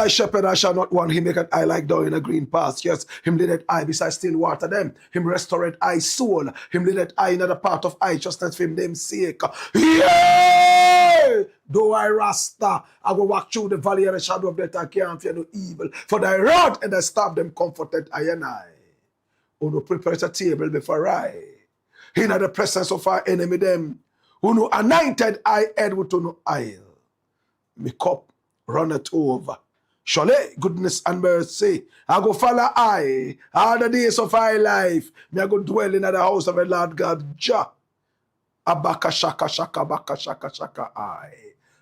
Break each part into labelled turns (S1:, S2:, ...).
S1: I shepherd, I shall not want. Him make an eye like down in a green path. Yes, him leadeth I beside still water them. Him restored I soul. Him leadeth I in the path of righteousness for him name's sake. Yeah! Though I Rasta, I will walk through the valley of the shadow of death, I can't fear no evil. For thy rod and thy staff them comforted I and I. Who no prepare a table before I. In the presence of our enemy them. Who no anointed I head with no oil. Me cup runneth over. Surely goodness and mercy, I go follow I all the days of my life. Me I go dwell in the house of the Lord God Jah. Abaka shaka shaka baka shaka shaka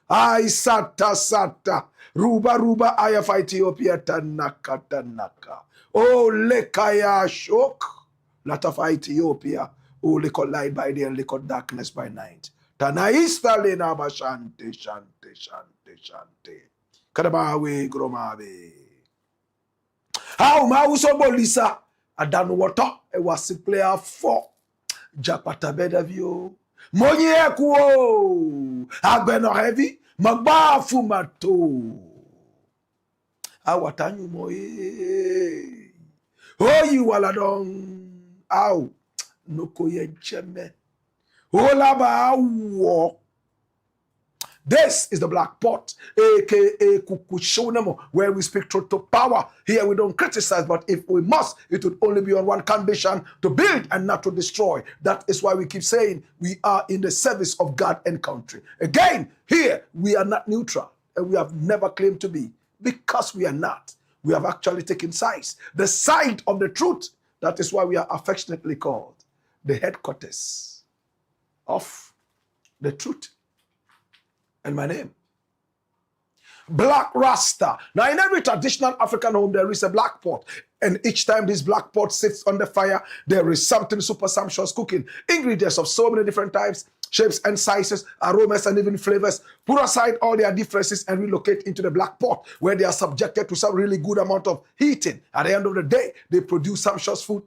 S1: I sata sata ruba ruba I of Ethiopia tanaka tanaka. Oh lekaya shok lot of Ethiopia. Oh liquor light by day and liquor darkness by night. Tanaista lena bashante shante shante shante. Kadabawe gromabe. How mauso bolisa adan water e wasi player 4. Japata bedavio. Monye kuo. Agbeno heavy. Magbafu mato. Awatanyu moye. Oyi waladong. Aw. Noko yencheme. Olaba wo. This is the Black Pot, aka Kukushonamo, where we speak truth to power. Here we don't criticize, but if we must, it would only be on one condition: to build and not to destroy. That is why we keep saying we are in the service of God and country. Again, here we are not neutral, and we have never claimed to be, because we are not. We have actually taken sides, the side of the truth. That is why we are affectionately called the headquarters of the truth. And my name, Black Rasta. Now, in every traditional African home, there is a black pot. And each time this black pot sits on the fire, there is something super sumptuous cooking. Ingredients of so many different types, shapes and sizes, aromas and even flavors. Put aside all their differences and relocate into the black pot, where they are subjected to some really good amount of heating. At the end of the day, they produce sumptuous food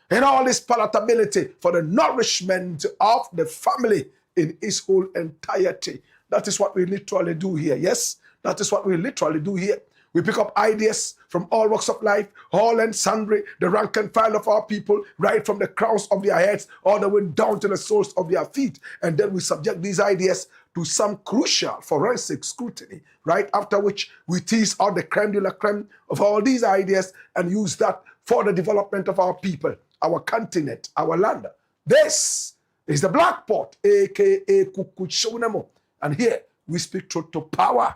S1: and all this palatability for the nourishment of the family in its whole entirety. That is what we literally do here. Yes, that is what we literally do here. We pick up ideas from all walks of life, all and sundry, the rank and file of our people, right from the crowns of their heads all the way down to the soles of their feet. And then we subject these ideas to some crucial forensic scrutiny, right? After which we tease out the creme de la creme of all these ideas and use that for the development of our people, our continent, our land. This is the Black Pot, aka Kukushonamo. And here we speak truth to power.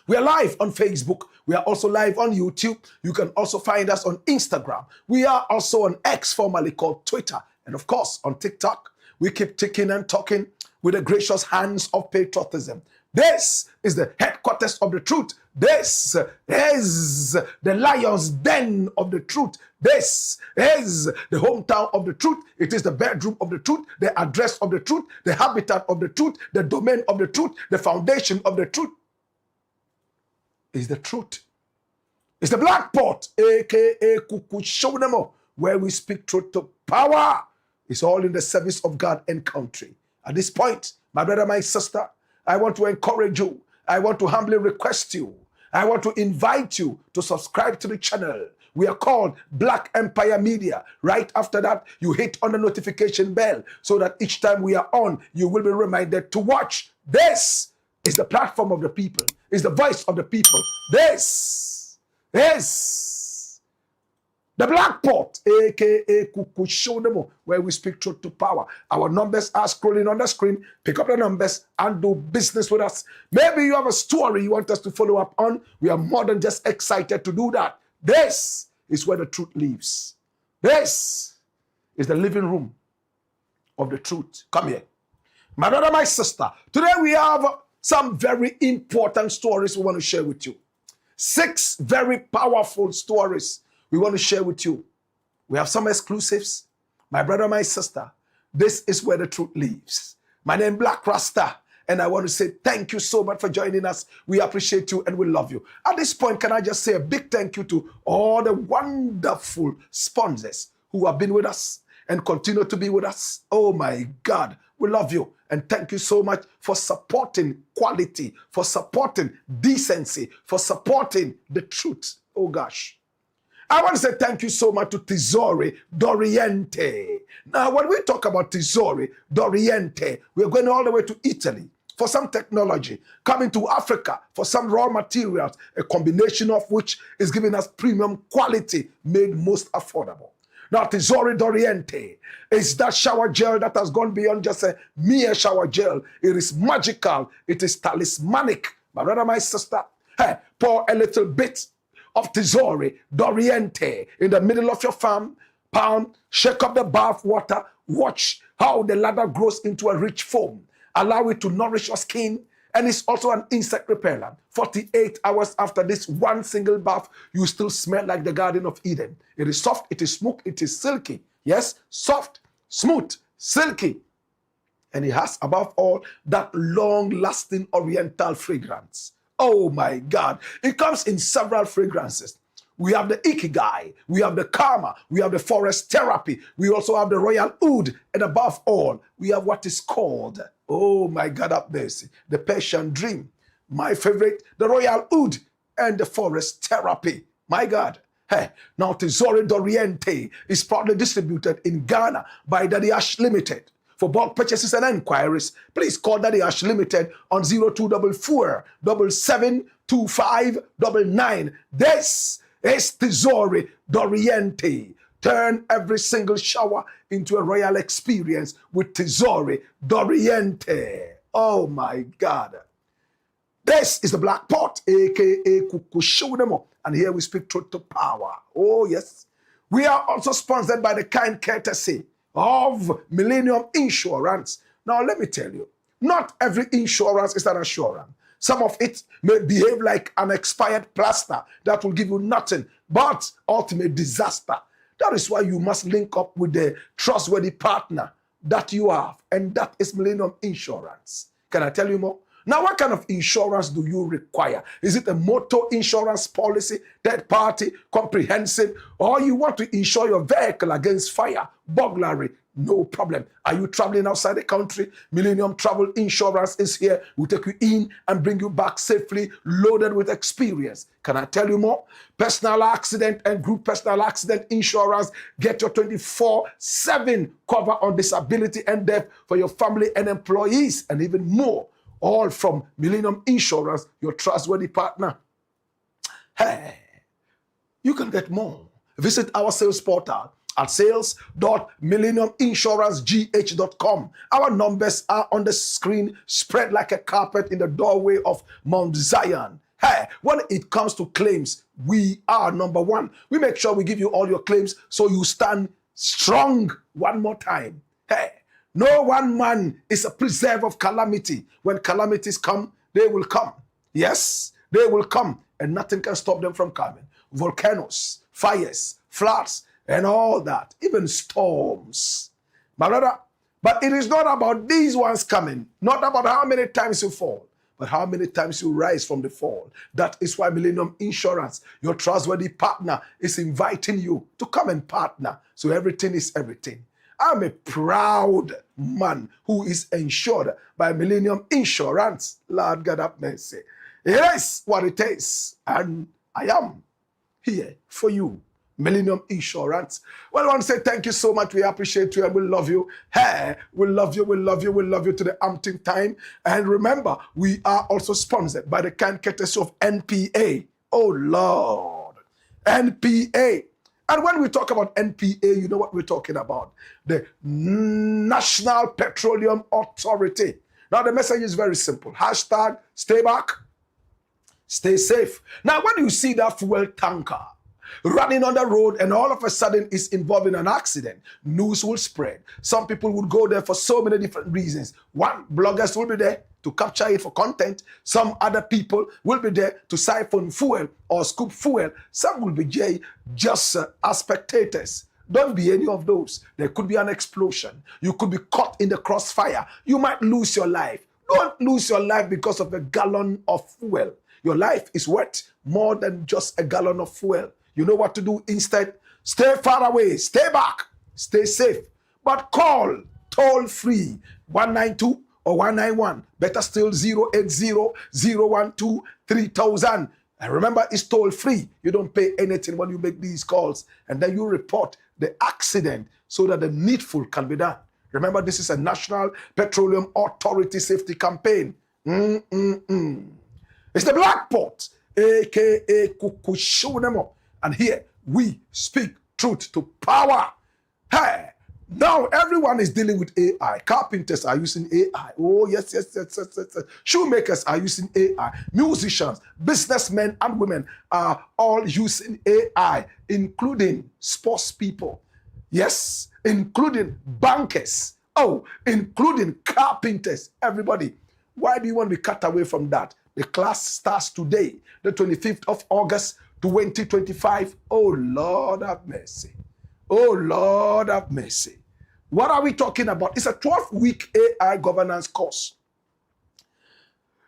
S1: We are live on Facebook. We are also live on YouTube. You can also find us on Instagram. We are also on X, formerly called Twitter. And of course, on TikTok. We keep ticking and talking with the gracious hands of patriotism. This is the headquarters of the truth. This is the lion's den of the truth. This is the hometown of the truth. It is the bedroom of the truth, the address of the truth, the habitat of the truth, the domain of the truth, the foundation of the truth. Is the truth. It's the Black Pot, aka Kukushonamo, where we speak truth to power. It's all in the service of God and country. At this point, my brother, my sister, I want to encourage you. I want to humbly request you. I want to invite you to subscribe to the channel. We are called Black Empire Media. Right after that, you hit on the notification bell so that each time we are on, you will be reminded to watch. This is the platform of the people. It's the voice of the people. This is The Black Pot, aka Kukushonemo, where we speak truth to power. Our numbers are scrolling on the screen. Pick up the numbers and do business with us. Maybe you have a story you want us to follow up on. We are more than just excited to do that. This is where the truth lives. This is the living room of the truth. Come here. My brother, my sister, today we have some very important stories we want to share with you. 6 very powerful stories we want to share with you. We have some exclusives. My brother, my sister, this is where the truth lives. My name is Blakk RASTA, and I want to say thank you so much for joining us. We appreciate you and we love you. At this point, can I just say a big thank you to all the wonderful sponsors who have been with us and continue to be with us. Oh my God, we love you. And thank you so much for supporting quality, for supporting decency, for supporting the truth. Oh gosh. I want to say thank you so much to Tesori d'Oriente. Now, when we talk about Tesori d'Oriente, we're going all the way to Italy for some technology, coming to Africa for some raw materials, a combination of which is giving us premium quality made most affordable. Now, Tesori d'Oriente is that shower gel that has gone beyond just a mere shower gel. It is magical. It is talismanic. My brother, my sister, hey, pour a little bit of Tesori d'Oriente in the middle of your pound, shake up the bath water, watch how the lather grows into a rich foam. Allow it to nourish your skin, and it's also an insect repellent. 48 hours after this one single bath, you still smell like the Garden of Eden. It is soft, it is smooth, it is silky. Yes, soft, smooth, silky. And it has, above all, that long-lasting oriental fragrance. Oh my God. It comes in several fragrances. We have the Ikigai, we have the Karma, we have the Forest Therapy, we also have the Royal Oud, and above all, we have what is called, oh my God, up there, the Persian Dream. My favorite, the Royal Oud and the Forest Therapy. My God. Hey, now Tesori d'Oriente is proudly distributed in Ghana by Daddy Ash Limited. For bulk purchases and enquiries, please call Daddy Ash Limited on 0244 772599. This is Tesori d'Oriente. Turn every single shower into a royal experience with Tesori d'Oriente. Oh my God. This is the Black Pot, aka Kukushonemo, and here we speak truth to power. Oh yes. We are also sponsored by the kind courtesy of Millennium Insurance. Now let me tell you, not every insurance is an assurance. Some of it may behave like an expired plaster that will give you nothing but ultimate disaster. That is why you must link up with the trustworthy partner that you have, and that is Millennium Insurance. Can I tell you more? Now, what kind of insurance do you require? Is it a motor insurance policy, third party, comprehensive, or you want to insure your vehicle against fire, burglary? No problem. Are you traveling outside the country? Millennium Travel Insurance is here. We'll take you in and bring you back safely, loaded with experience. Can I tell you more? Personal accident and group personal accident insurance. Get your 24/7 cover on disability and death for your family and employees, and even more. All from Millennium Insurance, your trustworthy partner. Hey, you can get more. Visit our sales portal at sales.millenniuminsurancegh.com. Our numbers are on the screen, spread like a carpet in the doorway of Mount Zion. Hey, when it comes to claims, we are number one. We make sure we give you all your claims so you stand strong. One more time. Hey, no one man is a preserve of calamity. When calamities come, they will come. Yes, they will come, and nothing can stop them from coming. Volcanoes, fires, floods, and all that, even storms. My brother, but it is not about these ones coming, not about how many times you fall, but how many times you rise from the fall. That is why Millennium Insurance, your trustworthy partner, is inviting you to come and partner. So everything is everything. I'm a proud man who is insured by Millennium Insurance. Lord God have mercy. It is what it is, and I am here for you. Millennium Insurance. Well, I want to say thank you so much. We appreciate you and we love you. Hey, we love you, we love you, we love you to the umpteenth time. And remember, we are also sponsored by the kind courtesy of NPA. Oh, Lord. NPA. And when we talk about NPA, you know what we're talking about. The National Petroleum Authority. Now, the message is very simple. Hashtag stay back, stay safe. Now, when you see that fuel tanker running on the road and all of a sudden is involved in an accident, news will spread. Some people would go there for so many different reasons. One, bloggers will be there to capture it for content. Some other people will be there to siphon fuel or scoop fuel. Some will be just as spectators. Don't be any of those. There could be an explosion. You could be caught in the crossfire. You might lose your life. Don't lose your life because of a gallon of fuel. Your life is worth more than just a gallon of fuel. You know what to do instead? Stay far away, stay back, stay safe. But call toll-free 192 or 191. Better still 080-012-3000. And remember, it's toll-free. You don't pay anything when you make these calls. And then you report the accident so that the needful can be done. Remember, this is a National Petroleum Authority safety campaign. It's the Black Pot, a.k.a. Kukushunemo. And here we speak truth to power. Hey, now everyone is dealing with AI. Carpenters are using AI. Oh, yes. Shoemakers are using AI. Musicians, businessmen and women are all using AI, including sports people. Yes, including bankers. Oh, including carpenters. Everybody. Why do you want to be cut away from that? The class starts today, the 25th of August, 2025. Oh, Lord have mercy. Oh, Lord have mercy. What are we talking about? It's a 12-week AI governance course.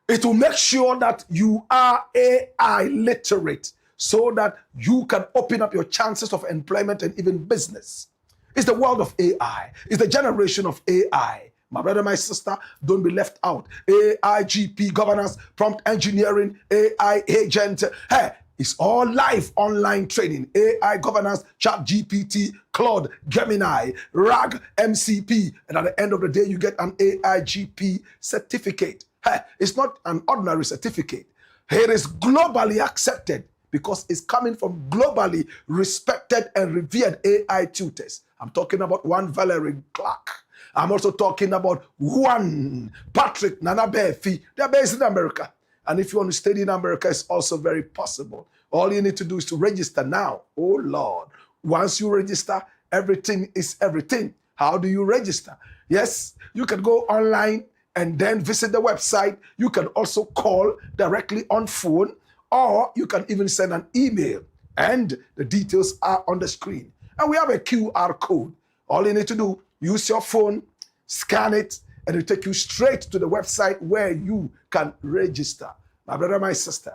S1: It will make sure that you are AI literate so that you can open up your chances of employment and even business. It's the world of AI. It's the generation of AI. My brother, my sister, don't be left out. AI, GP, governance, prompt engineering, AI agent. Hey, it's all live online training. AI governance, Chat GPT, Claude, Gemini, RAG, MCP. And at the end of the day, you get an AI GP certificate. Hey, it's not an ordinary certificate. It is globally accepted because it's coming from globally respected and revered AI tutors. I'm talking about one Valerie Blakk. I'm also talking about one Patrick Nanabefi. They're based in America. And if you want to study in America, it's also very possible. All you need to do is to register now. Oh, Lord. Once you register, everything is everything. How do you register? Yes, you can go online and then visit the website. You can also call directly on phone, or you can even send an email. And the details are on the screen. And we have a QR code. All you need to do, use your phone, scan it, and it'll take you straight to the website where you can register. My brother, my sister,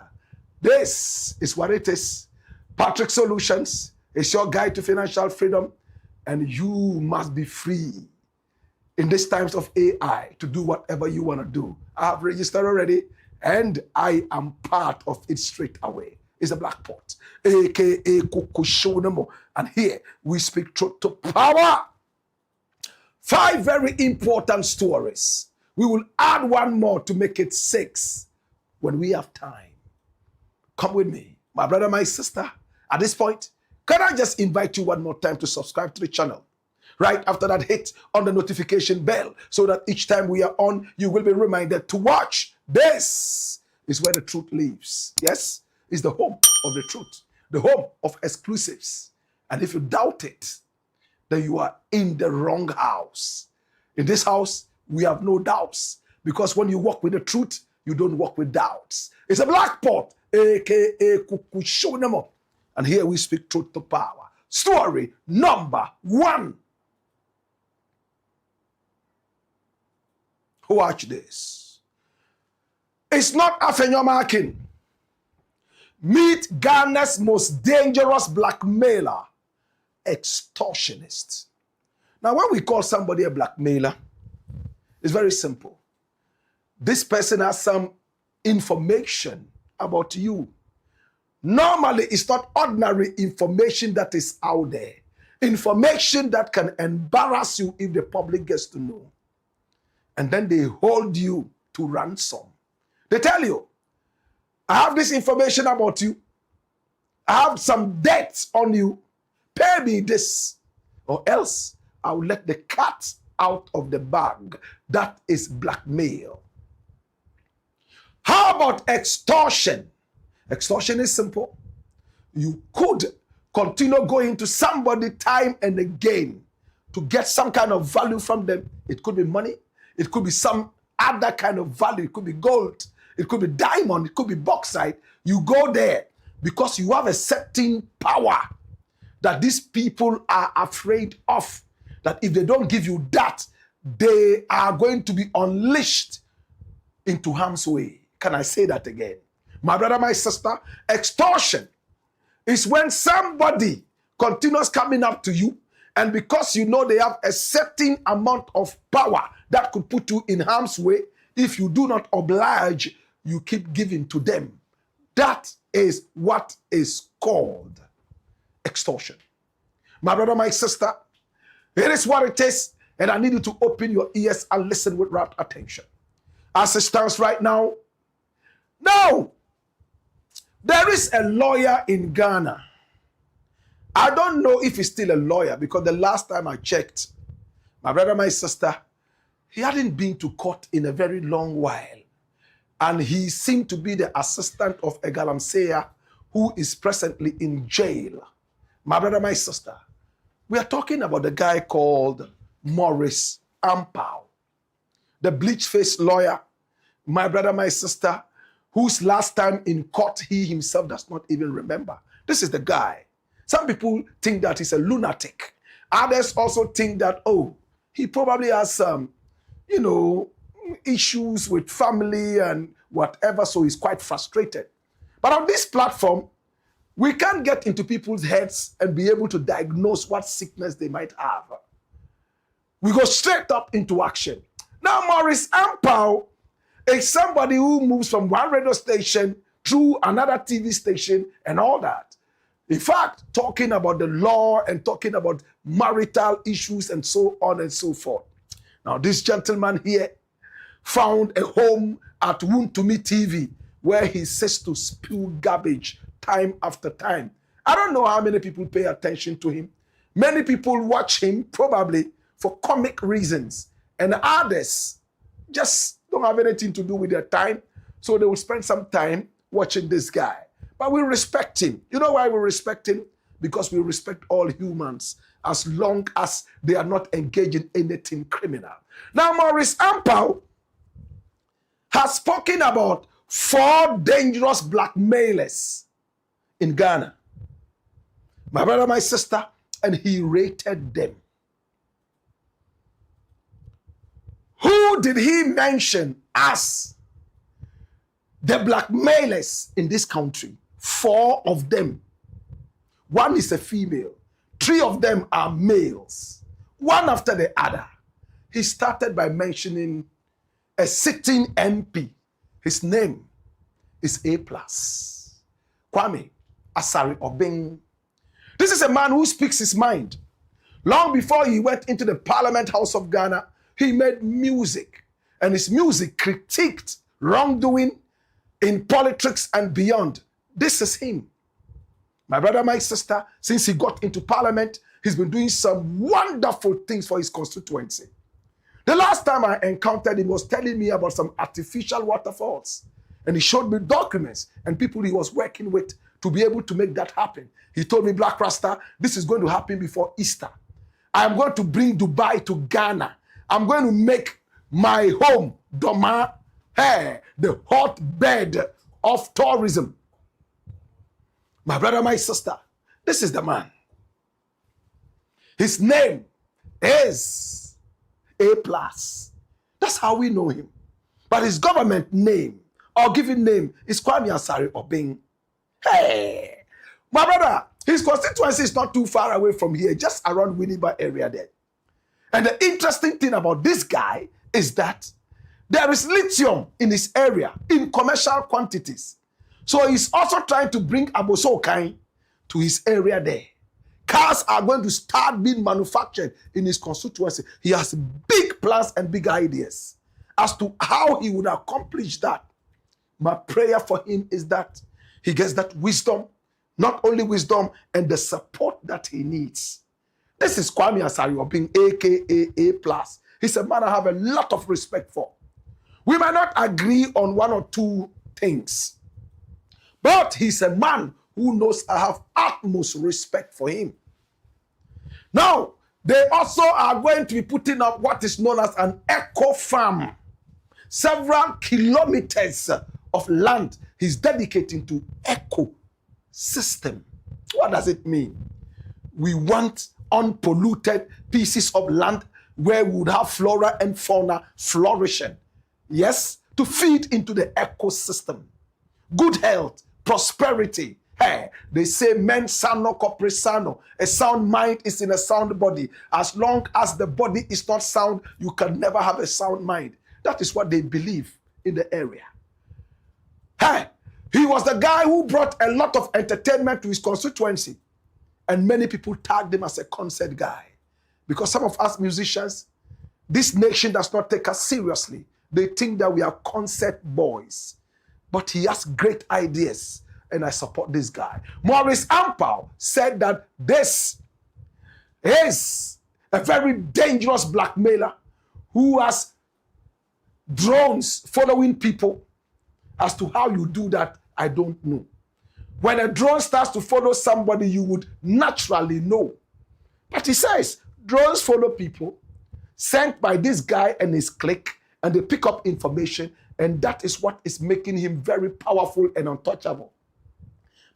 S1: this is what it is. Patrick Solutions is your guide to financial freedom, and you must be free in these times of AI to do whatever you want to do. I have registered already, and I am part of it straight away. It's a Black Pot, a.k.a. Kukushonemo. And here we speak truth to power. 5 very important stories. We will add one more to make it 6 when we have time. Come with me, my brother, my sister. At this point, can I just invite you one more time to subscribe to the channel? Right after that, hit on the notification bell so that each time we are on, you will be reminded to watch. This is where the truth lives. Yes, it's the home of the truth, the home of exclusives. And if you doubt it, then you are in the wrong house. In this house, we have no doubts, because when you walk with the truth, you don't walk with doubts. It's a Black Pot, a.k.a. Kukushonemo. And here we speak truth to power. Story number 1. Watch this. It's not AFENYO-MARKIN. Meet Ghana's most dangerous blackmailer, Extortionist. Now, when we call somebody a blackmailer, it's very simple. This person has some information about you. Normally, it's not ordinary information that is out there. Information that can embarrass you if the public gets to know. And then they hold you to ransom. They tell you, I have this information about you. I have some debts on you. pay me this, or else I'll let the cat out of the bag. That is blackmail. How about extortion? Extortion is simple. You could continue going to somebody time and again to get some kind of value from them. It could be money. It could be some other kind of value. It could be gold. It could be diamond. It could be bauxite. You go there because you have a certain power that these people are afraid of. That if they don't give you that, they are going to be unleashed into harm's way. Can I say that again? My brother, my sister, extortion is when somebody continues coming up to you, and because you know they have a certain amount of power that could put you in harm's way, if you do not oblige, you keep giving to them. That is what is called extortion. My brother, my sister, it is what it is, and I need you to open your ears and listen with rapt attention. As it stands right now, there is a lawyer in Ghana. I don't know if he's still a lawyer, because the last time I checked, my brother, my sister, he hadn't been to court in a very long while. And he seemed to be the assistant of a Galamsea who is presently in jail. My brother, my sister, we are talking about the guy called Maurice Ampao, the bleach-faced lawyer, my brother, my sister, whose last time in court he himself does not even remember. This is the guy. Some people think that he's a lunatic. Others also think that, oh, he probably has some, issues with family and whatever, so he's quite frustrated. But on this platform, we can't get into people's heads and be able to diagnose what sickness they might have. We go straight up into action. Now, Maurice Ampao is somebody who moves from one radio station through another TV station and all that. In fact, talking about the law and talking about marital issues and so on and so forth. Now, this gentleman here found a home at Wuntumi TV where he says to spew garbage time after time. I don't know how many people pay attention to him. Many people watch him probably for comic reasons, and others just don't have anything to do with their time, so they will spend some time watching this guy. But we respect him. You know why we respect him? Because we respect all humans as long as they are not engaged in anything criminal. Now, Maurice Ampao has spoken about 4 dangerous blackmailers in Ghana. My brother, my sister, and he rated them. Who did he mention as the blackmailers in this country? 4 of them. 1 is a female. 3 of them are males. One after the other. He started by mentioning a sitting MP. His name is A+. Kwame Asari Obeng. This is a man who speaks his mind. Long before he went into the Parliament House of Ghana, he made music, and his music critiqued wrongdoing in politics and beyond. This is him. My brother, my sister, since he got into Parliament, he's been doing some wonderful things for his constituency. The last time I encountered him, he was telling me about some artificial waterfalls, and he showed me documents and people he was working with to be able to make that happen. He told me, Black RASTA, this is going to happen before Easter. I'm going to bring Dubai to Ghana. I'm going to make my home, Doma, the hotbed of tourism. My brother, my sister, this is the man. His name is A+. That's how we know him. But his government name or given name is Kwame Asari Obeng. Hey, my brother, his constituency is not too far away from here, just around Winneba area there. And the interesting thing about this guy is that there is lithium in his area in commercial quantities. So he's also trying to bring Abosokai to his area there. Cars are going to start being manufactured in his constituency. He has big plans and big ideas as to how he would accomplish that. My prayer for him is that he gets that wisdom, not only wisdom, and the support that he needs. This is Kwame Asariobin, aka A+. He's a man I have a lot of respect for. We might not agree on one or two things, but he's a man who knows I have utmost respect for him. Now, they also are going to be putting up what is known as an eco farm. Several kilometers of land he's dedicating to eco system. What does it mean? We want unpolluted pieces of land where we would have flora and fauna flourishing. Yes, to feed into the ecosystem. Good health, prosperity. Hey, they say men sano corpore sano. A sound mind is in a sound body. As long as the body is not sound, you can never have a sound mind. That is what they believe in the area. Hey, he was the guy who brought a lot of entertainment to his constituency. And many people tagged him as a concert guy. Because some of us musicians, this nation does not take us seriously. They think that we are concert boys. But he has great ideas. And I support this guy. Maurice Ampao said that this is a very dangerous blackmailer who has drones following people. As to how you do that, I don't know. When a drone starts to follow somebody, you would naturally know. But he says, drones follow people sent by this guy and his clique, and they pick up information, and that is what is making him very powerful and untouchable.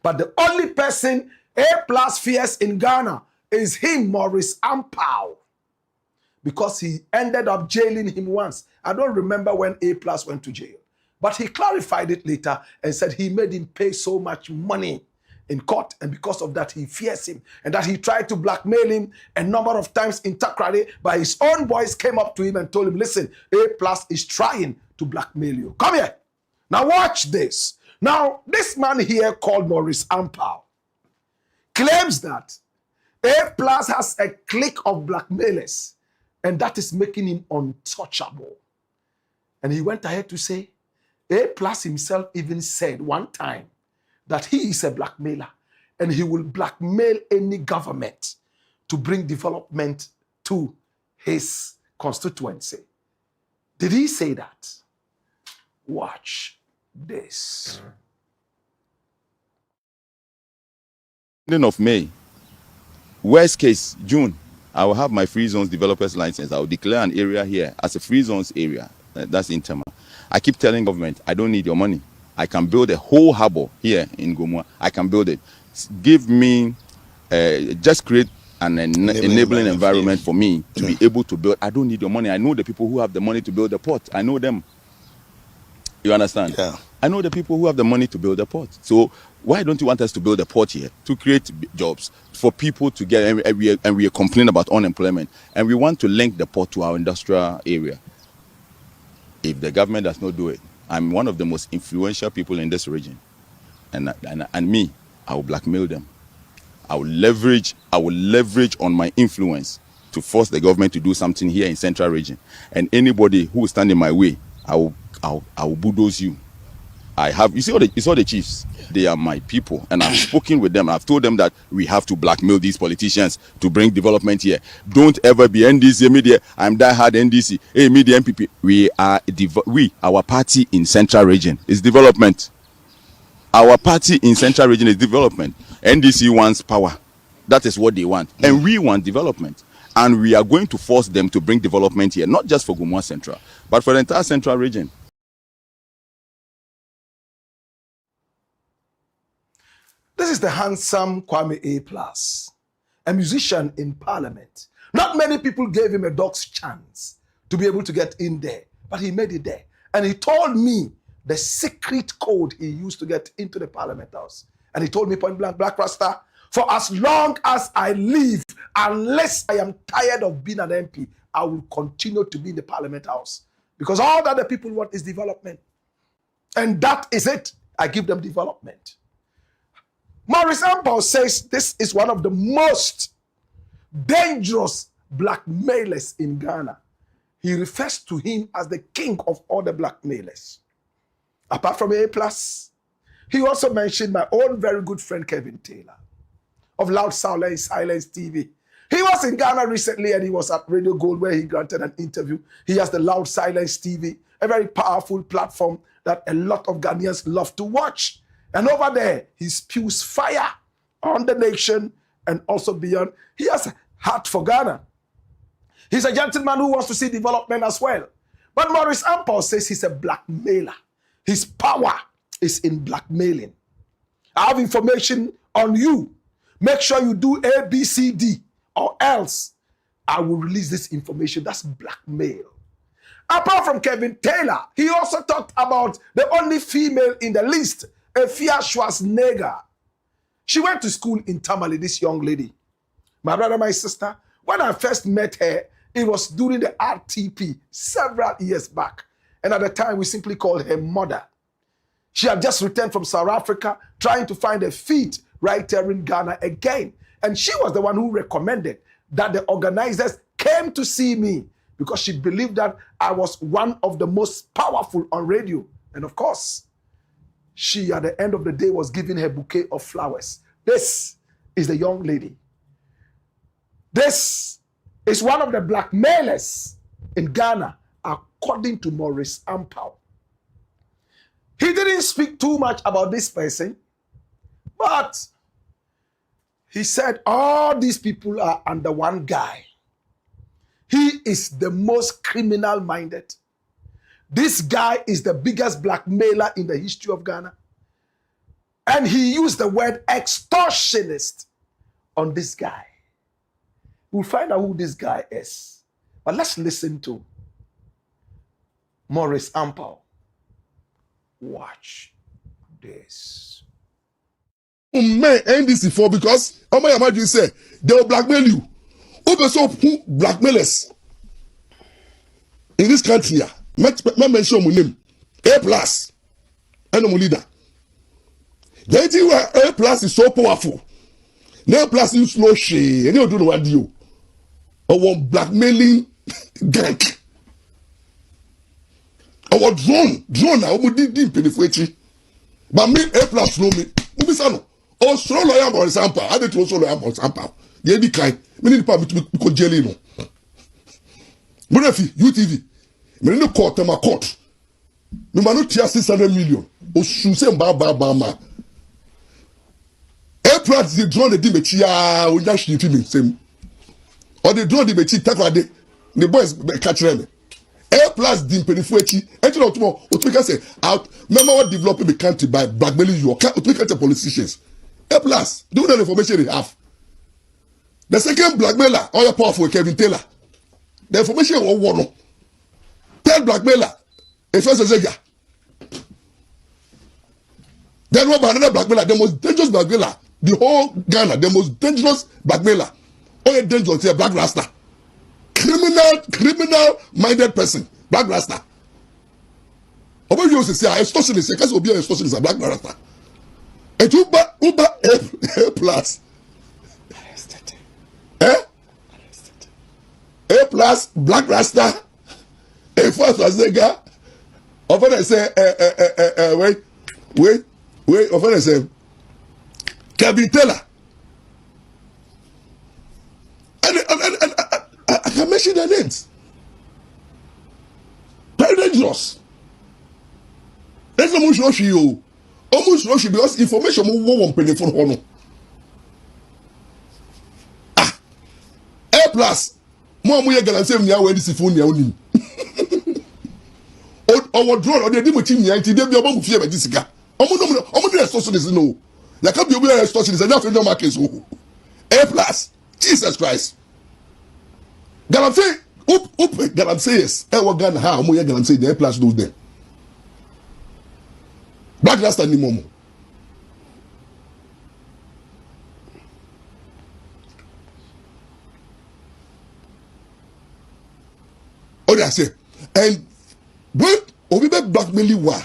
S1: But the only person A+ fears in Ghana is him, Maurice Ampao, because he ended up jailing him once. I don't remember when A+ went to jail, but he clarified it later and said he made him pay so much money in court, and because of that he fears him, and that he tried to blackmail him a number of times in Takrady, but his own boys came up to him and told him, listen, A+ is trying to blackmail you. Come here. Now watch this. Now, this man here called Maurice Ampao claims that A+ has a clique of blackmailers, and that is making him untouchable. And he went ahead to say, A+ himself even said one time that he is a blackmailer and he will blackmail any government to bring development to his constituency. Did he say that? Watch this.
S2: Ending of May, worst case, June, I will have my free zones developers license. I will declare an area here as a free zones area. That's in Tema. I keep telling government, I don't need your money. I can build a whole harbor here in Gomua. I can build it. Give me, just create an enabling environment for me to be able to build. I don't need your money. I know the people who have the money to build the port. I know them. You understand?
S3: Yeah.
S2: I know the people who have the money to build a port. So why don't you want us to build a port here to create jobs for people to get, and we are complaining about unemployment, and we want to link the port to our industrial area. If the government does not do it, I'm one of the most influential people in this region, and me, I will blackmail them. I will leverage on my influence to force the government to do something here in Central Region, and anybody who will stand in my way, I will bulldoze you. You see all the chiefs, they are my people, and I've spoken with them. I've told them that we have to blackmail these politicians to bring development here. Don't ever be NDC media. I'm diehard NDC. Hey, media MPP. Our party in Central Region is development. Our party in Central Region is development. NDC wants power. That is what they want, and we want development. And we are going to force them to bring development here, not just for Gomua Central, but for the entire Central Region.
S1: This is the handsome Kwame A+, a musician in parliament. Not many people gave him a dog's chance to be able to get in there, but he made it there. And he told me the secret code he used to get into the parliament house. And he told me point blank, Black Rasta, for as long as I live, unless I am tired of being an MP, I will continue to be in the parliament house. Because all that the people want is development. And that is it. I give them development. Maurice Ampao says this is one of the most dangerous blackmailers in Ghana. He refers to him as the king of all the blackmailers. Apart from A+, he also mentioned my own very good friend Kevin Taylor, of Loud Silence TV. He was in Ghana recently and he was at Radio Gold where he granted an interview. He has the Loud Silence TV, a very powerful platform that a lot of Ghanaians love to watch. And over there, he spews fire on the nation and also beyond. He has a heart for Ghana. He's a gentleman who wants to see development as well. But Maurice Ampao says he's a blackmailer. His power is in blackmailing. I have information on you. Make sure you do A, B, C, D, or else I will release this information. That's blackmail. Apart from Kevin Taylor, he also talked about the only female in the list, Efia Schwarzenegger. She went to school in Tamale, this young lady. My brother, my sister, when I first met her, it was during the RTP several years back. And at the time, we simply called her mother. She had just returned from South Africa, trying to find her feet right here in Ghana again. And she was the one who recommended that the organizers came to see me because she believed that I was one of the most powerful on radio. And of course, she, at the end of the day, was giving her bouquet of flowers. This is the young lady. This is one of the blackmailers in Ghana, according to Maurice Ampao. He didn't speak too much about this person, but he said all these people are under one guy. He is the most criminal-minded. This guy is the biggest blackmailer in the history of Ghana. And he used the word extortionist on this guy. We'll find out who this guy is. But let's listen to Maurice Ampao. Watch this.
S3: Man, end this before because how my imagine say they will blackmail you. Who so who blackmailers in this country? Me mention my name. A plus. And my leader. The idea where A plus is so powerful. No plus is no shade. And you don't know what do. Or one blackmailing gang. Or drone now we did pay the but me A plus no me. Ubi sano. Oh, so lawyer or sample. I didn't also lawyer or sample. The any kind. Me need to go jelly no. But if UTV, me no court my court. Me manu tia 600 million. O suse ba ma. A plus the drone the dimetia o nya shi fi me same. Or the drone dimechi takwade. The boys catch them. A plus dim perifuechi. Actually, Otumika say out. Remember what developing the country by blackmailing you. Otumika politicians. A plus. Do that information they have. The second blackmailer, all your powerful Kevin Taylor. The information was one. Third blackmailer, a first Zega. Then what about another blackmailer? The most dangerous blackmailer. The whole Ghana, the most dangerous blackmailer. All your dangerous here, Black Rasta. Criminal-minded person, Black Rasta. Oba you say extortionist, because obi extortionist is Black Rasta. And Uber A plus. A plus Black Rasta. A first Azega. Often I say wait. Often I say Kevin Taylor. And I can mention their names. Very dangerous. That's not much rush you. Almost rush because information won't pay the phone. A plus. More we are gonna say me away this phone ya or drone or the dimuchi me anti dey be obo fie be this guy. Omo dey extortionist no. Ya can be obo extortionist and AFENYO-MARKIN so. A plus. Jesus Christ. Galamsey, Galamsey yes. What Ghana how omo ya Galamsey the A plus those there. Black Rasta ni momo. Oh, I say, and when Obibe blackmailing wa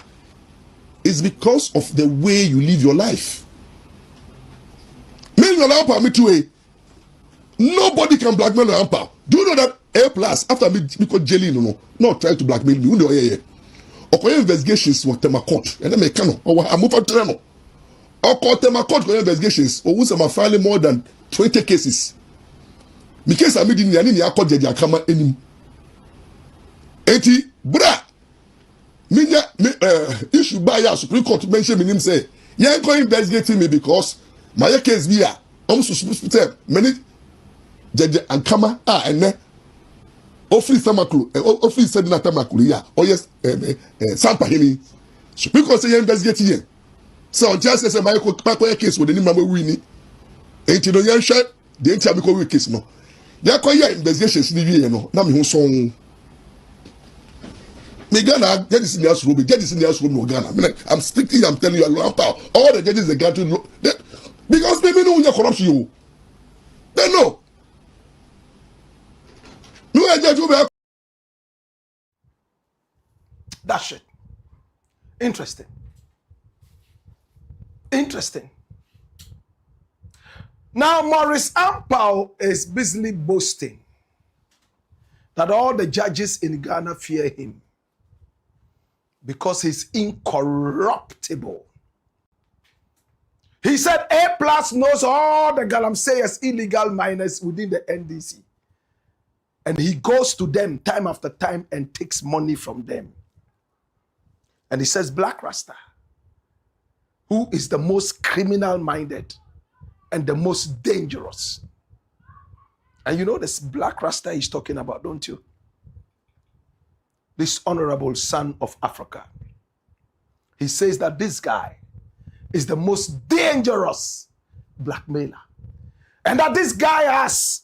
S3: is because of the way you live your life. Me no allow me to nobody can blackmail your ampa. Do you know that A plus after me because jelly no try to blackmail me. Okoye investigations were tema court and then me cano or I'm over treno Oko tema court investigations. Owusama filing more than 20 cases. Mi case amidi ni ani ni akọ jeje akama enim. Enti bra. Minya issue by ya Supreme Court mention minim say you go investigating me because my case be a suspect many jeje akama ene ofri samakuru ofri sedina tamakuru ya yes sampa hini Supreme Court say you investigating here. So just say my case with the name of winning. Enti no yan share the entire because case no. Ya kwa ya investigations ni wie no na me ho so me Ghana get this in the room get this in the room no Ghana I'm speaking I'm telling you all the judges they got to know that, because they know your corruption you they know no judge you
S1: that shit interesting now Maurice Ampao is busily boasting that all the judges in Ghana fear him because he's incorruptible. He said A+ knows all the Galamsey's illegal miners within the NDC. And he goes to them time after time and takes money from them. And he says Black Rasta, who is the most criminal-minded and the most dangerous. And you know this Black Rasta he's talking about, don't you? This honorable son of Africa. He says that this guy is the most dangerous blackmailer. And that this guy has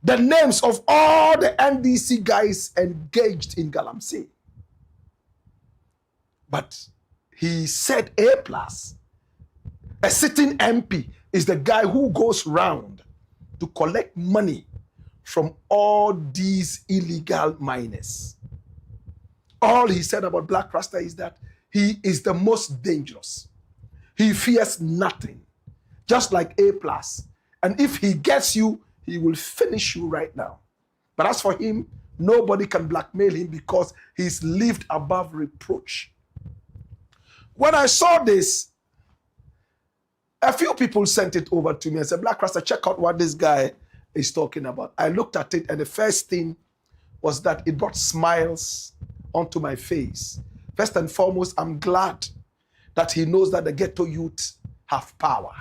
S1: the names of all the NDC guys engaged in Galamsey. But he said A+, a sitting MP, is the guy who goes round to collect money from all these illegal miners. All he said about Black Rasta is that he is the most dangerous. He fears nothing, just like A+. And if he gets you, he will finish you right now. But as for him, nobody can blackmail him because he's lived above reproach. When I saw this, a few people sent it over to me and said, Black Rasta, check out what this guy is talking about. I looked at it and the first thing was that it brought smiles onto my face. First and foremost, I'm glad that he knows that the ghetto youth have power.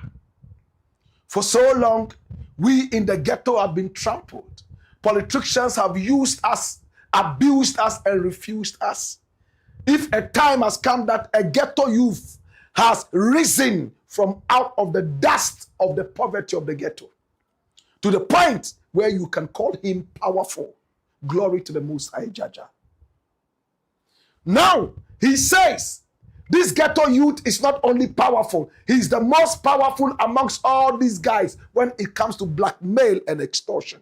S1: For so long, we in the ghetto have been trampled. Politicians have used us, abused us, and refused us. If a time has come that a ghetto youth has risen from out of the dust of the poverty of the ghetto to the point where you can call him powerful, glory to the Most High Jaja. Now, he says, this ghetto youth is not only powerful, he's the most powerful amongst all these guys when it comes to blackmail and extortion.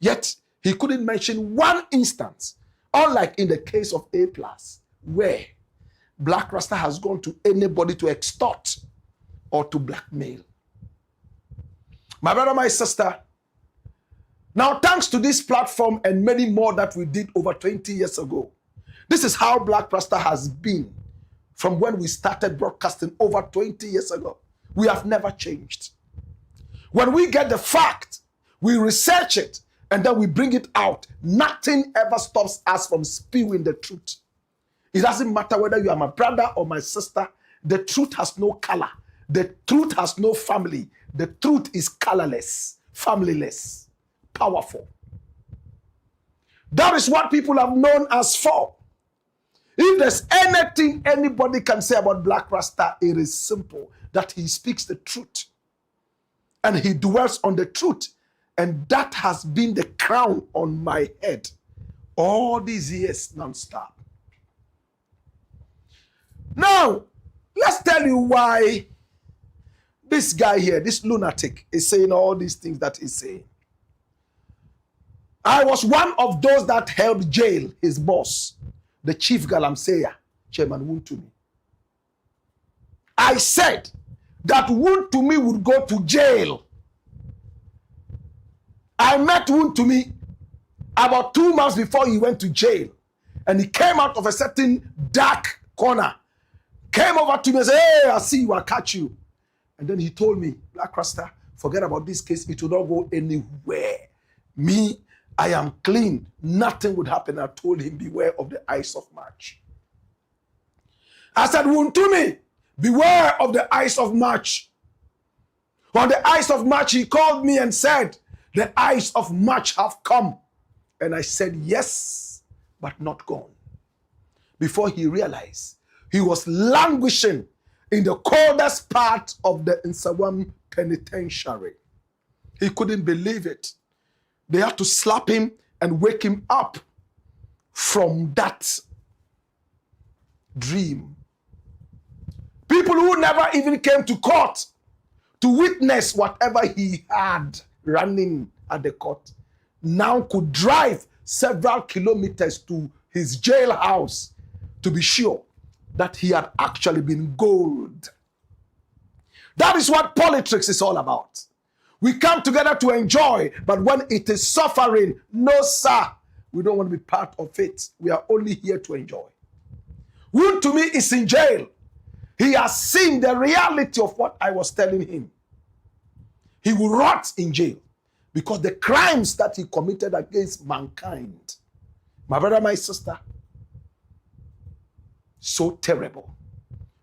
S1: Yet, he couldn't mention one instance, unlike in the case of A+, where Black Rasta has gone to anybody to extort or to blackmail. My brother, my sister, now thanks to this platform and many more that we did over 20 years ago, this is how Black Rasta has been from when we started broadcasting over 20 years ago. We have never changed. When we get the fact, we research it, and then we bring it out. Nothing ever stops us from spewing the truth. It doesn't matter whether you are my brother or my sister. The truth has no color. The truth has no family. The truth is colorless, familyless, powerful. That is what people have known us for. If there's anything anybody can say about Black Rasta, it is simple, that he speaks the truth. And he dwells on the truth. And that has been the crown on my head all these years non-stop. Now, let's tell you why this guy here, this lunatic, is saying all these things that he's saying. I was one of those that helped jail his boss, the chief Galamsey, Chairman Wontumi. I said that Wontumi would go to jail. I met Wontumi about 2 months before he went to jail. And he came out of a certain dark corner, came over to me and said, hey, I see you, I'll catch you. And then he told me, Black Rasta, forget about this case. It will not go anywhere. Me, I am clean. Nothing would happen. I told him, beware of the eyes of March. I said, Wuntumi, beware of the eyes of March. On the eyes of March, he called me and said, the eyes of March have come. And I said, yes, but not gone. Before he realized, he was languishing in the coldest part of the Nsawam penitentiary. He couldn't believe it. They had to slap him and wake him up from that dream. People who never even came to court to witness whatever he had running at the court now could drive several kilometers to his jailhouse to be sure that he had actually been gold. That is what politics is all about. We come together to enjoy, but when it is suffering, no sir, we don't want to be part of it. We are only here to enjoy. Wuntumi is in jail. He has seen the reality of what I was telling him. He will rot in jail because the crimes that he committed against mankind, my brother, my sister, so terrible.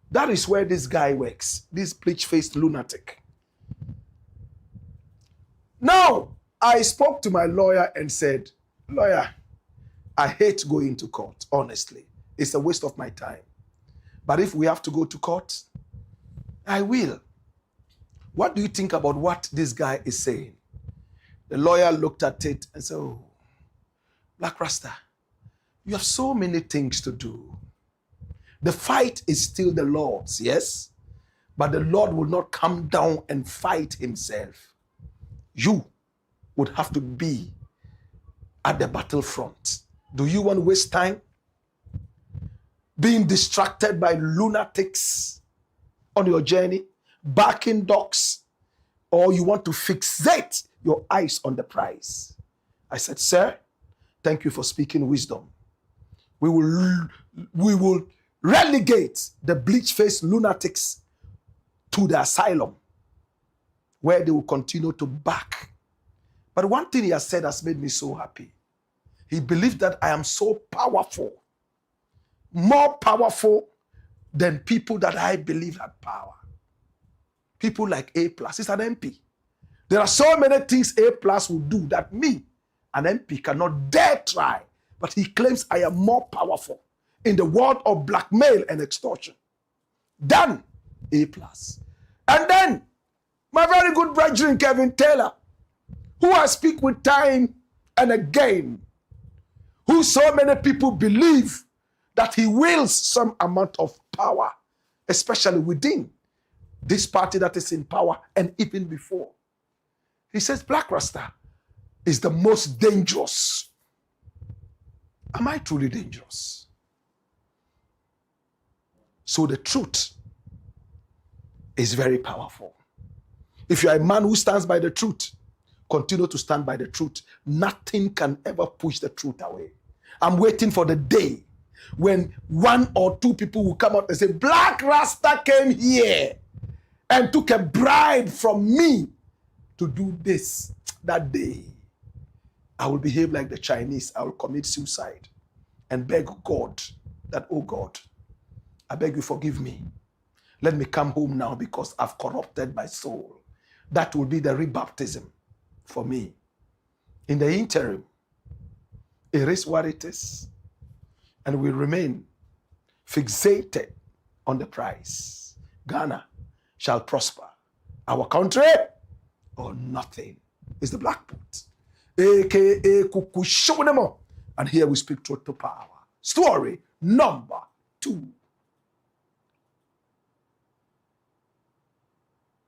S1: That is where this guy works, this bleach-faced lunatic. Now, I spoke to my lawyer and said, lawyer, I hate going to court, honestly. It's a waste of my time. But if we have to go to court, I will. What do you think about what this guy is saying? The lawyer looked at it and said, oh, Black Rasta, you have so many things to do. The fight is still the Lord's, yes? But the Lord will not come down and fight himself. You would have to be at the battlefront. Do you want to waste time being distracted by lunatics on your journey, barking dogs, or you want to fixate your eyes on the prize? I said, sir, thank you for speaking wisdom. We will relegate the bleach-faced lunatics to the asylum where they will continue to bark. But one thing he has said has made me so happy. He believed that I am so powerful, more powerful than people that I believe had power. People like A+, he's an MP. There are so many things A+ will do that me, an MP, cannot dare try. But he claims I am more powerful in the world of blackmail and extortion than A+. And then, my very good brethren, Kevin Taylor, who I speak with time and again, who so many people believe that he wields some amount of power, especially within this party that is in power and even before. He says Black Rasta is the most dangerous. Am I truly dangerous? So the truth is very powerful. If you are a man who stands by the truth, continue to stand by the truth. Nothing can ever push the truth away. I'm waiting for the day when one or two people will come out and say, Black Rasta came here and took a bribe from me to do this. That day, I will behave like the Chinese. I will commit suicide and beg God that, oh God, I beg you forgive me. Let me come home now because I've corrupted my soul. That will be the rebaptism for me. In the interim, it is what it is. And we remain fixated on the prize. Ghana shall prosper. Our country or nothing is the black boat. AKA Kukushonemo. And here we speak truth to power. Story number 2.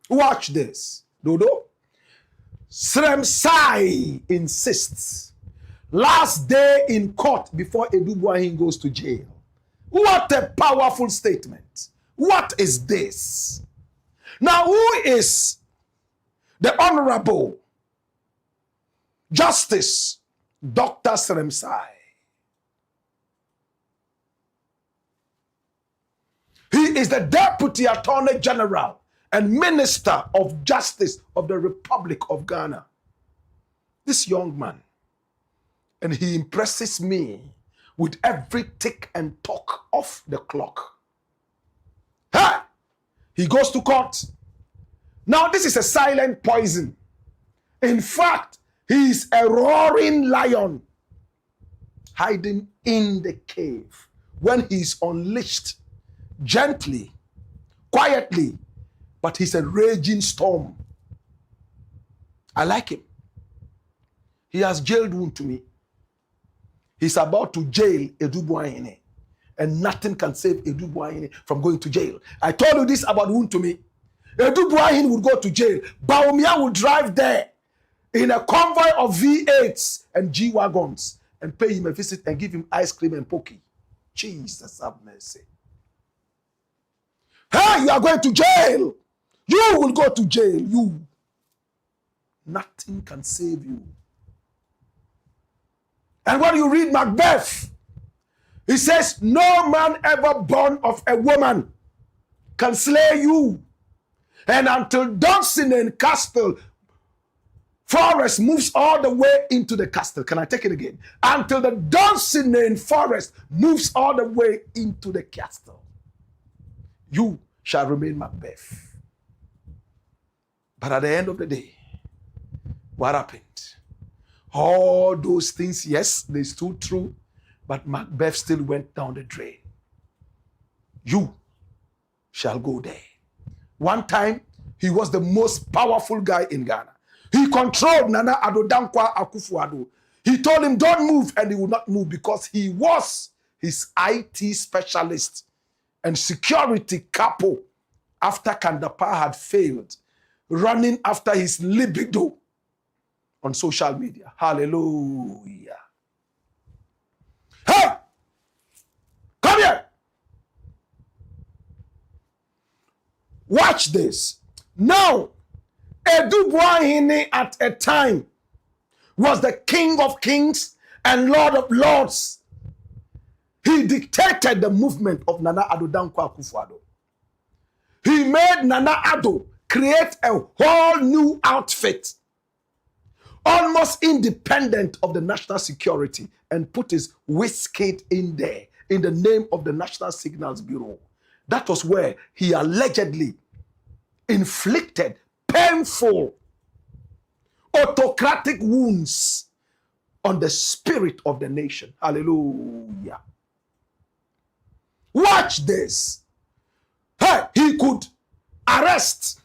S1: Watch this. Dodo. SREM Sai insists. Last day in court before ADU-BOAHENE goes to jail. What a powerful statement. What is this? Now, who is the Honorable Justice Dr. SREM Sai? He is the Deputy Attorney General and Minister of Justice of the Republic of Ghana. This young man, and he impresses me with every tick and talk of the clock. Hey! He goes to court. Now, this is a silent poison. In fact, he is a roaring lion hiding in the cave. When he's unleashed, gently, quietly, but he's a raging storm. I like him. He has jailed wound to me. He's about to jail ADU-BOAHENE, and nothing can save ADU-BOAHENE from going to jail. I told you this about wound to me. ADU-BOAHENE would go to jail. Bawumia would drive there in a convoy of V8s and G-Wagons and pay him a visit and give him ice cream and pokey. Jesus have mercy. Hey, you are going to jail. You will go to jail. You. Nothing can save you. And when you read Macbeth, he says, no man ever born of a woman can slay you. And until Dunsinane Castle forest moves all the way into the castle. Can I take it again? Until the Dunsinane forest moves all the way into the castle, you shall remain Macbeth. But at the end of the day, what happened? All those things, yes, they stood true, but Macbeth still went down the drain. You shall go there. One time, he was the most powerful guy in Ghana. He controlled Nana Addo Dankwa Akufo-Addo. He told him, don't move, and he would not move because he was his IT specialist and security capo after Kandapar had failed, running after his libido on social media. Hallelujah. Hey! Come here! Watch this. Now, ADU-BOAHENE at a time was the King of Kings and Lord of Lords. He dictated the movement of Nana Addo Dankwa Akufo-Addo. He made Nana Addo create a whole new outfit, almost independent of the national security, and put his whiskey in there in the name of the National Signals Bureau. That was where he allegedly inflicted painful autocratic wounds on the spirit of the nation. Hallelujah. Watch this. Hey, he could arrest,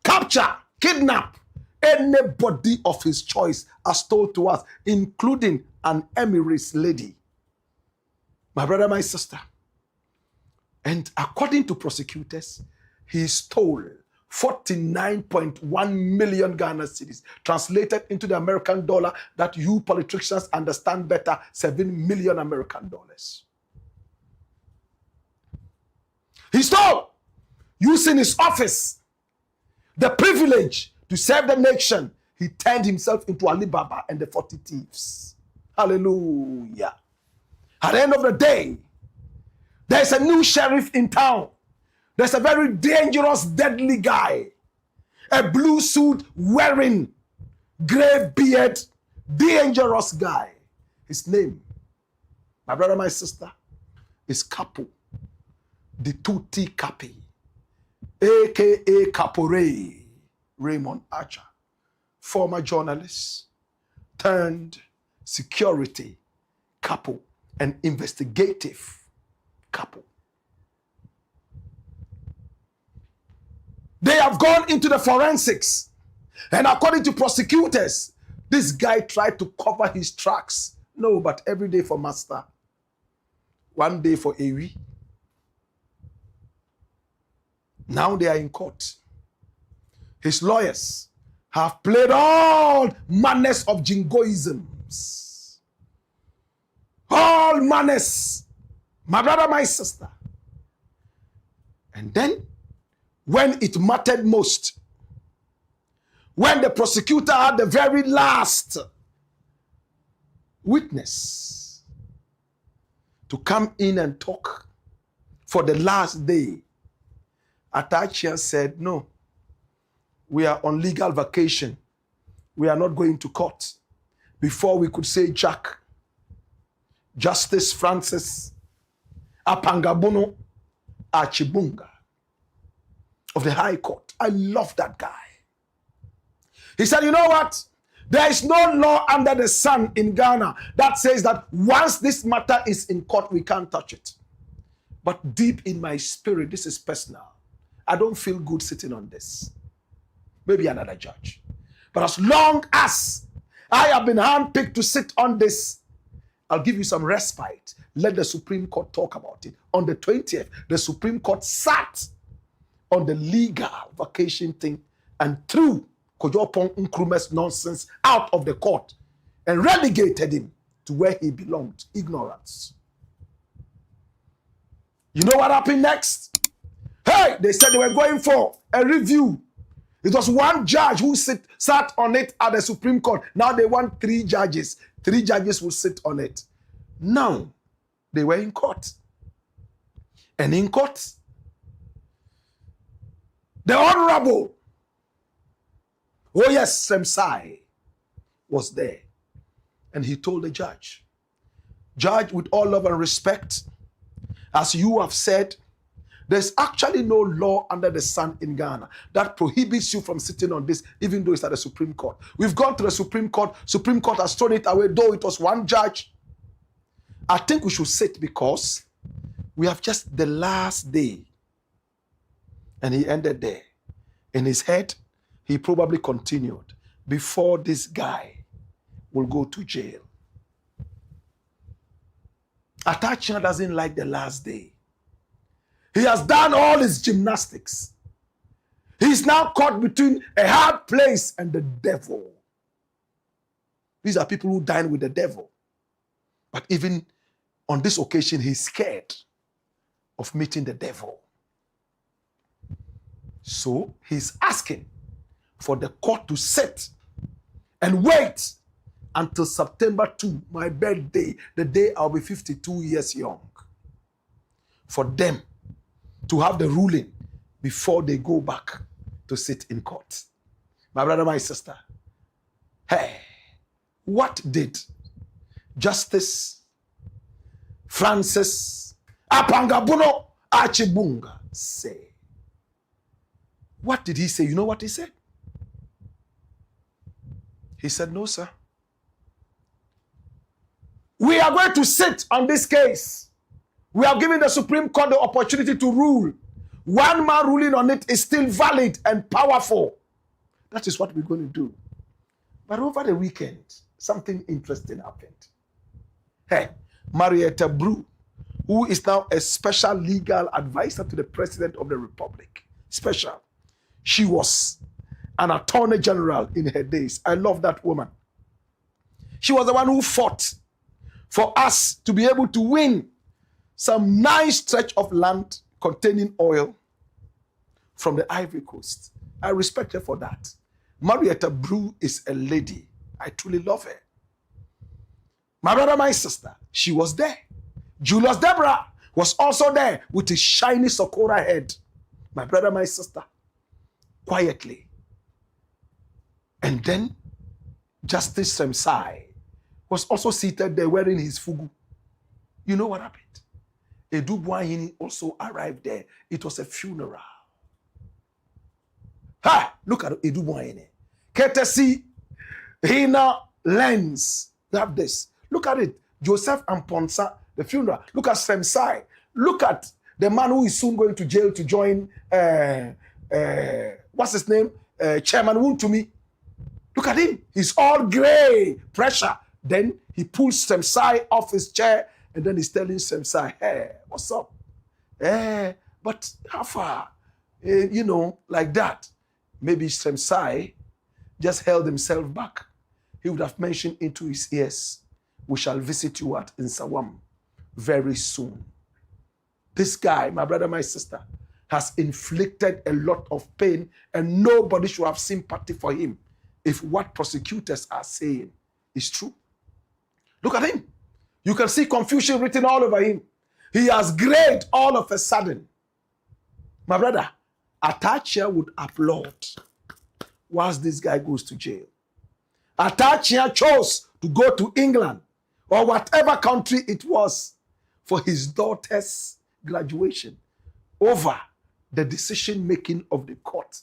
S1: capture, kidnap anybody of his choice, as told to us, including an Emirates lady. My brother, my sister. And according to prosecutors, he stole 49.1 million Ghana cedis, translated into the American dollar that you politicians understand better, 7 million American dollars. He stole, using his office, the privilege to serve the nation. He turned himself into Alibaba and the 40 thieves. Hallelujah. At the end of the day, there's a new sheriff in town. There's a very dangerous, deadly guy. A blue suit wearing, gray beard, dangerous guy. His name, my brother, my sister, is Capo. The Tutti Capi, a.k.a. Capore, Raymond Archer, former journalist, turned security capo and investigative capo. They have gone into the forensics, and according to prosecutors, this guy tried to cover his tracks. No, but every day for master, one day for Ewi. Now they are in court. His lawyers have played all manners of jingoisms. All manners. My brother, my sister. And then, when it mattered most, when the prosecutor had the very last witness to come in and talk for the last day. Atachia said, no, we are on legal vacation. We are not going to court. Before we could say Jack, Justice Francis Apangabono Achibunga of the High Court. I love that guy. He said, you know what? There is no law under the sun in Ghana that says that once this matter is in court, we can't touch it. But deep in my spirit, this is personal. I don't feel good sitting on this. Maybe another judge. But as long as I have been handpicked to sit on this, I'll give you some respite. Let the Supreme Court talk about it. On the 20th, the Supreme Court sat on the legal vacation thing and threw Kojopon Nkrumah's nonsense out of the court and relegated him to where he belonged, ignorance. You know what happened next? Hey, they said they were going for a review. It was one judge who sat on it at the Supreme Court. Now they want 3 judges. 3 judges will sit on it. Now, they were in court. And in court, the Honorable, oh yes, Semsai, was there. And he told the judge, Judge, with all love and respect, as you have said, there's actually no law under the sun in Ghana that prohibits you from sitting on this, even though it's at the Supreme Court. We've gone to the Supreme Court. Supreme Court has thrown it away, though it was one judge. I think we should sit because we have just the last day. And he ended there. In his head, he probably continued, before this guy will go to jail. Atachia doesn't like the last day. He has done all his gymnastics. He's now caught between a hard place and the devil. These are people who dine with the devil. But even on this occasion, he's scared of meeting the devil. So he's asking for the court to sit and wait until September 2, my birthday, the day I'll be 52 years young, for them to have the ruling before they go back to sit in court. My brother, my sister, hey, what did Justice Francis Apangabono Achibunga say? What did he say? You know what he said? He said, no, sir. We are going to sit on this case. We have given the Supreme Court the opportunity to rule. One man ruling on it is still valid and powerful. That is what we're going to do. But over the weekend, something interesting happened. Hey, Marietta Brew, who is now a special legal advisor to the President of the Republic. Special. She was an attorney general in her days. I love that woman. She was the one who fought for us to be able to win some nice stretch of land containing oil from the Ivory Coast. I respect her for that. Marietta Brew is a lady. I truly love her. My brother, my sister, she was there. Julius Deborah was also there with his shiny Socorro head. My brother, my sister, quietly. And then Justice Semsai was also seated there wearing his fugu. You know what happened? ADU-BOAHENE also arrived there. It was a funeral. Ha! Look at ADU-BOAHENE. Courtesy Hina Lens. Have this. Look at it. Joseph Amponsa, the funeral. Look at Semsai. Look at the man who is soon going to jail to join, what's his name? Chairman Wuntumi. Look at him. He's all gray. Pressure. Then he pulls Semsai off his chair and then he's telling Semsai, hey, what's up? But how far? You know, like that. Maybe Semsai just held himself back. He would have mentioned into his ears, we shall visit you at Nsawam very soon. This guy, my brother, my sister, has inflicted a lot of pain and nobody should have sympathy for him if what prosecutors are saying is true. Look at him. You can see confusion written all over him. he has grayed all of a sudden. My brother, Atachia would applaud whilst this guy goes to jail. Atachia chose to go to England or whatever country it was for his daughter's graduation over the decision making of the court.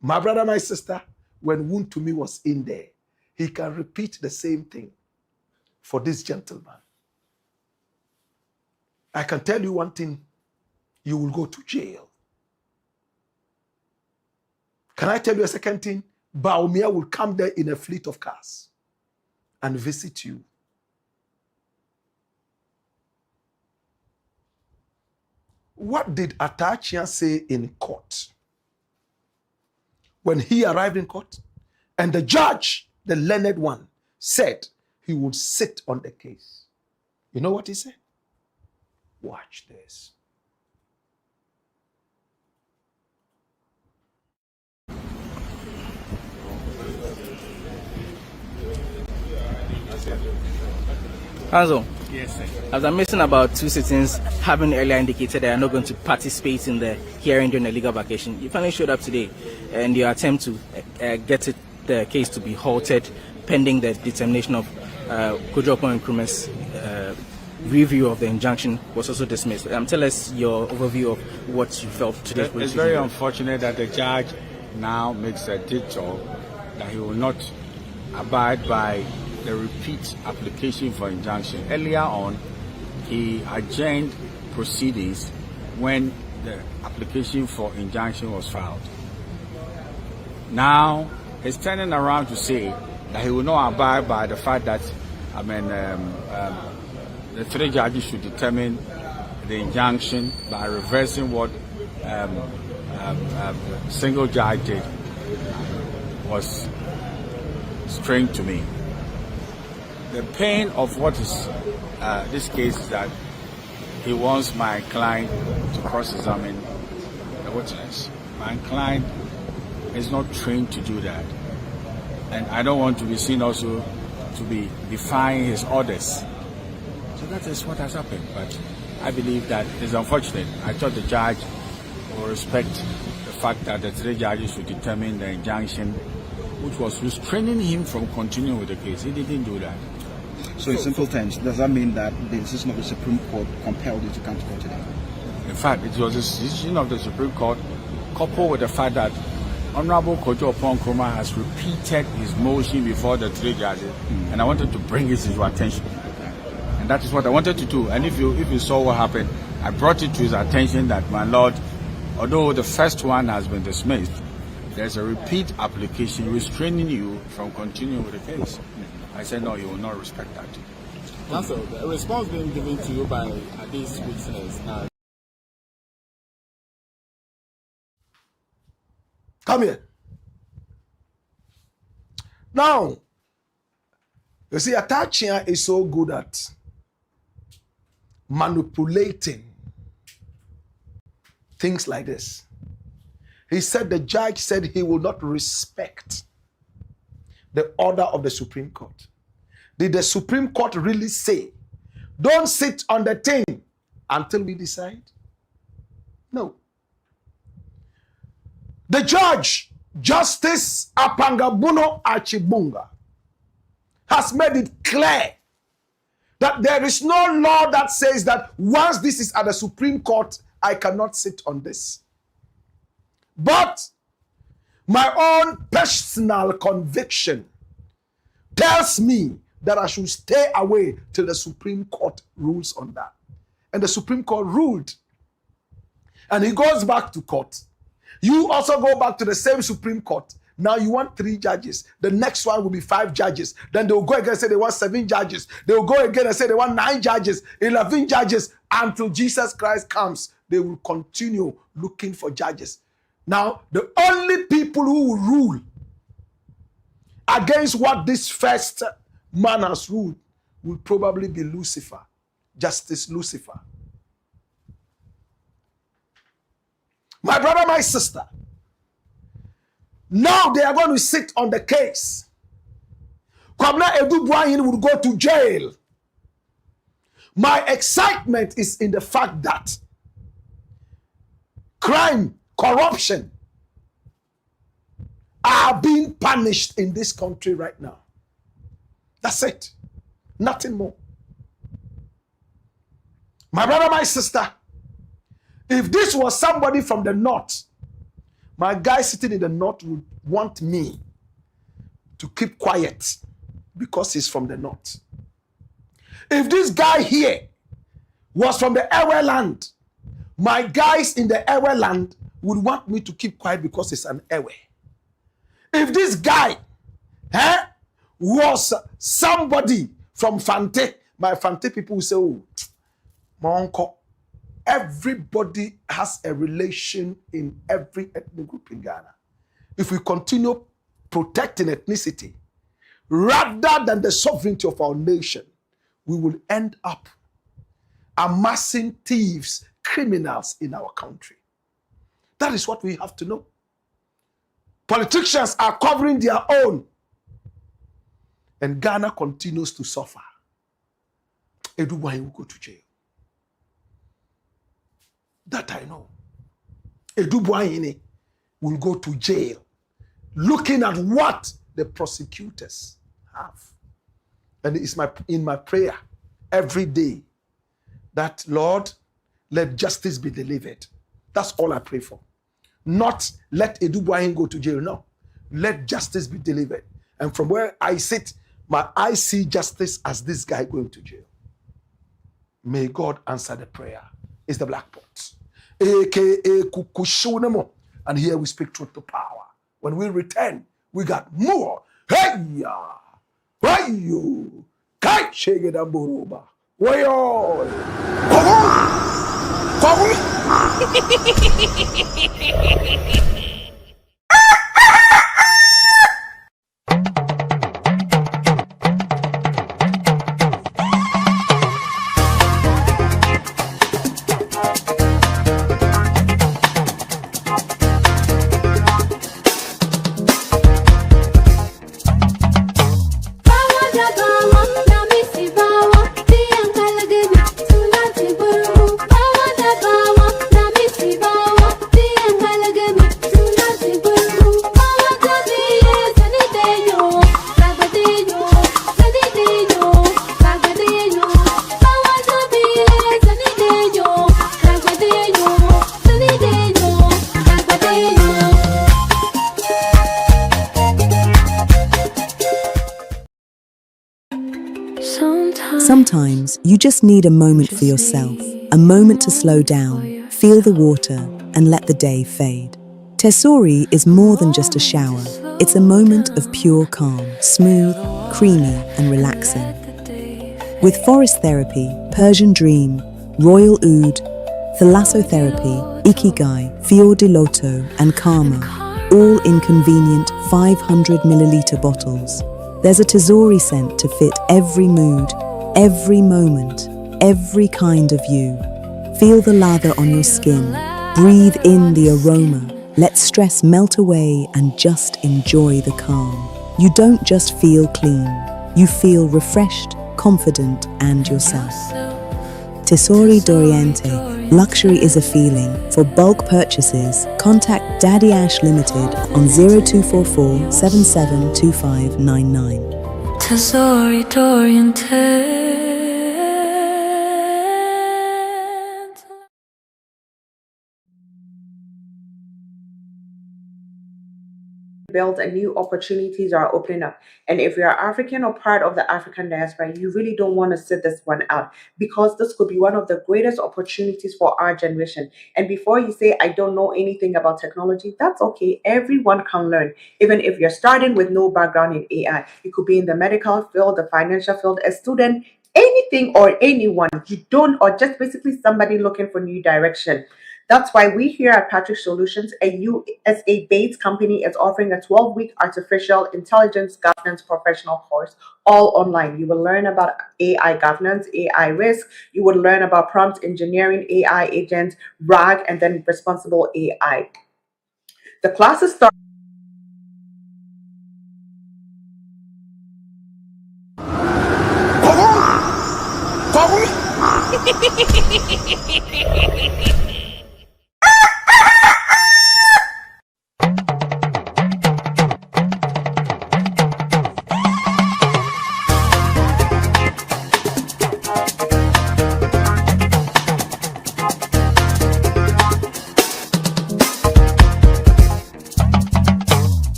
S1: My brother, my sister, when Wuntumi was in there, he can repeat the same thing for this gentleman. I can tell you one thing, you will go to jail. Can I tell you a second thing? Baumia will come there in a fleet of cars and visit you. What did Atachia say in court? When he arrived in court, and the judge, the learned one, said he would sit on the case. You know what he said? Watch this.
S4: Hanzo,
S5: yes, sir.
S4: as I'm missing about 2 sittings, having earlier indicated they are not going to participate in the hearing during the legal vacation, you finally showed up today, and your attempt to get the case to be halted pending the determination of Kojo Nkrumah's review of the injunction was also dismissed. Tell us your overview of what you felt today.
S5: It's very unfortunate that the judge now makes a detour that he will not abide by the repeat application for injunction. Earlier on, he adjourned proceedings when the application for injunction was filed. Now, he's turning around to say that he will not abide by the fact that, the 3 judges should determine the injunction by reversing what single judge did. Was strange to me. The pain of what is this case is that he wants my client to cross-examine the witness. My client is not trained to do that, and I don't want to be seen also to be defying his orders. So that is what has happened. But I believe that it's unfortunate. I thought the judge will respect the fact that the 3 judges should determine the injunction, which was restraining him from continuing with the case. He didn't do that.
S6: So in simple terms, does that mean that the decision of the Supreme Court compelled you to come to court today?
S5: In fact, it was a decision of the Supreme Court coupled with the fact that Honorable Kojo Nkrumah has repeated his motion before the 3 judges, and I wanted to bring this to your attention. And that is what I wanted to do. And if you saw what happened, I brought it to his attention that, my Lord, although the first one has been dismissed, there's a repeat application restraining you from continuing with the case. I said, no, you will not respect that.
S7: Counsel, the response being given to you by these witnesses.
S1: Come here. Now, you see, Atachia is so good at manipulating things like this. He said the judge said he will not respect the order of the Supreme Court. Did the Supreme Court really say, don't sit on the thing until we decide? No. The judge, Justice Apangabuno Achibunga, has made it clear that there is no law that says that once this is at the Supreme Court, I cannot sit on this. But my own personal conviction tells me that I should stay away till the Supreme Court rules on that. And the Supreme Court ruled. And he goes back to court. You also go back to the same Supreme Court. Now you want 3 judges. The next one will be 5 judges. Then they will go again and say they want 7 judges. They will go again and say they want 9 judges, 11 judges. Until Jesus Christ comes, they will continue looking for judges. Now, the only people who will rule against what this first man has ruled will probably be Lucifer, Justice Lucifer. My brother, my sister, now they are going to sit on the case. Kwabena ADU-BOAHENE will go to jail. My excitement is in the fact that crime, corruption are being punished in this country right now. That's it. Nothing more. My brother, my sister, if this was somebody from the north, my guy sitting in the north would want me to keep quiet because he's from the north. If this guy here was from the Ewe land, my guys in the Ewe land would want me to keep quiet because it's an Ewe. If this guy was somebody from Fante, my Fante people will say, oh, my uncle. Everybody has a relation in every ethnic group in Ghana. If we continue protecting ethnicity rather than the sovereignty of our nation, we will end up amassing thieves, criminals in our country. That is what we have to know. Politicians are covering their own, and Ghana continues to suffer. ADU-BOAHENE will go to jail. That I know. ADU-BOAHENE will go to jail looking at what the prosecutors have. And it's in my prayer every day that, Lord, let justice be delivered. That's all I pray for. Not let ADU-BOAHENE go to jail. No. Let justice be delivered. And from where I sit, I see justice as this guy going to jail. May God answer the prayer. It's the Black Pot. AKA Kukushunemo. And here we speak truth to power. When we return, we got more. Hey ya! Hey you! Kai shege da boroba. Wayo!
S8: Sometimes you just need a moment for yourself, a moment to slow down, feel the water, and let the day fade. Tesori is more than just a shower. It's a moment of pure calm, smooth, creamy, and relaxing. With forest therapy, Persian dream, royal oud, thalassotherapy, ikigai, fior di loto, and karma, all in convenient 500 milliliter bottles. There's a Tesori scent to fit every mood, every moment, every kind of you. Feel the lather on your skin. Breathe in the aroma. Let stress melt away and just enjoy the calm. You don't just feel clean. You feel refreshed, confident, and yourself. Tesori d'Oriente. Luxury is a feeling. For bulk purchases, contact Daddy Ash Limited on 0244 772599.
S9: Tesori d'Oriente.
S10: Build and new opportunities are opening up. And if you're African or part of the African diaspora, you really don't want to sit this one out, because this could be one of the greatest opportunities for our generation. And before you say, I don't know anything about technology, that's okay. Everyone can learn. Even if you're starting with no background in AI, you could be in the medical field, the financial field, a student, anything or anyone you don't, or just basically somebody looking for new direction. That's why we here at PATRIOT Solutions, a USA-based company, is offering a 12-week artificial intelligence governance professional course, all online. You will learn about AI governance, AI risk. You will learn about prompt engineering, AI agents, RAG, and then responsible AI. The classes start.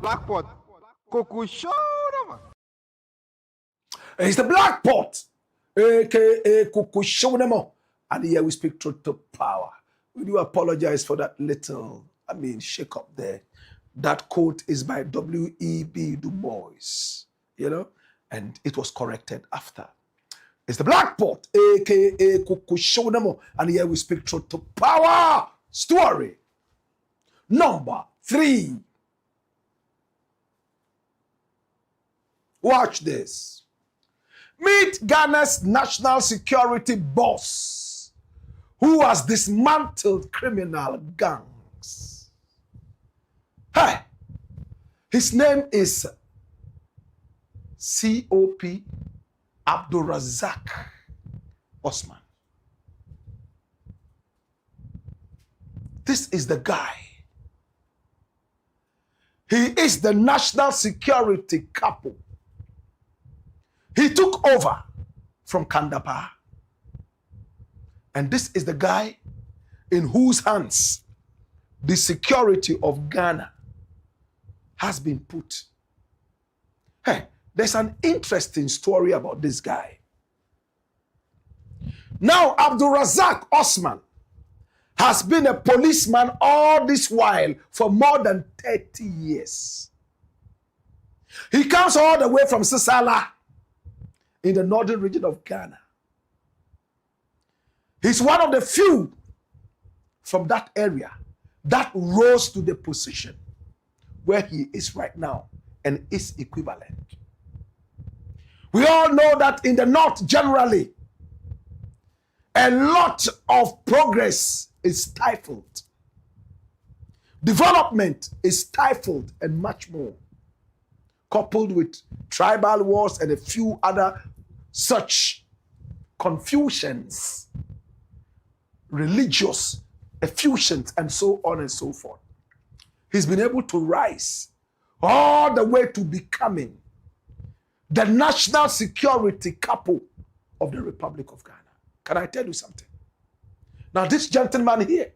S11: Blackpot. Coco Show.
S1: It's the Black Pot, aka Kukushonemo. And here we speak truth to power. We do apologize for that little, shake up there. That quote is by W.E.B. Du Bois, and it was corrected after. It's the Black Pot, aka Kukushonemo. And here we speak truth to power. Story number 3. Watch this. Meet Ghana's national security boss who has dismantled criminal gangs. Hey, his name is C.O.P. Abdulrazak Osman. This is the guy. He is the national security capo. He took over from Kandapar. And this is the guy in whose hands the security of Ghana has been put. Hey, there's an interesting story about this guy. Now, Abdulrazak Osman has been a policeman all this while for more than 30 years. He comes all the way from Sisala in the northern region of Ghana. He's one of the few from that area that rose to the position where he is right now and is equivalent. We all know that in the north generally, a lot of progress is stifled. Development is stifled and much more, coupled with tribal wars and a few other such confusions, religious effusions, and so on and so forth. He's been able to rise all the way to becoming the national security capo of the Republic of Ghana. Can I tell you something? Now, this gentleman here,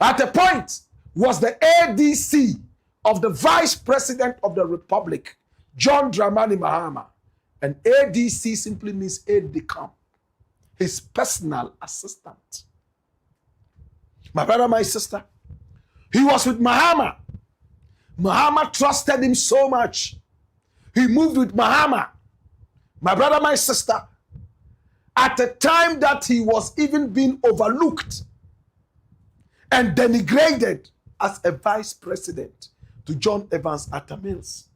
S1: at a point, was the ADC of the Vice President of the Republic, John Dramani Mahama. And ADC simply means aide de camp, his personal assistant. My brother, my sister, he was with Mahama. Mahama trusted him so much. He moved with Mahama. My brother, my sister, at a time that he was even being overlooked and denigrated as a vice president to John Evans Atta Mills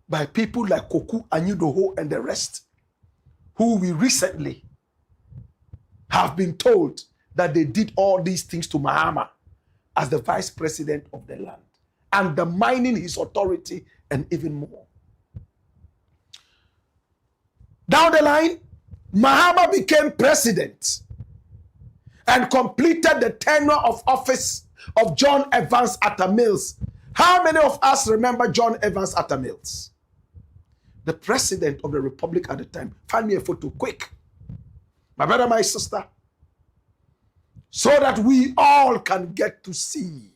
S1: by people like Koku Anyudoho and the rest, who we recently have been told that they did all these things to Mahama as the vice president of the land, undermining his authority and even more. Down the line, Mahama became president and completed the tenure of office of John Evans Atta Mills. How many of us remember John Evans Atta Mills? The president of the Republic at the time. Find me a photo, quick. My brother, my sister. So that we all can get to see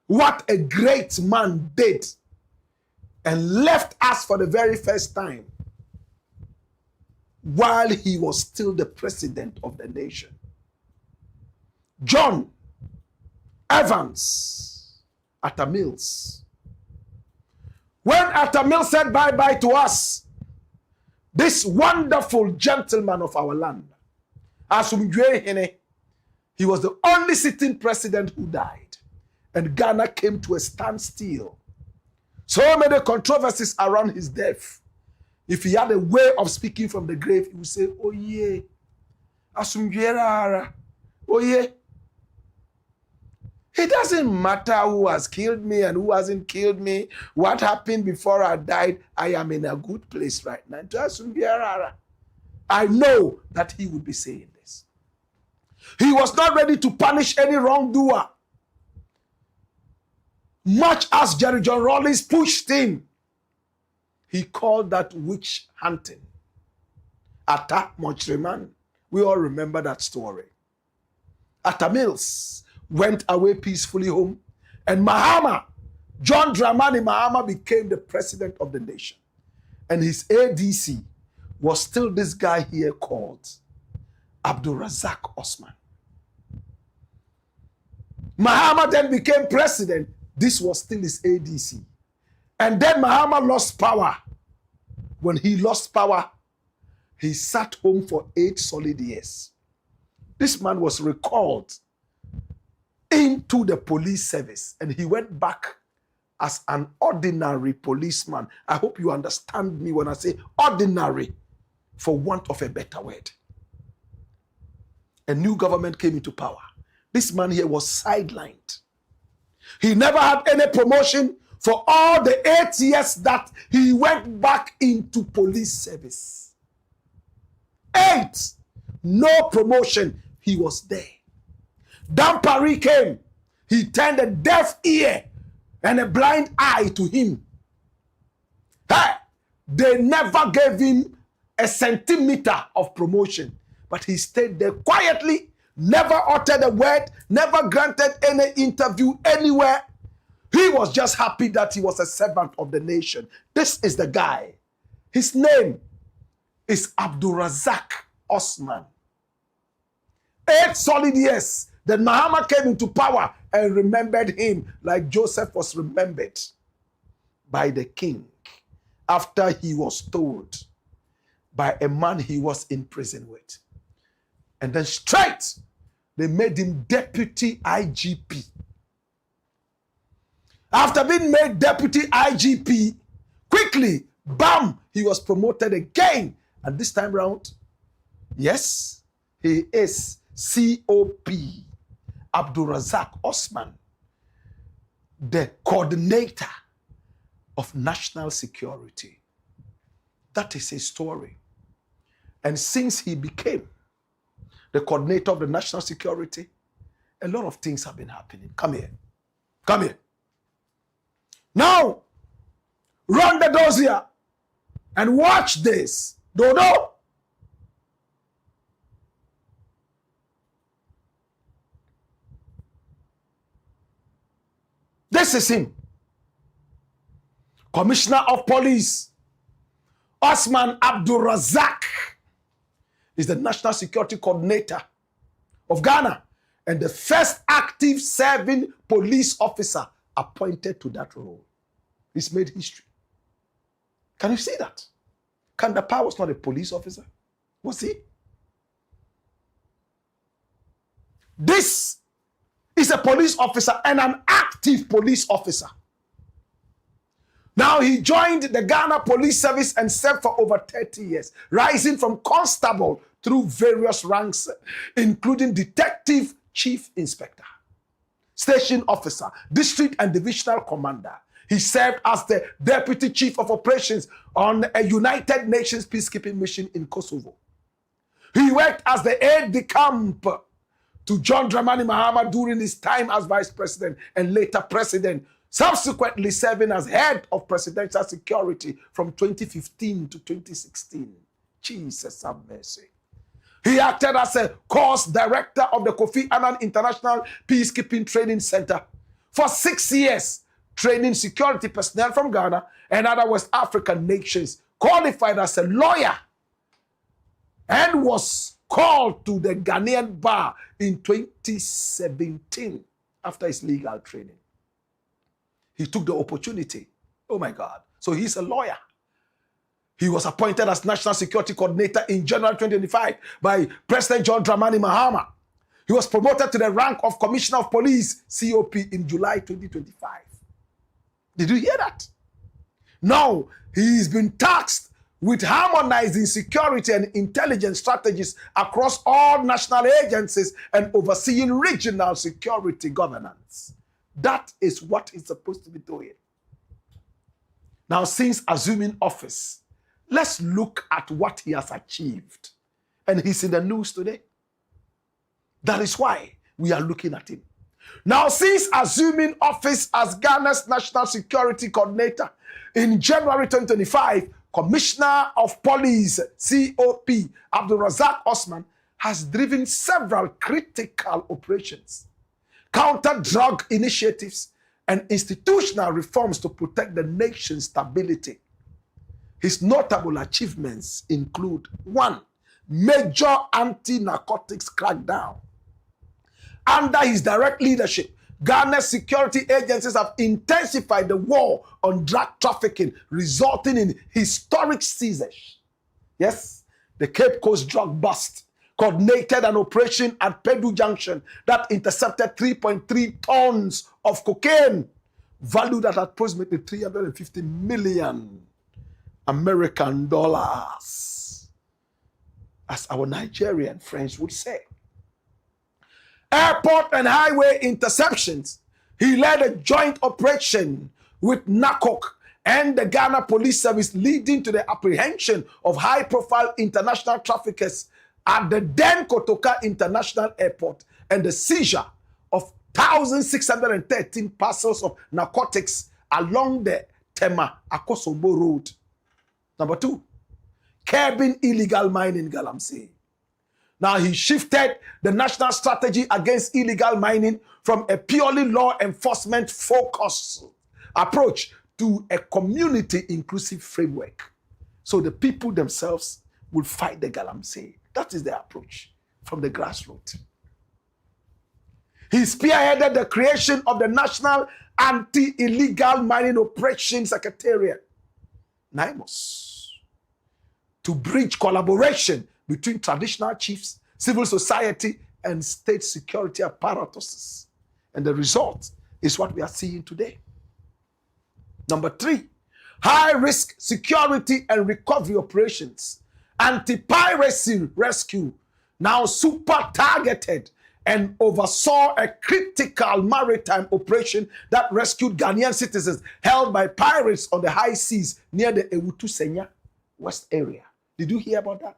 S1: what a great man did and left us for the very first time while he was still the president of the nation. John Evans Atta Mills. When Atta Mills said bye-bye to us, this wonderful gentleman of our land, Asumdwehene, he was the only sitting president who died. And Ghana came to a standstill. So many controversies around his death. If he had a way of speaking from the grave, he would say, oh yeah, Asumdwehene, oh yeah. It doesn't matter who has killed me and who hasn't killed me. What happened before I died, I am in a good place right now. I know that he would be saying this. He was not ready to punish any wrongdoer. Much as Jerry John Rawlings pushed him, he called that witch hunting. Atta Mochreman. We all remember that story. Atta Mills went away peacefully home And Mahama, John Dramani Mahama, became the president of the nation. And his ADC was still this guy here called Abdulrazak Osman. Mahama then became president. This was still his ADC. And then Mahama lost power. When he lost power, he sat home for 8 solid years. This man was recalled into the police service and he went back as an ordinary policeman. I hope you understand me when I say ordinary, for want of a better word. A new government came into power. This man here was sidelined. He never had any promotion for all the 8 years that he went back into police service. 8, no promotion. He was there. Dampari came. He turned a deaf ear and a blind eye to him. Hey, they never gave him a centimeter of promotion, but he stayed there quietly, never uttered a word, never granted any interview anywhere. He was just happy that he was a servant of the nation. This is the guy. His name is Abdulrazak Osman. 8 solid years. Then Mahama came into power and remembered him like Joseph was remembered by the king after he was told by a man he was in prison with. And then straight, they made him deputy IGP. After being made deputy IGP, quickly, bam, he was promoted again. And this time round, yes, he is COP, Abdulrazak Osman, the coordinator of national security. That is his story. And since he became the coordinator of the national security, a lot of things have been happening. Come here. Come here. Now, run the dossier and watch this. Dodo. This is him. Commissioner of Police Osman Abdulrazak is the National Security Coordinator of Ghana and the first active serving police officer appointed to that role. He's made history. Can you see that? Kandapa was not a police officer. Was he? This is a police officer and an active police officer. Now he joined the Ghana Police Service and served for over 30 years, rising from constable through various ranks, including detective, chief inspector, station officer, district and divisional commander. He served as the deputy chief of operations on a United Nations peacekeeping mission in Kosovo. He worked as the aide-de-camp to John Dramani Mahama during his time as vice president and later president, subsequently serving as head of presidential security from 2015 to 2016. Jesus have mercy. He acted as a course director of the Kofi Annan International Peacekeeping Training Center for 6 years, training security personnel from Ghana and other West African nations, qualified as a lawyer, and was called to the Ghanaian bar in 2017 after his legal training. He took the opportunity. Oh my God. So he's a lawyer. He was appointed as National Security Coordinator in January 2025 by President John Dramani Mahama. He was promoted to the rank of Commissioner of Police, COP, in July 2025. Did you hear that? Now, he's been tasked with harmonizing security and intelligence strategies across all national agencies and overseeing regional security governance. That is what he's supposed to be doing. Now, since assuming office, let's look at what he has achieved. And he's in the news today. That is why we are looking at him. Now, since assuming office as Ghana's National Security Coordinator in January 2025, Commissioner of Police, COP, Abdulrazak Osman, has driven several critical operations, counter-drug initiatives, and institutional reforms to protect the nation's stability. His notable achievements include: 1. Major anti-narcotics crackdown. Under his direct leadership, Ghana's security agencies have intensified the war on drug trafficking, resulting in historic seizures. Yes, the Cape Coast drug bust coordinated an operation at Pedu Junction that intercepted 3.3 tons of cocaine, valued at approximately 350 million American dollars, as our Nigerian friends would say. Airport and highway interceptions. He led a joint operation with NACOC and the Ghana Police Service, leading to the apprehension of high-profile international traffickers at the then Kotoka International Airport and the seizure of 1,613 parcels of narcotics along the Tema-Akosombo Road. Number 2, curbing illegal mining in Galamsey. Now, he shifted the national strategy against illegal mining from a purely law enforcement focused approach to a community inclusive framework. So the people themselves will fight the Galamsey. That is the approach from the grassroots. He spearheaded the creation of the National Anti-Illegal Mining Operations Secretariat, NIMOS, to bridge collaboration between traditional chiefs, civil society, and state security apparatuses. And the result is what we are seeing today. Number 3, high-risk security and recovery operations. Anti-piracy rescue, now super targeted, and oversaw a critical maritime operation that rescued Ghanaian citizens held by pirates on the high seas near the Ewutu-Senya West area. Did you hear about that?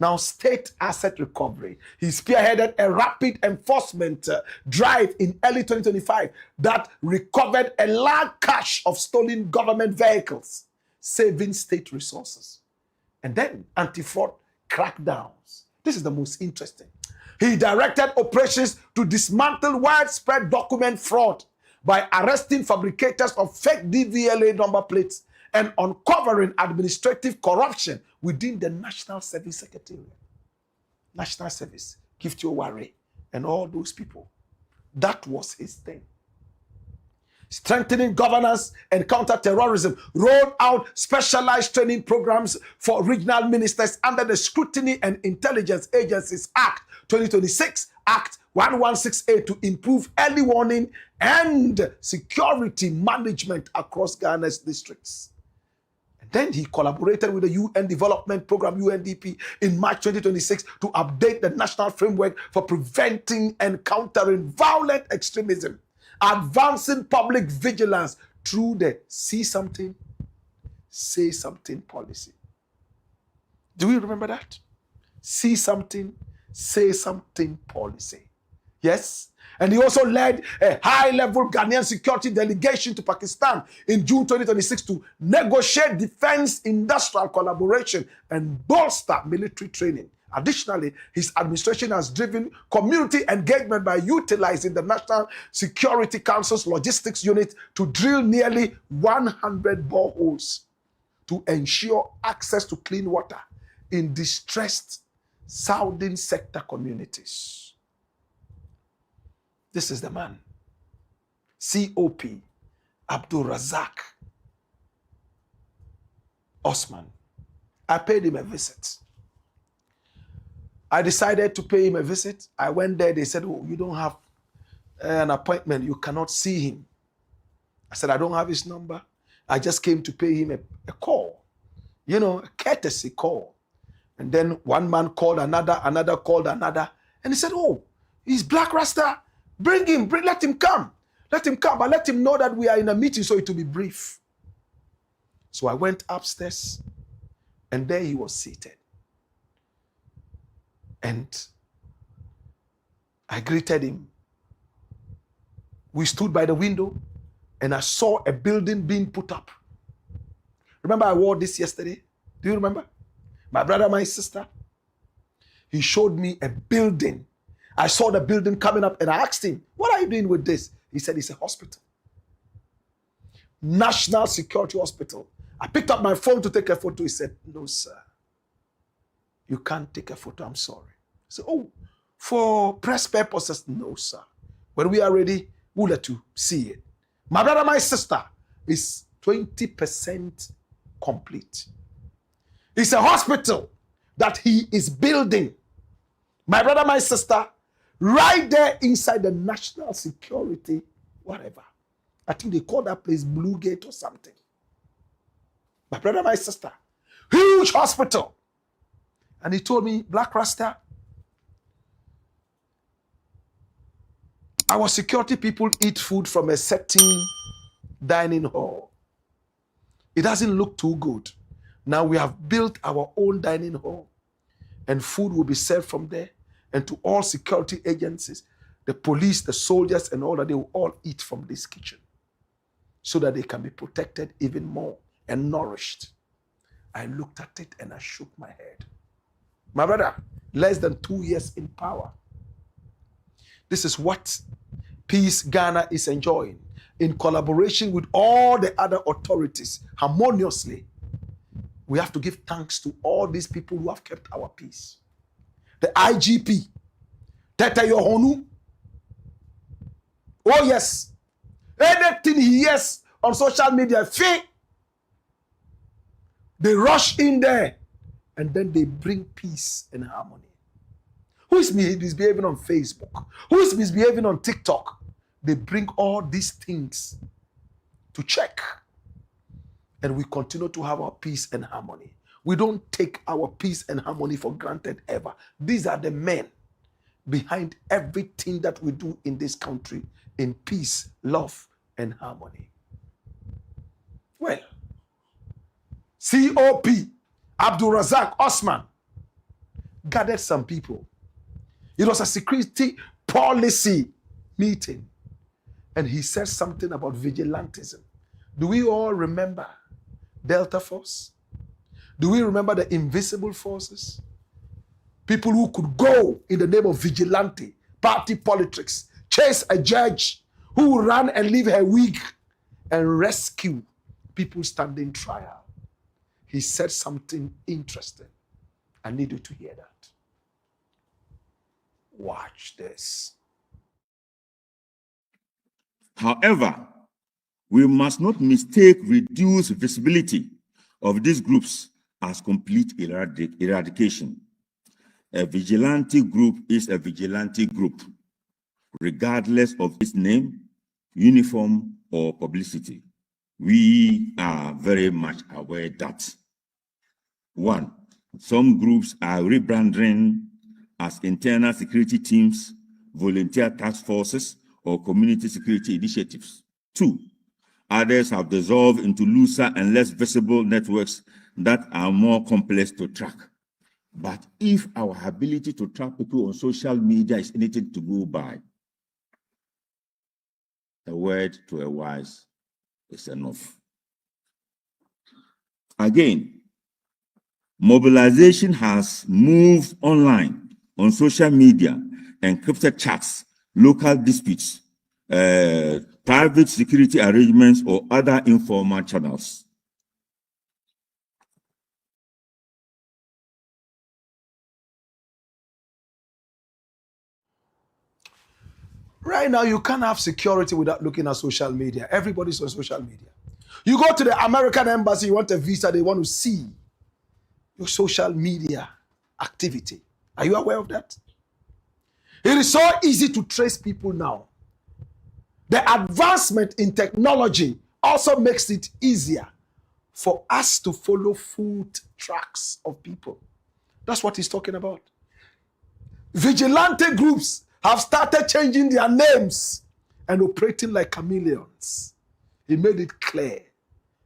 S1: Now, state asset recovery. He spearheaded a rapid enforcement drive in early 2025 that recovered a large cache of stolen government vehicles, saving state resources. And then anti-fraud crackdowns. This is the most interesting. He directed operations to dismantle widespread document fraud by arresting fabricators of fake DVLA number plates and uncovering administrative corruption within the National Service Secretariat. National Service, Gift Your Worry, and all those people. That was his thing. Strengthening governance and counter-terrorism, rolled out specialized training programs for regional ministers under the Scrutiny and Intelligence Agencies Act 2026, Act 1168, to improve early warning and security management across Ghana's districts. Then he collaborated with the UN Development Program, UNDP, in March 2026 to update the national framework for preventing and countering violent extremism, advancing public vigilance through the See Something, Say Something policy. Do we remember that? See Something, Say Something policy. Yes? And he also led a high-level Ghanaian security delegation to Pakistan in June 2026 to negotiate defense industrial collaboration and bolster military training. Additionally, his administration has driven community engagement by utilizing the National Security Council's logistics unit to drill nearly 100 boreholes to ensure access to clean water in distressed southern sector communities. This is the man. COP Abdul Razak Osman. I paid him a visit. I decided to pay him a visit. I went there. They said, oh, you don't have an appointment. You cannot see him. I said, I don't have his number. I just came to pay him a call. You know, a courtesy call. And then one man called another, another called another. And he said, oh, he's Black Rasta. Bring him, let him come. Let him come, but let him know that we are in a meeting so it will be brief. So I went upstairs, and there he was seated. And I greeted him. We stood by the window, and I saw a building being put up. Remember I wore this yesterday? Do you remember? My brother, my sister. He showed me a building. I saw the building coming up and I asked him, what are you doing with this? He said it's a hospital. National Security Hospital. I picked up my phone to take a photo. He said, no, sir. You can't take a photo. I'm sorry. I said, oh, for press purposes? No, sir. When we are ready, we'll let you see it. My brother, my sister is 20% complete. It's a hospital that he is building. My brother, my sister, right there inside the national security, whatever. I think they call that place Blue Gate or something. My brother, my sister, huge hospital. And he told me, Black Rasta, our security people eat food from a certain dining hall. It doesn't look too good. Now we have built our own dining hall, and food will be served from there. And to all security agencies, the police, the soldiers, and all that, they will all eat from this kitchen so that they can be protected even more and nourished. I looked at it and I shook my head. My brother, less than 2 years in power. This is what Peace Ghana is enjoying in collaboration with all the other authorities harmoniously. We have to give thanks to all these people who have kept our peace. The IGP, Tete Yohonu. Oh yes, anything he hears on social media, they rush in there and then they bring peace and harmony. Who is misbehaving on Facebook? Who is misbehaving on TikTok? They bring all these things to check. And we continue to have our peace and harmony. We don't take our peace and harmony for granted ever. These are the men behind everything that we do in this country in peace, love, and harmony. Well, COP Abdul Razak Osman gathered some people. It was a security policy meeting. And he said something about vigilantism. Do we all remember Delta Force? Do we remember the invisible forces? People who could go in the name of vigilante, party politics, chase a judge who ran and leave her wig and rescue people standing trial. He said something interesting. I need you to hear that. Watch this.
S12: However, we must not mistake reduced visibility of these groups as complete eradication. A vigilante group is a vigilante group, regardless of its name, uniform, or publicity. We are very much aware that 1. Some groups are rebranding as internal security teams, volunteer task forces, or community security initiatives. 2. Others have dissolved into looser and less visible networks that are more complex to track. But if our ability to track people on social media is anything to go by, a word to a wise is enough. Again, mobilization has moved online on social media, encrypted chats, local disputes, private security arrangements, or other informal channels.
S1: Right now, you can't have security without looking at social media. Everybody's on social media. You go to the American embassy, you want a visa, they want to see your social media activity. Are you aware of that? It is so easy to trace people now. The advancement in technology also makes it easier for us to follow foot tracks of people. That's what he's talking about. Vigilante groups have started changing their names and operating like chameleons. He made it clear.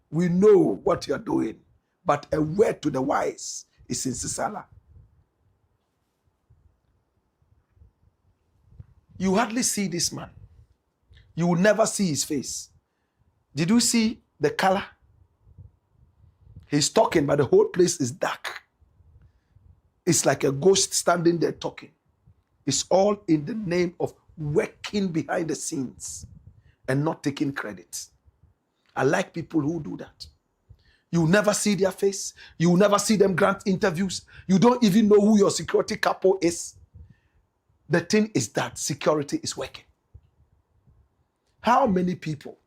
S1: We know what you are doing, but a word to the wise is in Sisala. You hardly see this man. You will never see his face. Did you see the color? He's talking, but the whole place is dark. It's like a ghost standing there talking. It's all in the name of working behind the scenes. and not taking credit. I like people who do that. You never see their face. You never see them grant interviews. You don't even know who your security capo is. The thing is that security is working. How many people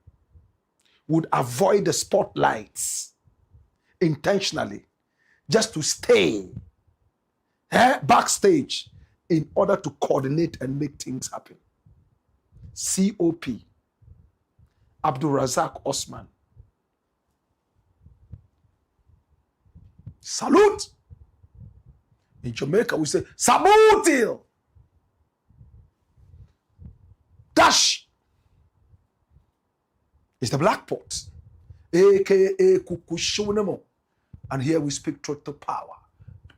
S1: would avoid the spotlights intentionally just to stay backstage in order to coordinate and make things happen? COP, Abdul Razak Osman. Salute. In Jamaica, we say, Sabutil. Dash is the black pot, aka Kukushunemo. And here we speak truth to power.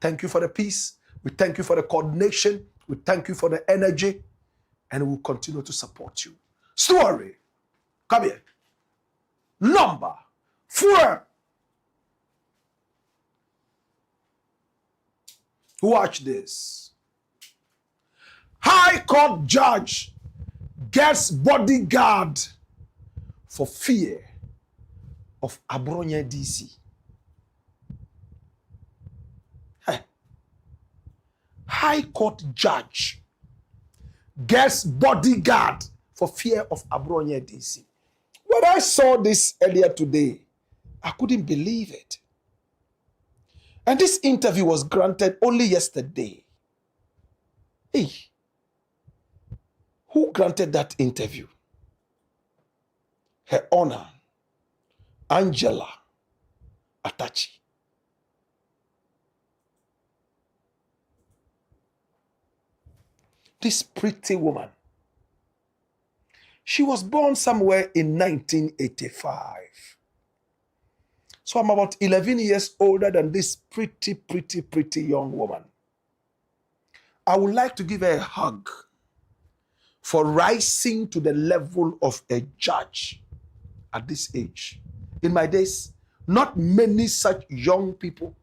S1: Thank you for the peace. We thank you for the coordination. We thank you for the energy. And we'll continue to support you. Story. Come here. Number 4. Watch this. High Court judge gets bodyguard for fear of ABRONYE DC. Hey. High Court judge gets bodyguard for fear of ABRONYE DC. When I saw this earlier today, I couldn't believe it. And this interview was granted only yesterday. Hey, who granted that interview? Her Honor, Angela Atachi. This pretty woman, she was born somewhere in 1985. So I'm about 11 years older than this pretty young woman. I would like to give her a hug for rising to the level of a judge at this age. In my days, not many such young people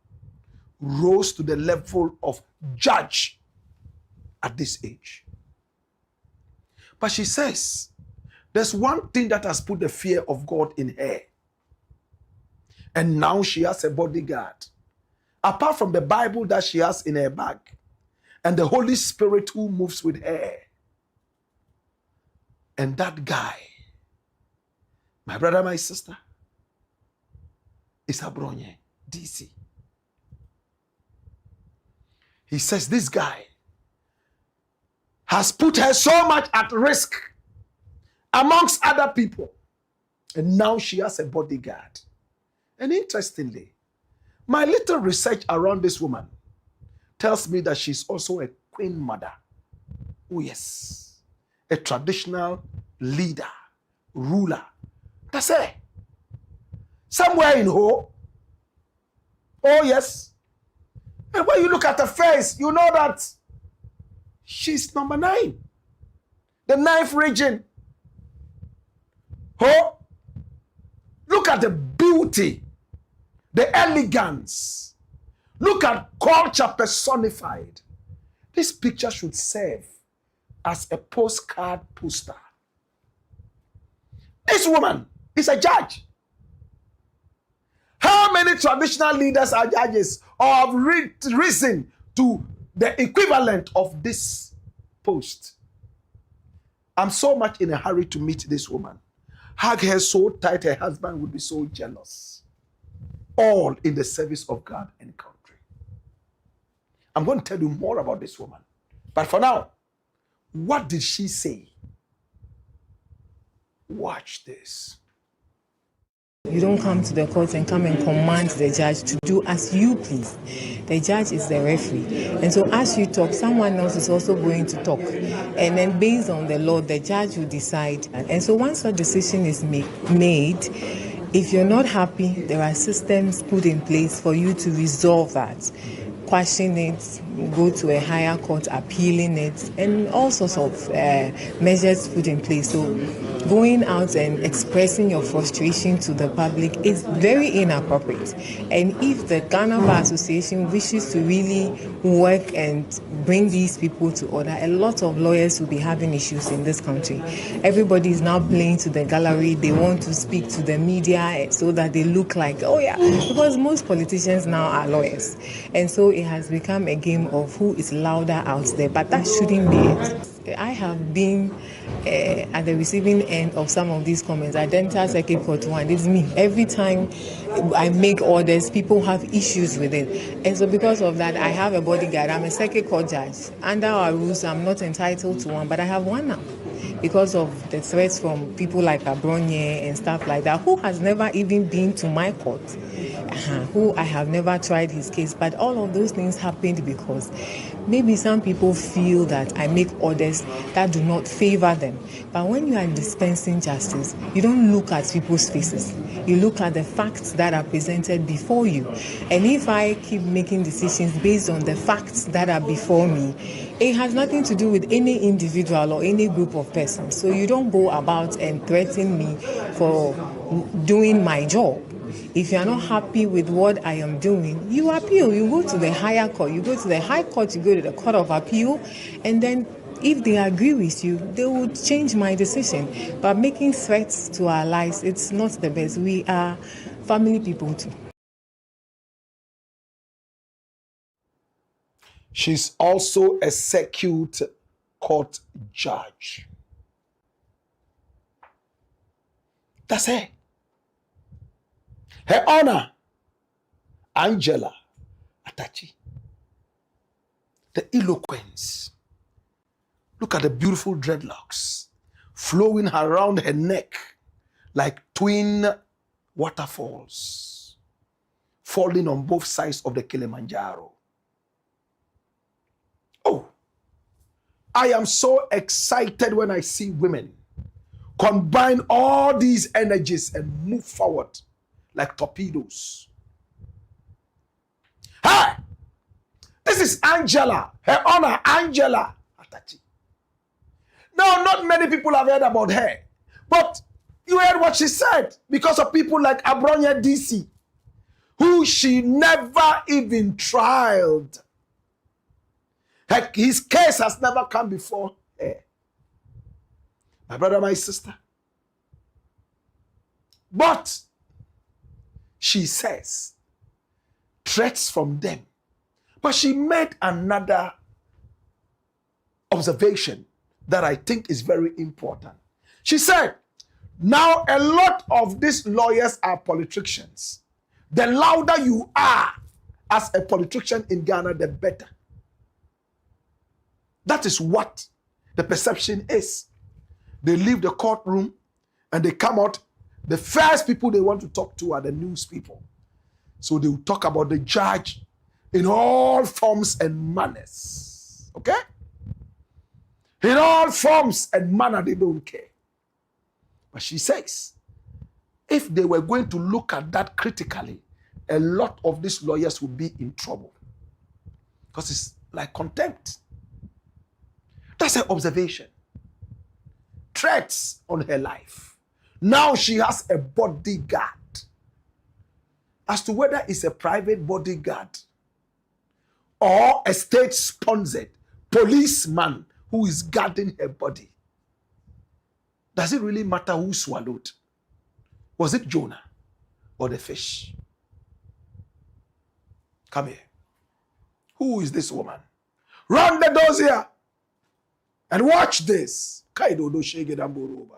S1: rose to the level of judge at this age. But she says, there's one thing that has put the fear of God in her. And now she has a bodyguard. Apart from the Bible that she has in her bag, and the Holy Spirit who moves with her. And that guy, my brother, my sister, is ABRONYE DC. He says this guy has put her so much at risk amongst other people. And now she has a bodyguard. And interestingly, my little research around this woman tells me that she's also a queen mother. Oh yes, a traditional leader, ruler. That's it. Somewhere in Ho. Oh yes. And when you look at her face, you know that she's number 9. The 9th region. Ho. Look at the beauty, the elegance. Look at culture personified. This picture should serve as a postcard poster. This woman is a judge. How many traditional leaders are judges or have risen to the equivalent of this post? I'm so much in a hurry to meet this woman. Hug her so tight her husband would be so jealous. All in the service of God and country. I'm going to tell you more about this woman. But for now, what did she say? Watch this.
S13: You don't come to the court and come and command the judge to do as you please. The judge is the referee. And so as you talk, someone else is also going to talk. And then based on the law, the judge will decide. And so once a decision is made, if you're not happy, there are systems put in place for you to resolve that. quashing it, go to a higher court, appealing it, and all sorts of measures put in place. So going out and expressing your frustration to the public is very inappropriate. And if the Ghana Bar Association wishes to really work and bring these people to order, a lot of lawyers will be having issues in this country. Everybody is now playing to the gallery. They want to speak to the media so that they look like, oh yeah, because most politicians now are lawyers. And so it has become a game of who is louder out there, but that shouldn't be it. I have been at the receiving end of some of these comments. Identity Circuit Court 1, it's me. Every time I make orders, people have issues with it. And so because of that, I have a bodyguard. I'm a circuit court judge. Under our rules, I'm not entitled to one, but I have one now, because of the threats from people like ABRONYE and stuff like that, who has never even been to my court, who I have never tried his case. But all of those things happened because maybe some people feel that I make orders that do not favor them. But when you are dispensing justice, you don't look at people's faces. You look at the facts that are presented before you. And if I keep making decisions based on the facts that are before me, it has nothing to do with any individual or any group of persons. So you don't go about and threaten me for doing my job. If you are not happy with what I am doing, you appeal. You go to the higher court. You go to the high court, you go to the court of appeal, and then if they agree with you, they will change my decision. But making threats to our lives, it's not the best. We are family people too.
S1: She's also a circuit court judge. That's her. Her Honor, Angela Atachi. The eloquence. Look at the beautiful dreadlocks flowing around her neck like twin waterfalls falling on both sides of the Kilimanjaro. Oh, I am so excited when I see women combine all these energies and move forward like torpedoes. Hey, this is Angela, Her Honor Angela Atachi. Now, not many people have heard about her, but you heard what she said because of people like ABRONYE DC, who she never even trialed. His case has never come before her. My brother, my sister. But she says threats from them. But she made another observation that I think is very important. She said, now a lot of these lawyers are politicians. The louder you are as a politician in Ghana, the better. That is what the perception is. They leave the courtroom and they come out. The first people they want to talk to are the news people. So they will talk about the judge in all forms and manners. Okay? In all forms and manner, they don't care. But she says, if they were going to look at that critically, a lot of these lawyers would be in trouble. Because it's like contempt. That's her observation. Threats on her life. Now she has a bodyguard. As to whether it's a private bodyguard or a state-sponsored policeman who is guarding her body, does it really matter who swallowed? Was it Jonah or the fish? Come here. Who is this woman? Run the doors here and watch this. Kaido do shege damboroba.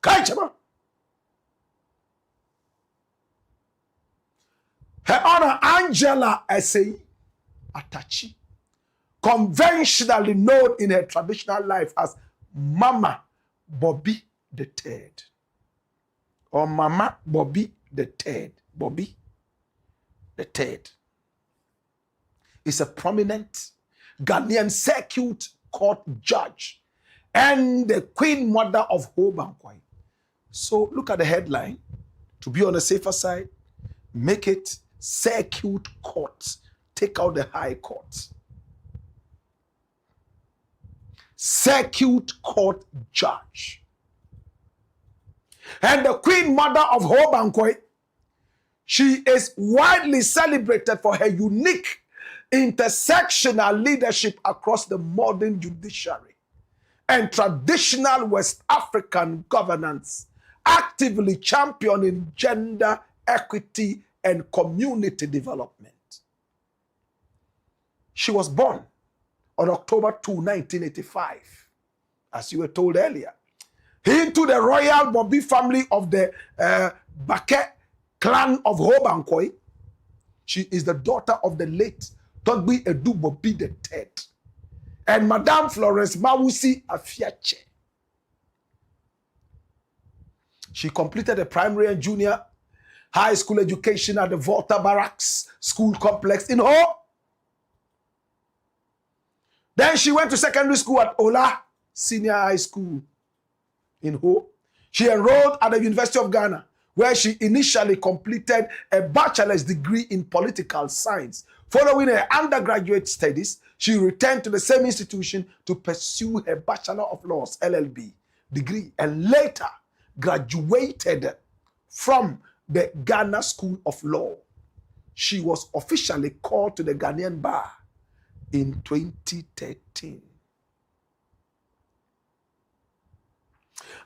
S1: Kaichama. Her Honor Angela Essay Atachi, conventionally known in her traditional life as Mama Bobby the Third, or Mama Bobby the Third. Bobby the Third is a prominent Ghanaian circuit court judge and the Queen Mother of Hobankwai. So look at the headline. To be on the safer side, make it Circuit Court take out the High Court. Circuit Court judge. And the Queen Mother of Hobankoi, she is widely celebrated for her unique intersectional leadership across the modern judiciary and traditional West African governance, actively championing gender equity and community development. She was born on October 2, 1985, as you were told earlier, into the royal Bobby family of the Blakk clan of Hobankoi. She is the daughter of the late Togbi ADU-Bobby III and Madame Florence Mawusi Afiache. She completed a primary and junior high school education at the Volta Barracks School Complex in Ho. Then she went to secondary school at Ola Senior High School in Ho. She enrolled at the University of Ghana, where she initially completed a bachelor's degree in political science. Following her undergraduate studies, she returned to the same institution to pursue her Bachelor of Laws, LLB, degree, and later graduated from the Ghana School of Law. She was officially called to the Ghanaian bar in 2013.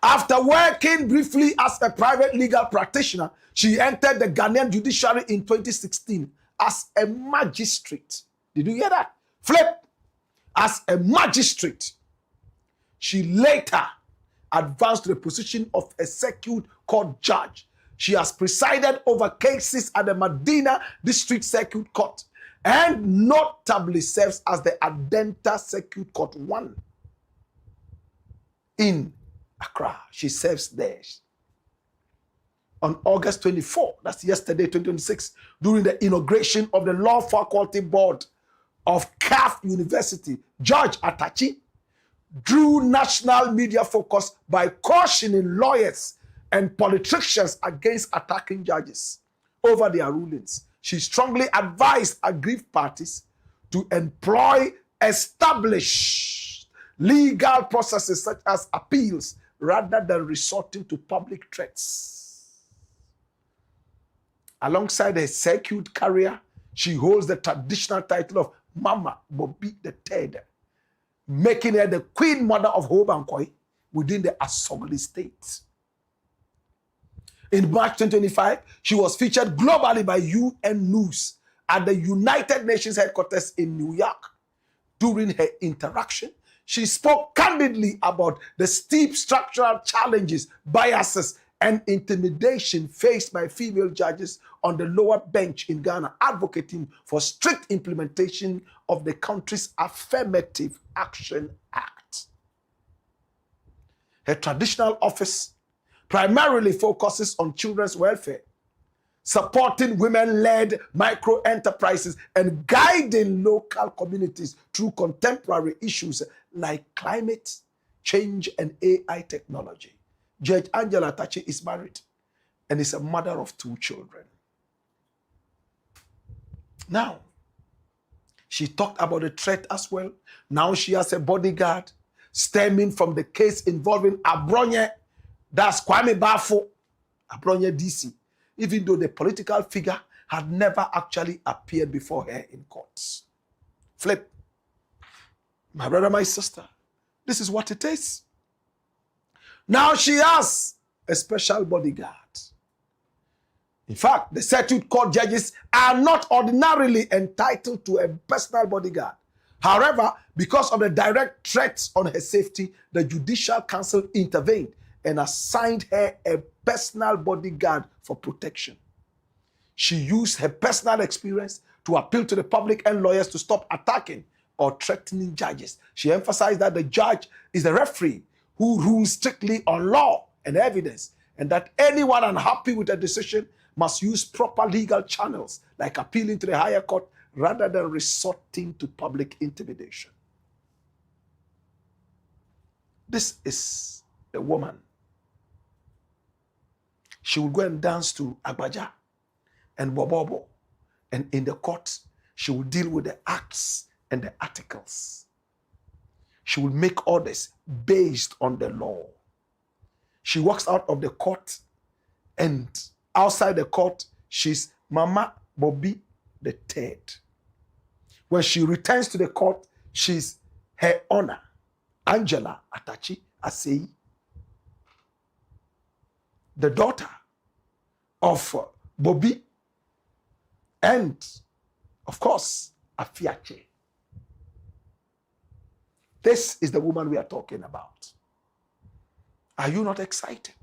S1: After working briefly as a private legal practitioner, she entered the Ghanaian judiciary in 2016 as a magistrate. Did you hear that? Flip. As a magistrate. She later advanced to the position of a circuit court judge. She has presided over cases at the Medina District Circuit Court and notably serves as the Adenta Circuit Court 1 in Accra. She serves there. On August 24, that's yesterday, 2026, during the inauguration of the Law Faculty Board of CAF University, Judge Atachi drew national media focus by cautioning lawyers and politicians against attacking judges over their rulings. She strongly advised aggrieved parties to employ established legal processes such as appeals rather than resorting to public threats. Alongside her circuit career, she holds the traditional title of Mama Bobby III, making her the Queen Mother of Hobankoi within the Asogli state. In March 2025, she was featured globally by UN News at the United Nations headquarters in New York. During her interaction, she spoke candidly about the steep structural challenges, biases, and intimidation faced by female judges on the lower bench in Ghana, advocating for strict implementation of the country's Affirmative Action Act. Her traditional office primarily focuses on children's welfare, supporting women-led micro-enterprises, and guiding local communities through contemporary issues like climate change and AI technology. Judge Angela Atachi is married and is a mother of 2 children. Now, she talked about the threat as well. Now she has a bodyguard stemming from the case involving ABRONYE, that's Kwame Bafo, ABRONYE DC, even though the political figure had never actually appeared before her in courts. Flip. My brother, my sister, this is what it is. Now she has a special bodyguard. In fact, the circuit court judges are not ordinarily entitled to a personal bodyguard. However, because of the direct threats on her safety, the Judicial Council intervened and assigned her a personal bodyguard for protection. She used her personal experience to appeal to the public and lawyers to stop attacking or threatening judges. She emphasized that the judge is the referee who rules strictly on law and evidence, and that anyone unhappy with a decision must use proper legal channels, like appealing to the higher court, rather than resorting to public intimidation. This is a woman. She will go and dance to Agbaja and Bobobo, and in the court, She will deal with the acts and the articles. She will make orders based on the law. She walks out of the court, and outside the court, she's Mama Bobby the Third. When she returns to the court, she's Her Honor, Angela Atachi Asei, the daughter of Bobby, and, of course, Afiache. This is the woman we are talking about. Are you not excited?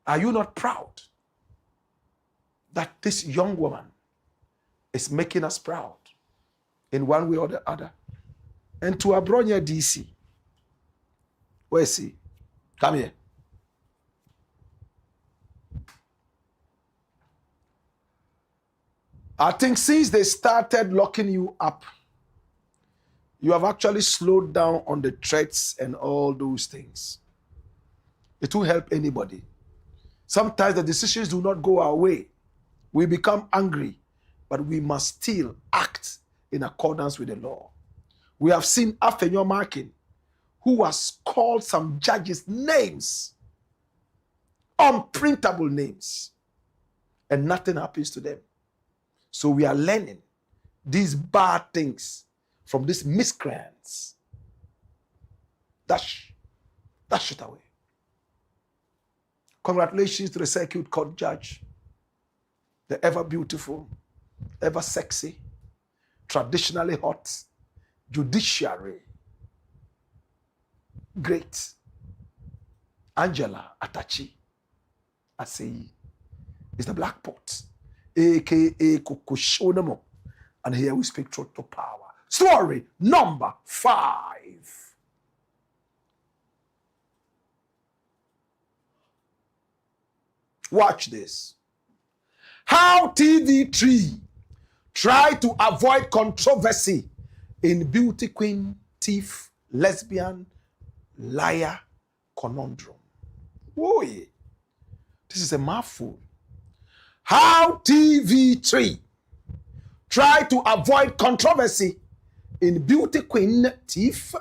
S1: Are you not proud that this young woman is making us proud in one way or the other? And to ABRONYE DC, where is he? Come here. I think since they started locking you up, you have actually slowed down on the threats and all those things. It won't help anybody. Sometimes the decisions do not go our way. We become angry, but we must still act in accordance with the law. We have seen AFENYO-MARKIN, who has called some judges names, unprintable names, and nothing happens to them. So we are learning these bad things from these miscreants. Dash it away. Congratulations to the circuit court judge, the ever beautiful, ever sexy, traditionally hot, judiciary, great, Angela Atachi Asei is the Black Pot, aka Kokoshonamo, and here we speak truth to power. Story number 5. Watch this. How TV3 try to avoid controversy in beauty queen, thief, lesbian, liar, conundrum. Whoa, this is a mouthful. How TV3 try to avoid controversy in beauty queen, thief,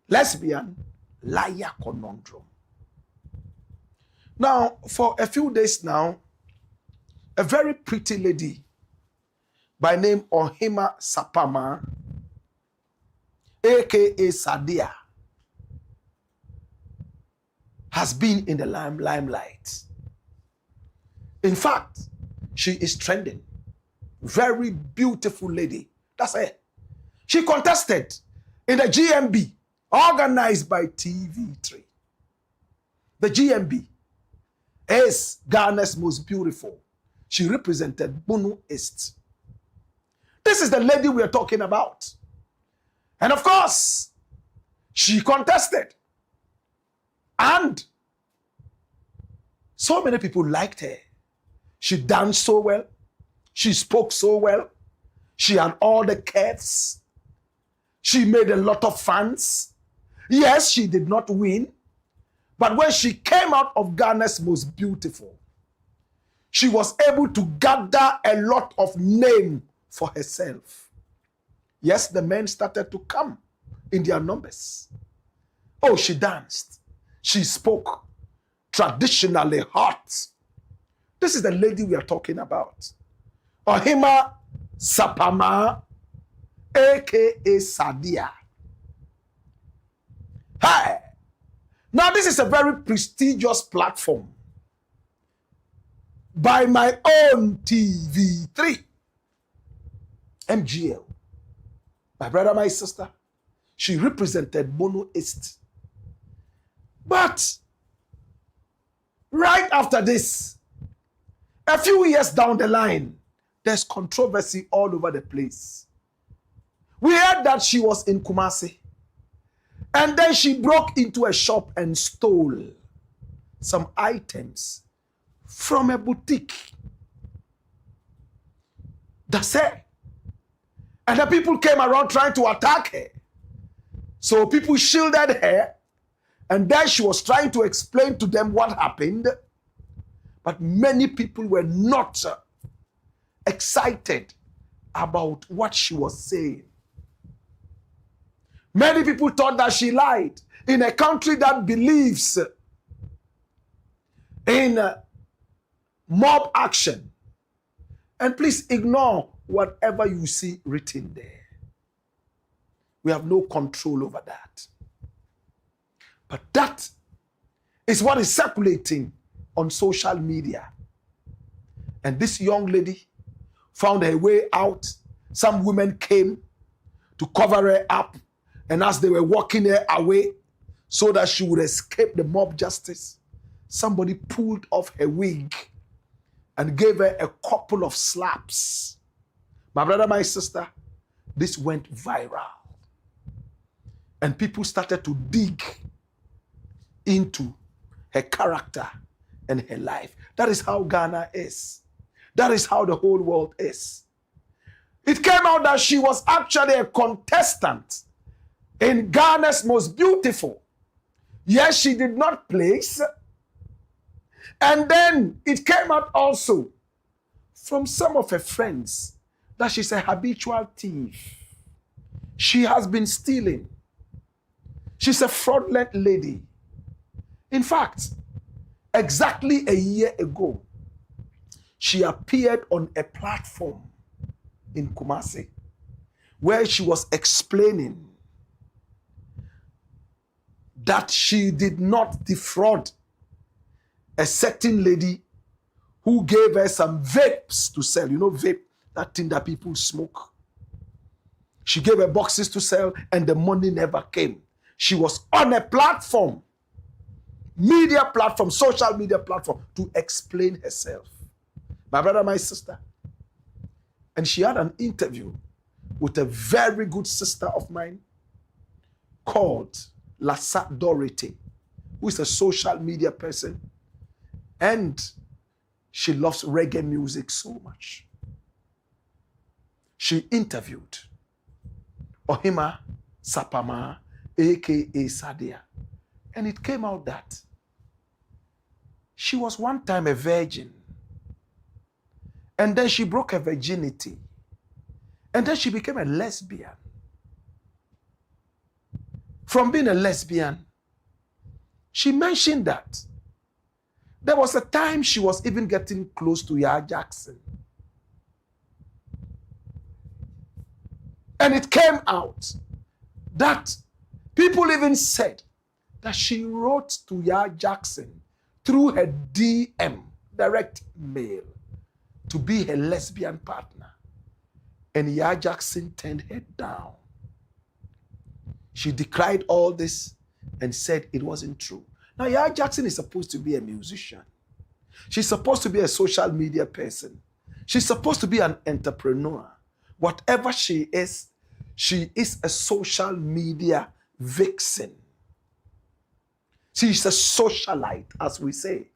S1: lesbian, liar, conundrum. Now, for a few days now, a very pretty lady by name Ohima Sapama, aka Sadia, has been in the limelight. In fact, she is trending. Very beautiful lady. That's it. She contested in the GMB organized by TV3. The GMB is Ghana's most beautiful. She represented Bono East. This is the lady we are talking about. And of course, she contested. And so many people liked her. She danced so well. She spoke so well. She had all the cats. She made a lot of fans. Yes, she did not win. But when she came out of Ghana's most beautiful, she was able to gather a lot of name for herself. Yes, the men started to come in their numbers. Oh, she danced. She spoke. Traditionally hot. This is the lady we are talking about. Ohima Sapama, aka Sadia. Hi. Now, this is a very prestigious platform by my own TV3, MGL. My brother, my sister, she represented Bono East. But right after this, a few years down the line, there's controversy all over the place. We heard that she was in Kumasi. And then she broke into a shop and stole some items from a boutique. That's it. And the people came around trying to attack her. So people shielded her. And then she was trying to explain to them what happened. But many people were not excited about what she was saying. Many people thought that she lied. In a country that believes in mob action. And please ignore whatever you see written there. We have no control over that. But that is what is circulating on social media. And this young lady found her way out. Some women came to cover her up. And as they were walking her away so that she would escape the mob justice, somebody pulled off her wig and gave her a couple of slaps. My brother, my sister, this went viral. And people started to dig into her character and her life. That is how Ghana is. That is how the whole world is. It came out that she was actually a contestant in Ghana's Most Beautiful. Yes, she did not place. And then it came out also from some of her friends that she's a habitual thief. She has been stealing. She's a fraudulent lady. In fact, exactly a year ago, she appeared on a platform in Kumasi where she was explaining that she did not defraud a certain lady who gave her some vapes to sell. You know, vape, that thing that people smoke. She gave her boxes to sell and the money never came. She was on a platform, media platform, social media platform, to explain herself. My brother, my sister. And she had an interview with a very good sister of mine called Lassa Dorothy, who is a social media person. And she loves reggae music so much. She interviewed Ohima Sapama, a.k.a. Sadia. And it came out that she was one time a virgin. And then she broke her virginity. And then she became a lesbian. From being a lesbian, she mentioned that there was a time she was even getting close to Yaya Jackson. And it came out that people even said that she wrote to Yaya Jackson through her DM, direct mail, to be her lesbian partner. And Yaya Jackson turned her down. She decried all this and said it wasn't true. Now, Yaya Jackson is supposed to be a musician. She's supposed to be a social media person. She's supposed to be an entrepreneur. Whatever she is a social media vixen. She's a socialite, as we say.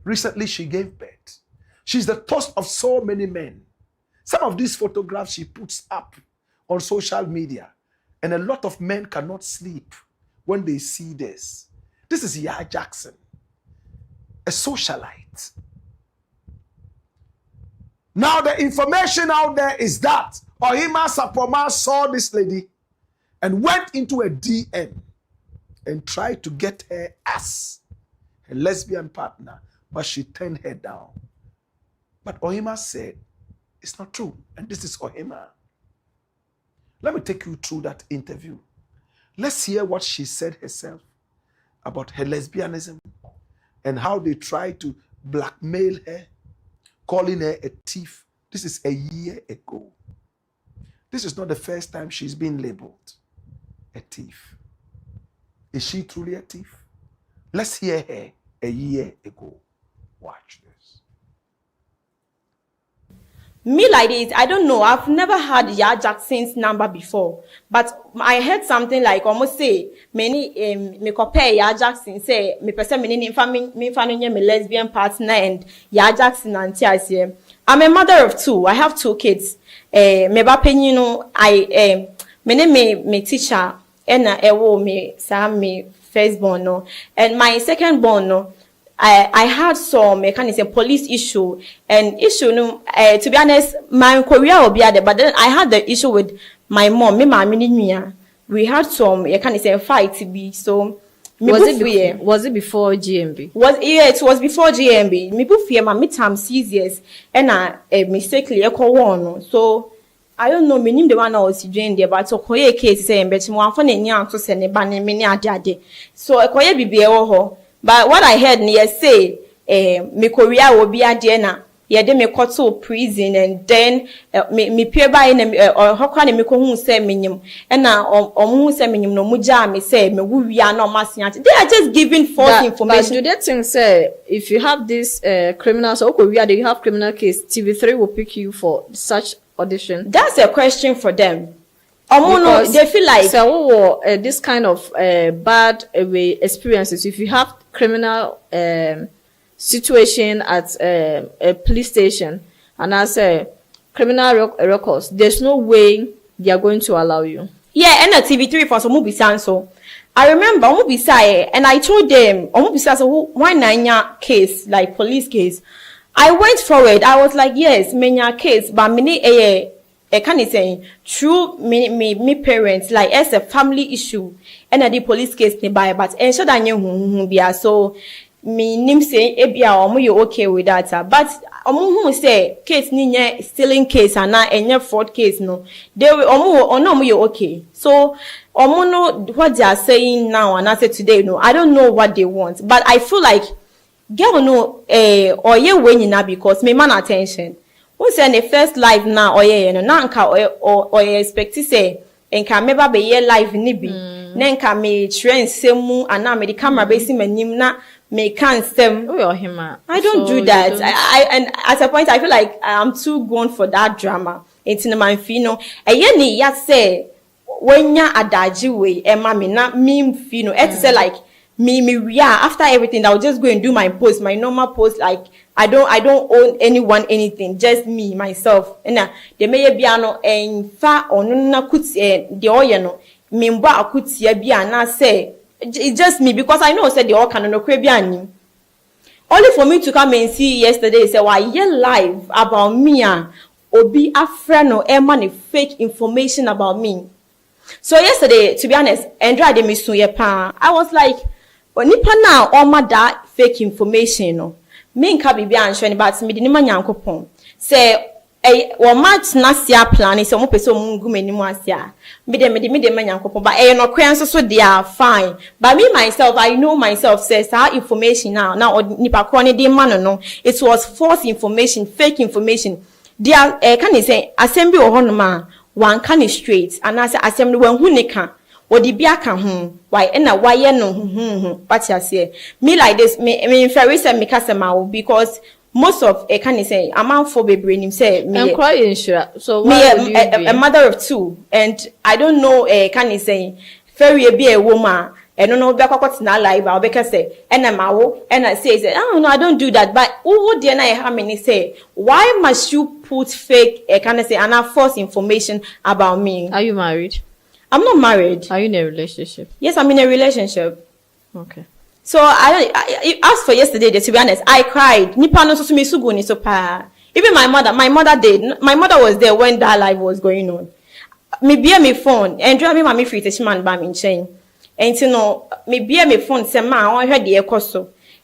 S1: Recently, she gave birth. She's the toast of so many men. Some of these photographs she puts up on social media, and a lot of men cannot sleep when they see this. This is Yaya Jackson, a socialite. Now the information out there is that Ohima Sapoma saw this lady and went into a DM and tried to get her as a lesbian partner, but she turned her down. But Ohima said, it's not true. And this is Ohima. Let me take you through that interview. Let's hear what she said herself about her lesbianism and how they tried to blackmail her, calling her a thief. This is a year ago. This is not the first time she's been labeled a thief. Is she truly a thief? Let's hear her a year ago. Watch this.
S14: Me like this, I don't know. I've never had Yaya Jackson's number before, but I heard something like almost say many me compare Yaya Jackson say me person me family me lesbian partner and Yaya Jackson auntie as here. I'm a mother of two. I have two kids. Me ba penyi no I me teacher and me firstborn no, and my second born no. I had some police issue and issue. No, to be honest, my career will be there, but then I had the issue with my mom. We had some fight to be so.
S15: Was it before GMB?
S14: It was before GMB. Me put fear my midterm 6 years and I mistakenly echo one. So I don't know. Me name the one I was doing there, but so koye case saying but one for the to send a banner many ade. So a koye be ho. But what I heard near say, me Korea will be a dinner. Yeah, they me caught to prison and then me peer by or how can me who say minimum and now who say minimum no muja me say me we are not massing. They are just giving false information.
S15: But do they think say if you have this criminals or Korea, you have criminal case, TV3 will pick you for such audition?
S14: That's a question for them. They feel like
S15: so this kind of bad experiences. If you have criminal situation at a police station and as a criminal records, there's no way they are going to allow you.
S14: Yeah, and a TV3 for some movie so. I remember and I told them so why nanya case like police case. I went forward. I was like, yes, many case, but many can you say true me parents like as a family issue and the police case nearby, but ensure that you be so. Me nim say ebia you okay with that, but who say case ni stealing case and na any fraud case no they will you okay. So know what they are saying now and I say today no, I don't know what they want, but I feel like girl no or ye winning now because me man attention. Who say the first live now or ye no na nka or expect to say nka meba be ye live ni bi na nka me trend semu and na me the camera be si manim na me can't stem. I don't do that. I and at a point I feel like I'm too grown for that drama. It's in my fino. Ni ya say when ya adaji way Emma me na me fino. It's say like me after everything I'll just go and do my post, my normal post. Like I don't own anyone anything, just me myself. And the may be ano en fa onuna kuti the oyeno me mba akuti ya bi ana say. It's just me because I know said the all can no Caribbean. Only for me to come and see yesterday say why you live about me obi a friend or a fake information about me. So yesterday, to be honest, Andrea de Misuye pa I was like, nipa now all my that fake information no. Me nka bibi anhwe but me de nima nyankopon. Say match nasia plan is omo pese omungu menimu asia me de manyankopon but no kwan so they are fine but me myself I know myself says our information now nipa kro ne de man no it was false information, fake information. They are can you say assembly or honoma one can straight and as assembly when who nika or the biaka why na why no what you say me like this me in me kasema because most of can you say amount for baby him say me
S15: I'm crying sure. So
S14: me a mother of two and I don't know can you say very be a woman and no back what's not live I'll be say and I say oh no I don't do that but who did I how many say why must you put fake can I say and false information about me?
S15: Are you married?
S14: I'm not married.
S15: Are you in a relationship?
S14: Yes, I'm in a relationship.
S15: Okay.
S14: So I asked for yesterday, to be honest, I cried. Even my mother did. My mother was there when that live was going on. Me be my phone and drive me mommy free to man by me chain. And you know, me be my phone say ma I heard the echo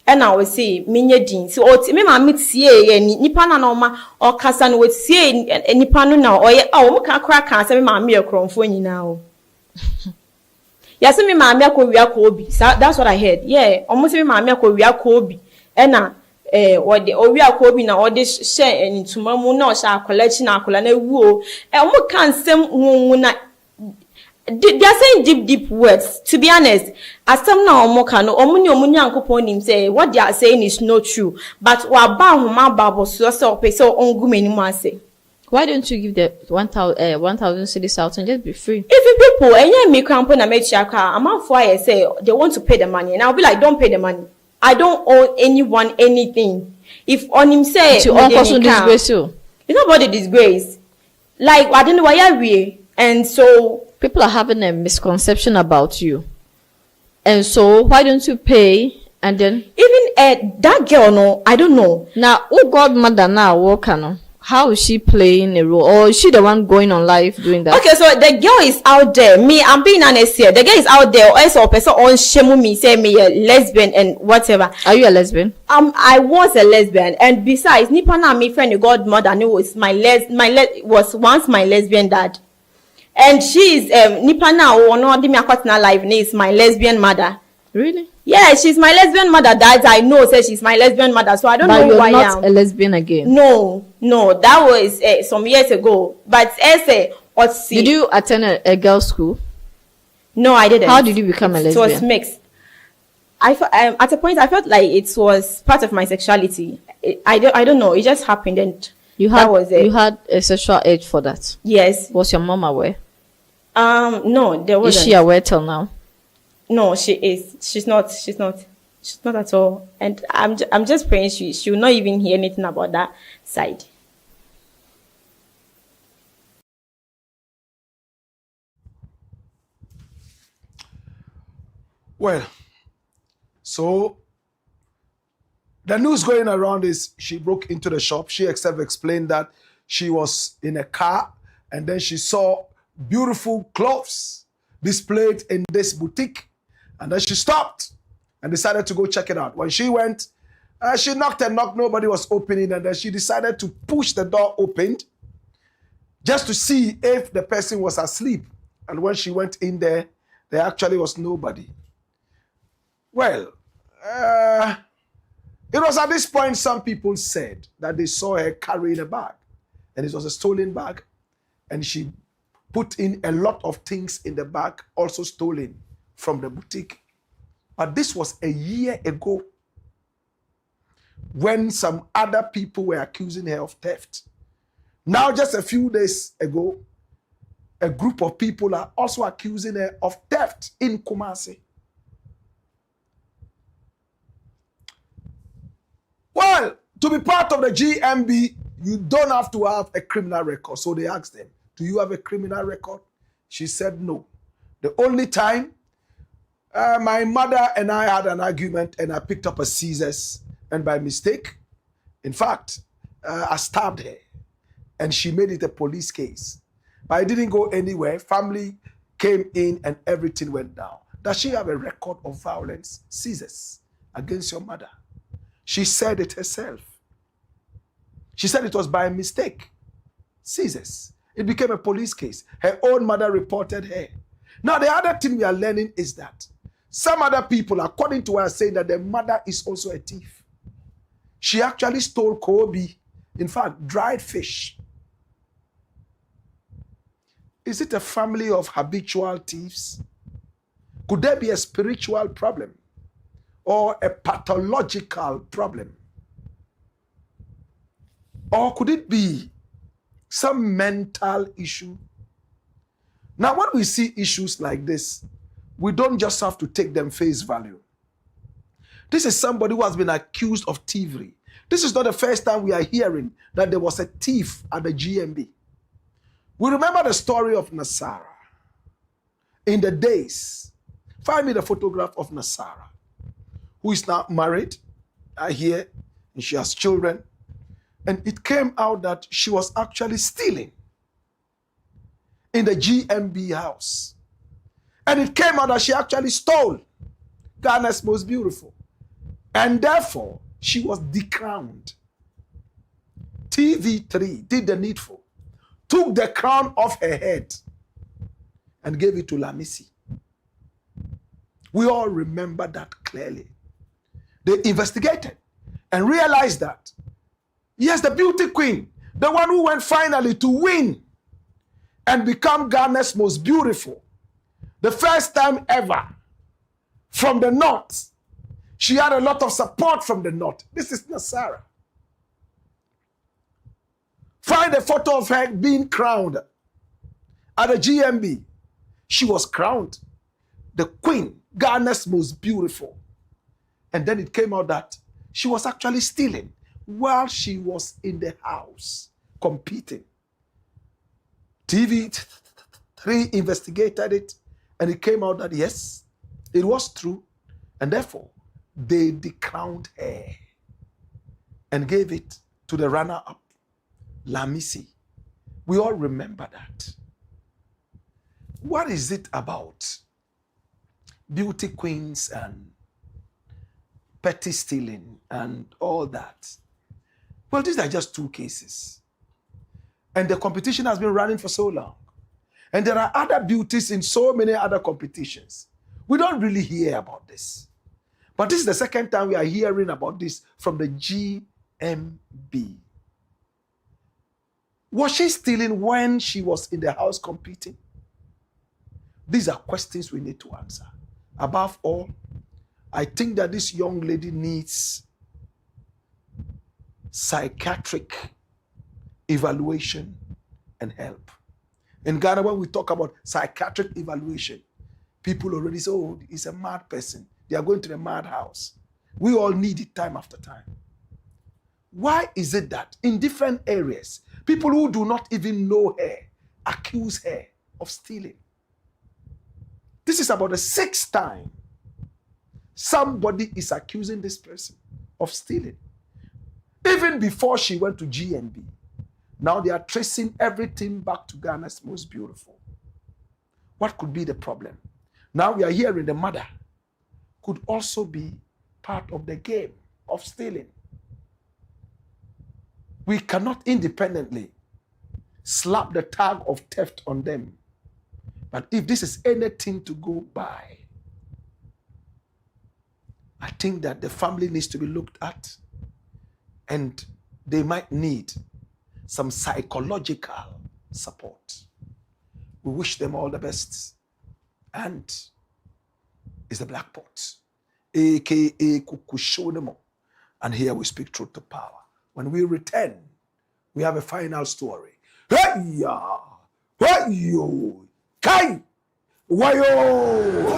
S14: and I will say minye din. So me mammy see nipa na no or kasan would say nipa no now or oh can crack say me mammy a cron phone now. Yes, me mammy Kobi. That's what I heard. Yeah, almost me mammy Kobi. And or the Oria Kobi now or this share and to mamu no sha collection akola na wu. Omo kan sem they are saying deep words. To be honest, as some now omo kan omo ni Yankopon him say what they are saying is not true. But wa ba homa babo so pe so ongu meni mu ase.
S15: Why don't you give the 1,000 cities out and just be free?
S14: If people and me crampo na make chaka, I'm out for I say they want to pay the money, and I'll be like, don't pay the money. I don't owe anyone anything. If on him say
S15: to uncle disgrace you,
S14: it's not about the disgrace. Like I don't know why I and so
S15: people are having a misconception about you, and so why don't you pay and then
S14: even that girl, no, I don't know.
S15: Now, who godmother now worker no? How is she playing a role, or is she the one going on live doing that?
S14: Okay, so the girl is out there. Me, I'm being honest here. The girl is out there. Also, a person on shame me say me a lesbian and whatever.
S15: Are you a lesbian?
S14: I was a lesbian, and besides, Nipa na me friend godmother and was was once my lesbian dad, and she's Nipa na no di me akwatna live ne is my lesbian mother.
S15: Really?
S14: Yeah, she's my lesbian mother. That I know says she's my lesbian mother. So I don't know who I am.
S15: But you're not a lesbian again.
S14: No, that was some years ago. But
S15: did you attend a girls' school?
S14: No, I didn't.
S15: How did you become a lesbian?
S14: It was mixed. At a point I felt like it was part of my sexuality. I don't know. It just happened, and
S15: you had a sexual urge for that.
S14: Yes.
S15: Was your mom aware?
S14: No, there wasn't.
S15: Is she aware till now?
S14: No, she is. She's not at all. And I'm just praying she will not even hear anything about that side.
S1: Well, so the news going around is she broke into the shop. She herself explained that she was in a car and then she saw beautiful clothes displayed in this boutique. And then she stopped and decided to go check it out. When she went, she knocked and knocked, nobody was opening, and then she decided to push the door open just to see if the person was asleep. And when she went in there actually was nobody. Well, it was at this point some people said that they saw her carrying a bag, and it was a stolen bag, and she put in a lot of things in the bag, also stolen from the boutique. But this was a year ago when some other people were accusing her of theft. Now, just a few days ago, a group of people are also accusing her of theft in Kumasi. Well, to be part of the GMB, you don't have to have a criminal record. So they asked them, do you have a criminal record? She said no. The only time my mother and I had an argument and I picked up a scissors, and by mistake, in fact, I stabbed her and she made it a police case. But it didn't go anywhere. Family came in and everything went down. Does she have a record of violence, scissors, against your mother? She said it herself. She said it was by mistake. Scissors. It became a police case. Her own mother reported her. Now, the other thing we are learning is that some other people, according to her, are saying that their mother is also a thief. She actually stole Kobe. In fact, dried fish. Is it a family of habitual thieves? Could there be a spiritual problem or a pathological problem? Or could it be some mental issue? Now, when we see issues like this, we don't just have to take them face value. This is somebody who has been accused of thievery. This is not the first time we are hearing that there was a thief at the GMB. We remember the story of Nasara. In the days, find me the photograph of Nasara, who is now married, here, and she has children. And it came out that she was actually stealing in the GMB house. And it came out that she actually stole Ghana's most beautiful. And therefore, she was decrowned. TV3 did the needful, took the crown off her head and gave it to Lamisi. We all remember that clearly. They investigated and realized that, yes, the beauty queen, the one who went finally to win and become Ghana's most beautiful, the first time ever, from the north. She had a lot of support from the north. This is Nasara. Find a photo of her being crowned at the GMB. She was crowned the queen, Ghana's most beautiful. And then it came out that she was actually stealing while she was in the house competing. TV3 investigated it, and it came out that yes, it was true, and therefore they decrowned her and gave it to the runner-up, Lamisi. We all remember that. What is it about beauty queens and petty stealing and all that? Well, these are just two cases. And the competition has been running for so long. And there are other beauties in so many other competitions. We don't really hear about this. But this is the second time we are hearing about this from the GMB. Was she stealing when she was in the house competing? These are questions we need to answer. Above all, I think that this young lady needs psychiatric evaluation and help. In Ghana, when we talk about psychiatric evaluation, people already say, oh, he's a mad person. They are going to the madhouse. We all need it time after time. Why is it that in different areas, people who do not even know her accuse her of stealing? This is about the 6th time somebody is accusing this person of stealing. Even before she went to GNB, now they are tracing everything back to Ghana's most beautiful. What could be the problem? Now we are hearing the mother could also be part of the game of stealing. We cannot independently slap the tag of theft on them. But if this is anything to go by, I think that the family needs to be looked at, and they might need some psychological support. We wish them all the best. And it's the Black Pot, aka Kukushonemo. And here we speak truth to power. When we return, we have a final story. Hey ya! Hey yo! Kai! Wayo!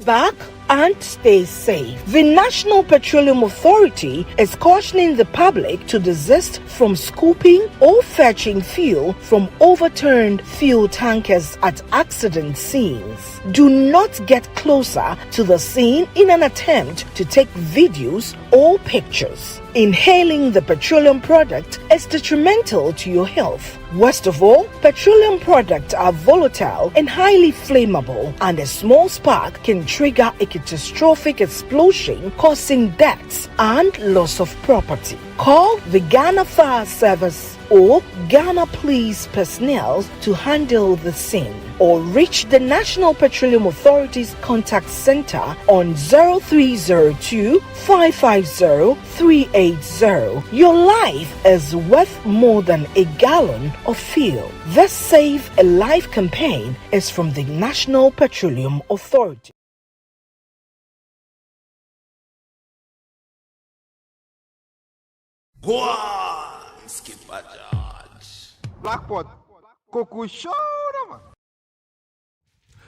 S16: Back and stay safe. The National Petroleum Authority is cautioning the public to desist from scooping or fetching fuel from overturned fuel tankers at accident scenes. Do not get closer to the scene in an attempt to take videos or pictures. Inhaling the petroleum product is detrimental to your health. Worst of all, petroleum products are volatile and highly flammable, and a small spark can trigger a catastrophic explosion, causing deaths and loss of property. Call the Ghana Fire Service or Ghana Police personnel to handle the scene, or reach the National Petroleum Authority's contact center on 0302 550 380. Your life is worth more than a gallon of fuel. This Save a Life campaign is from the National Petroleum Authority.
S11: Black Pot, Coco Show, man.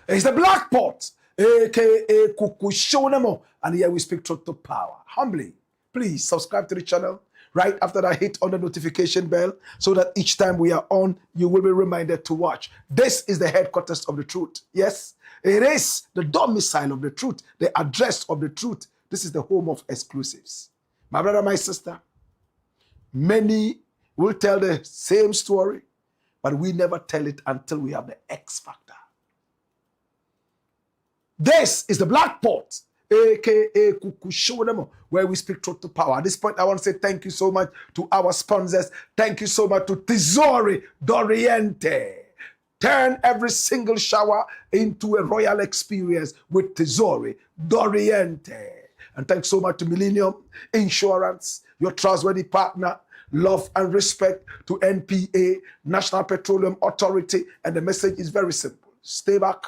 S1: It's the Black Pot, aka Kukushonemo, and here we speak truth to power. Humbly, please subscribe to the channel. Right after that, hit on the notification bell so that each time we are on, you will be reminded to watch. This is the headquarters of the truth. Yes, it is the domicile of the truth, the address of the truth. This is the home of exclusives. My brother, my sister, many will tell the same story, but we never tell it until we have the X factor. This is the Black Pot, aka Kukushonemo, where we speak truth to power. At this point, I want to say thank you so much to our sponsors. Thank you so much to Tesori Doriente. Turn every single shower into a royal experience with Tesori Doriente. And thanks so much to Millennium Insurance, your trustworthy partner. Love and respect to NPA, National Petroleum Authority. And the message is very simple. Stay back,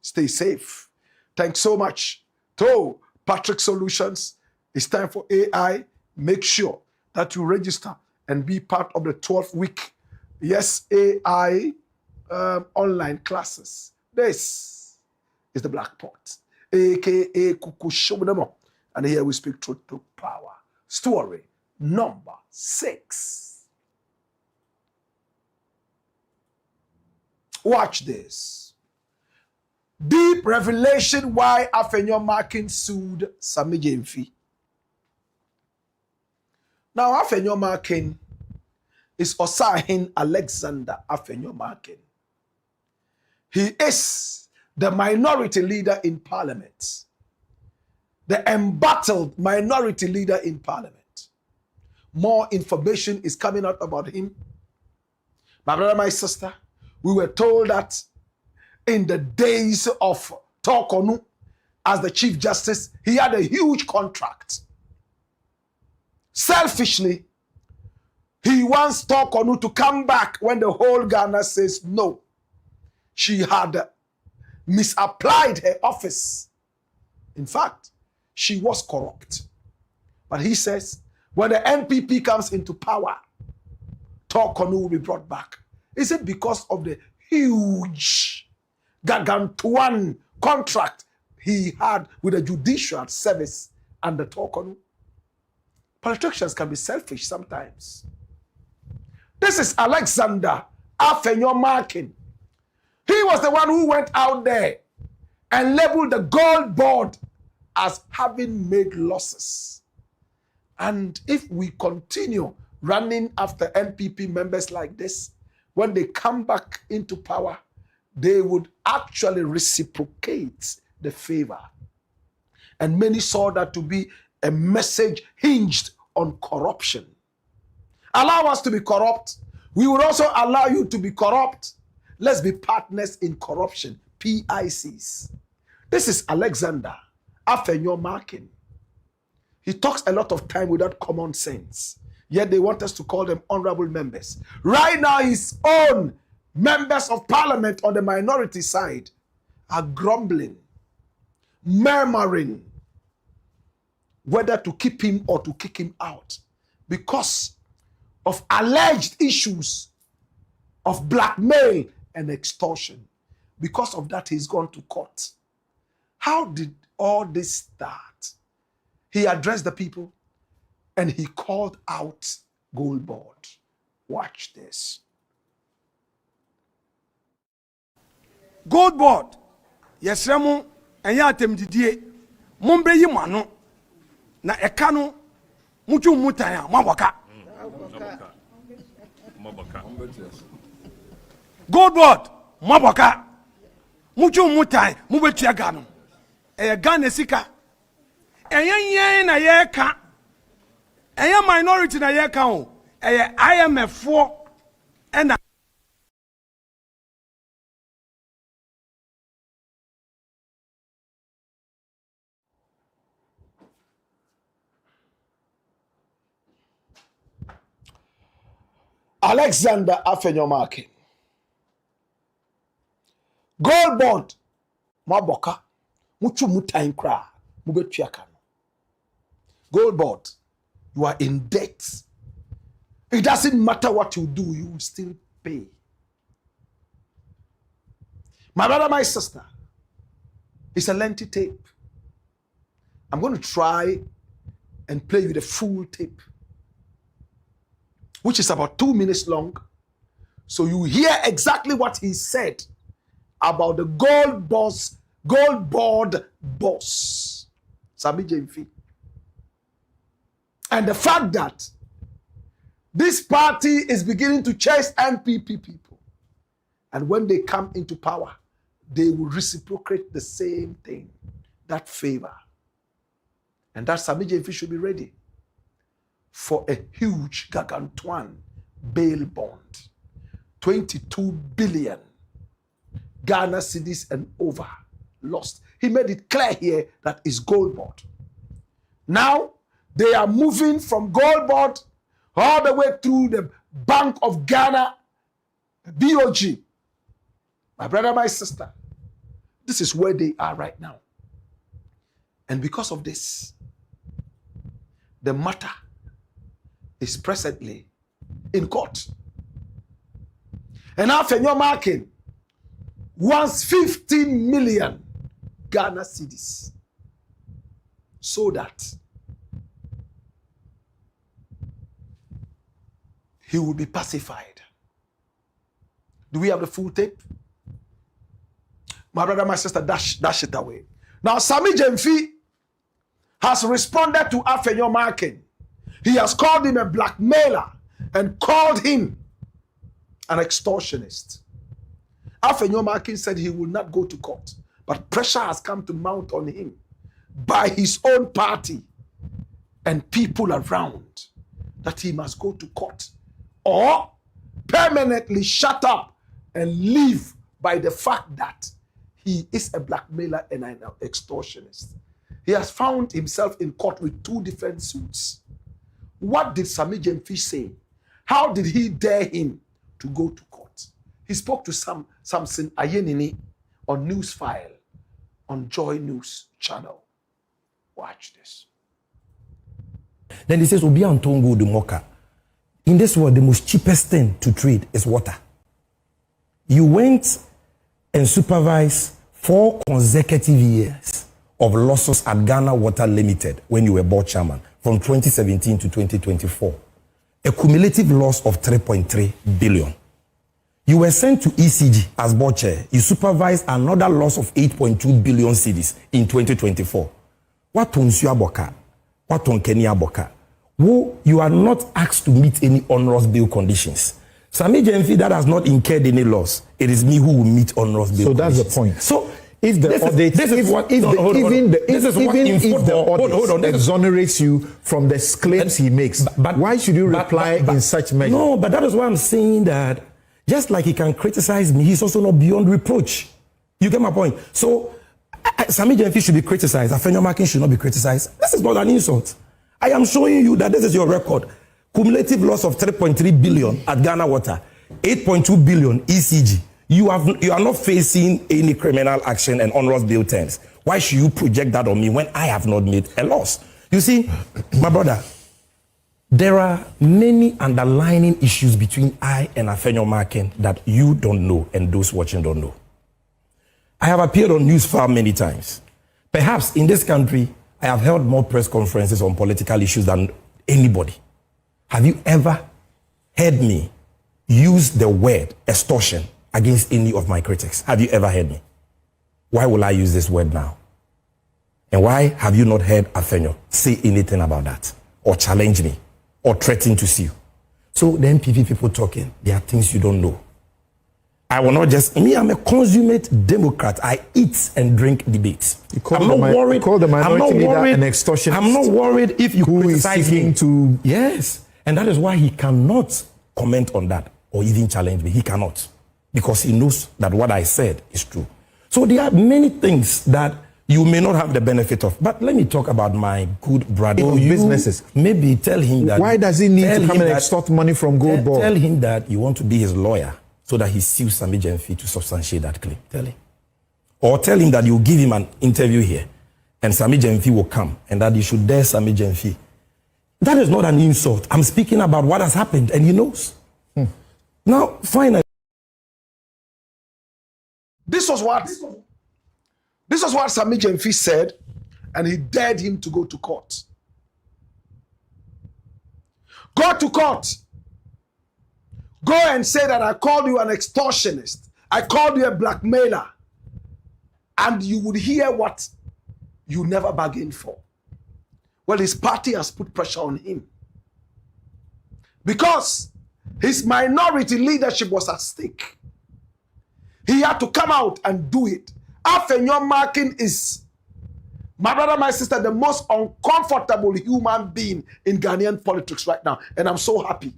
S1: stay safe. Thanks so much to Patrick Solutions. It's time for AI. Make sure that you register and be part of the 12th week. Yes, AI online classes. This is the Black Pot, aka Kukushonemo. And here we speak truth to power. Story number 6. Watch this. Deep revelation why AFENYO-MARKIN sued SAMMY GYAMFI. Now, AFENYO-MARKIN is Osahin Alexander AFENYO-MARKIN. He is the minority leader in parliament, the embattled minority leader in parliament. More information is coming out about him. My brother, my sister, we were told that in the days of Tokonu as the Chief Justice, he had a huge contract. Selfishly, he wants Tokonu to come back when the whole Ghana says no. She had misapplied her office. In fact, she was corrupt. But he says, when the NPP comes into power, Tokonu will be brought back. Is it because of the huge, gargantuan contract he had with the judicial service and the Tokonu? Politicians can be selfish sometimes. This is Alexander AFENYO-MARKIN. He was the one who went out there and labeled the gold board as having made losses. And if we continue running after NPP members like this, when they come back into power, they would actually reciprocate the favor. And many saw that to be a message hinged on corruption. Allow us to be corrupt. We will also allow you to be corrupt. Let's be partners in corruption, PICs. This is Alexander AFENYO-MARKIN. He talks a lot of time without common sense. Yet they want us to call them honorable members. Right now, his own members of parliament on the minority side are grumbling, murmuring whether to keep him or to kick him out because of alleged issues of blackmail and extortion. Because of that, he's gone to court. How did all this start? He addressed the people and he called out Gold Board. Watch this.
S17: Gold Board. Yes, Remo, and yatem didie. Mumbe yimano. Na ekano muchu mutaya mabaka. Gold Board mabaka. Muchu mutai mubetia gano. Gane sika. Yen na yeka. Minority na yeka o. IMF 4 and
S1: Alexander AFENYO-MARKIN. Gold Bond. Maboka. Muchu mutain kra. Mubetuaka. Gold Board. You are in debt. It doesn't matter what you do, you will still pay. My brother, my sister, it's a lengthy tape. I'm going to try and play you the full tape, which is about 2 minutes long. So you hear exactly what he said about the gold board boss, SAMMY GYAMFI. And the fact that this party is beginning to chase NPP people. And when they come into power, they will reciprocate the same thing, that favor. And that Sammy Gyamfi should be ready for a huge gargantuan bail bond. 22 billion Ghana cedis and over lost. He made it clear here that it's gold board. Now, they are moving from gold board all the way through the Bank of Ghana, BOG. My brother, my sister, this is where they are right now. And because of this, the matter is presently in court. And AFENYO-MARKIN wants 15 million Ghana cedis so that he will be pacified. Do we have the full tape? My brother, my sister, dash it away. Now, Sammy Gyamfi has responded to AFENYO-MARKIN. He has called him a blackmailer and called him an extortionist. AFENYO-MARKIN said he will not go to court, but pressure has come to mount on him by his own party and people around that he must go to court or permanently shut up and live by the fact that he is a blackmailer and an extortionist. He has found himself in court with two different suits. What did Sammy Gyamfi say? How did he dare him to go to court? He spoke to Samson Ayenini on News File on Joy News channel. Watch this.
S18: Then he says, Obi Antongo de Moka. In this world, the most cheapest thing to trade is water. You went and supervised 4 consecutive years of losses at Ghana Water Limited when you were board chairman from 2017 to 2024. A cumulative loss of 3.3 billion. You were sent to ECG as board chair. You supervised another loss of 8.2 billion cedis in 2024. What on Suaboka? What on Kenya Boka? You are not asked to meet any onerous bail conditions. Sammy Gyamfi that has not incurred any loss. It is me who will meet onerous bail conditions. So that's the point. So if the audit, even if the audit exonerates you from the claims he makes, but why should you reply in such measure? No, but that is why I'm saying that just like he can criticize me, he's also not beyond reproach. You get my point? So Sammy Gyamfi should be criticized. AFENYO-MARKIN should not be criticized. This is not an insult. I am showing you that this is your record. Cumulative loss of 3.3 billion at Ghana Water, 8.2 billion ECG. You are not facing any criminal action and onerous bail terms. Why should you project that on me when I have not made a loss? You see, my brother, there are many underlying issues between I and AFENYO-MARKIN that you don't know and those watching don't know. I have appeared on News Farm many times. Perhaps in this country, I have held more press conferences on political issues than anybody. Have you ever heard me use the word extortion against any of my critics? Have you ever heard me? Why will I use this word now? And why have you not heard AFENYO say anything about that? Or challenge me? Or threaten to sue? So the MPP people talking, there are things you don't know. I will not just, I'm a consummate Democrat. I eat and drink debates. I'm not worried. Call the minority leader an extortionist. I'm not worried if you criticize him to. Yes. And that is why he cannot comment on that or even challenge me. He cannot. Because he knows that what I said is true. So there are many things that you may not have the benefit of. But let me talk about my good brother. Businesses. Maybe tell him that. Why does he need to come and extort money from Gold Board? Tell him that you want to be his lawyer so that he sues Sammy Gyamfi to substantiate that claim. Tell him. Or tell him that you give him an interview here and Sammy Gyamfi will come and that you should dare Sammy Gyamfi. That is not an insult. I'm speaking about what has happened and he knows. Now, finally.
S1: This was what Sammy Gyamfi said, and he dared him to go to court. Go to court. Go and say that I called you an extortionist. I called you a blackmailer. And you would hear what you never bargained for. Well, his party has put pressure on him. Because his minority leadership was at stake. He had to come out and do it. AFENYO-MARKIN is My brother, my sister, the most uncomfortable human being in Ghanaian politics right now. And I'm so happy.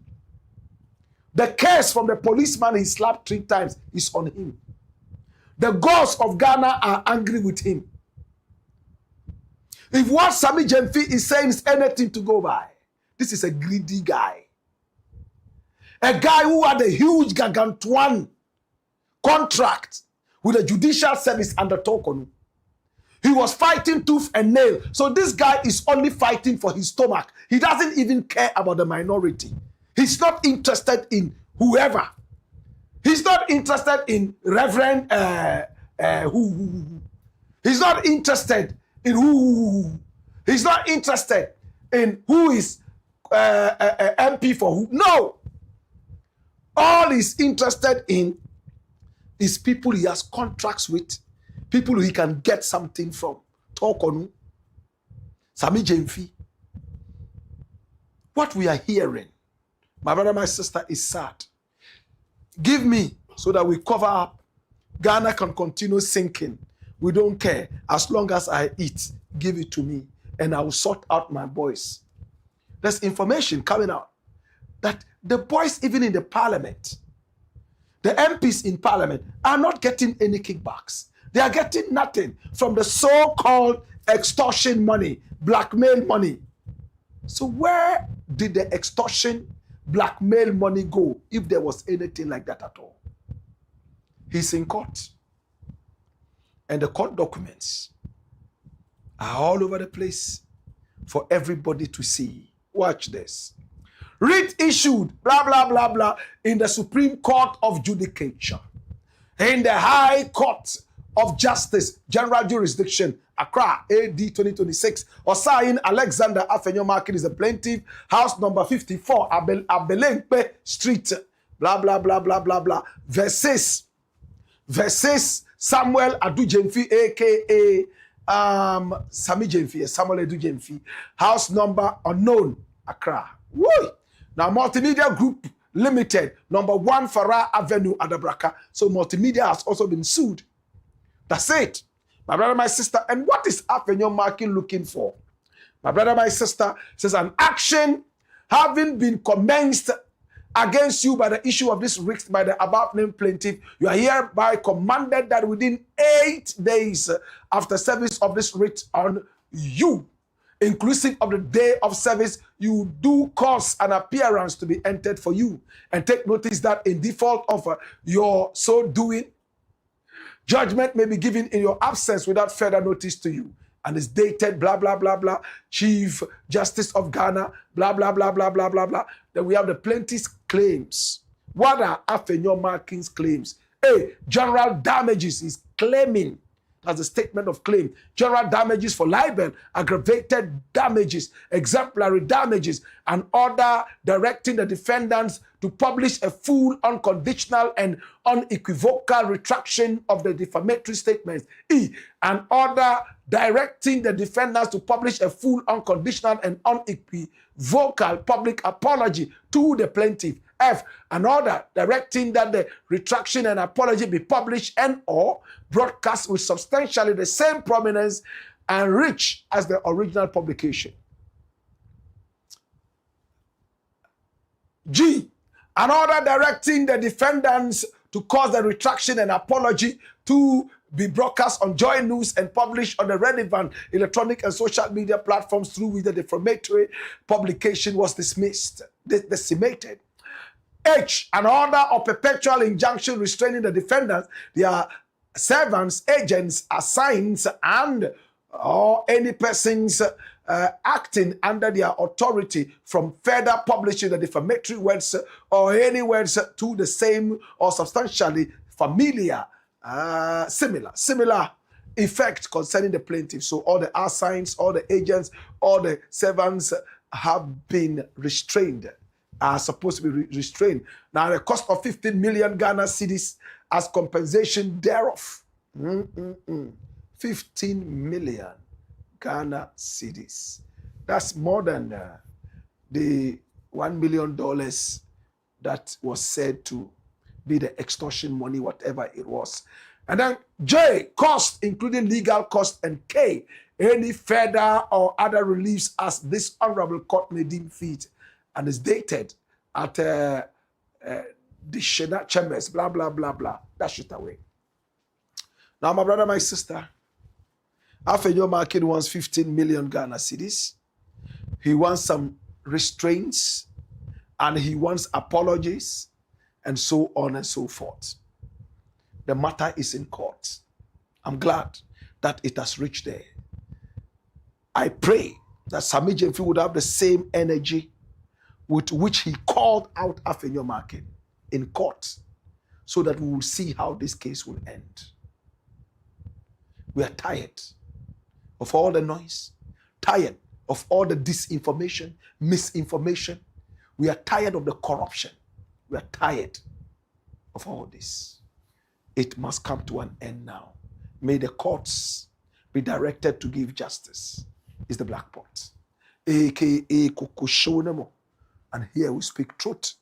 S1: The case from the policeman he slapped 3 times is on him. The gods of Ghana are angry with him. If what SAMMY GYAMFI is saying is anything to go by, this is a greedy guy. A guy who had a huge gargantuan contract with the judicial service under Tokonu. He was fighting tooth and nail. So this guy is only fighting for his stomach. He doesn't even care about the minority. He's not interested in whoever. He's not interested in Reverend who. He's not interested in who. He's not interested in who is MP for who. No. All he's interested in is people he has contracts with, people he can get something from. Talk on SAMMY GYAMFI. What we are hearing, my brother, my sister, is sad. Give me so that we cover up. Ghana can continue sinking. We don't care. As long as I eat, give it to me. And I will sort out my boys. There's information coming out that the boys, even in the parliament, the MPs in parliament, are not getting any kickbacks. They are getting nothing from the so-called extortion money, blackmail money. So where did the extortion, blackmail money go, if there was anything like that at all? He's in court. And the court documents are all over the place for everybody to see. Watch this. Writ issued, blah, blah, blah, blah, in the Supreme Court of Judicature, in the High Court of Justice, General Jurisdiction, Accra, AD 2026. Osayin Alexander AFENYO-MARKIN is the plaintiff, house number 54, Abelempe Street, blah, blah, blah, blah, blah, blah, versus Samuel ADU-BOAHENE, a.k.a. SAMMY GYAMFI, Samuel ADU-BOAHENE, house number unknown, Accra. Woo! Now, Multimedia Group Limited, number 1 Farah Avenue, Adabraka. So, Multimedia has also been sued. That's it. My brother, my sister. And what is AFENYO-MARKIN looking for? My brother, my sister, says an action having been commenced against you by the issue of this writ by the above named plaintiff, you are hereby commanded that within 8 days after service of this writ on you, inclusive of the day of service, you do cause an appearance to be entered for you. And take notice that in default of your so doing, judgment may be given in your absence without further notice to you. And it's dated, blah, blah, blah, blah, Chief Justice of Ghana, blah, blah, blah, blah, blah, blah, blah. Then we have the plaintiff's claims. What are AFENYO-MARKIN's claims? A, general damages is claiming. That's a statement of claim. General damages for libel, aggravated damages, exemplary damages, and order directing the defendants to publish a full, unconditional, and unequivocal retraction of the defamatory statements. E, an order directing the defendants to publish a full, unconditional, and unequivocal public apology to the plaintiff. F, an order directing that the retraction and apology be published and or broadcast with substantially the same prominence and reach as the original publication. G, an order directing the defendants to cause the retraction and apology to be broadcast on Joy News and published on the relevant electronic and social media platforms through which the defamatory publication was decimated. H, an order of perpetual injunction restraining the defendants, their servants, agents, assigns, and or any persons acting under their authority from further publishing the defamatory words or any words to the same or substantially familiar, similar effect concerning the plaintiff. So all the assigns, all the agents, all the servants have been restrained. Are supposed to be restrained. Now, the cost of 15 million Ghana cedis as compensation thereof. 15 million Ghana cedis. That's more than the $1 million that was said to be the extortion money, whatever it was. And then J, cost, including legal cost, and K, any further or other reliefs as this honorable court may deem fit, and is dated at the Senate chambers, blah, blah, blah, blah. Dash it away. Now, my brother, my sister, AFENYO-MARKIN wants 15 million Ghana cedis. He wants some restraints, and he wants apologies, and so on and so forth. The matter is in court. I'm glad that it has reached there. I pray that SAMMY GYAMFI would have the same energy with which he called out AFENYO-MARKIN in court, so that we will see how this case will end. We are tired of all the noise, tired of all the disinformation, misinformation. We are tired of the corruption. We are tired of all this. It must come to an end now. May the courts be directed to give justice. It's the Black Pot, aka Kukushonemo. And here we speak truth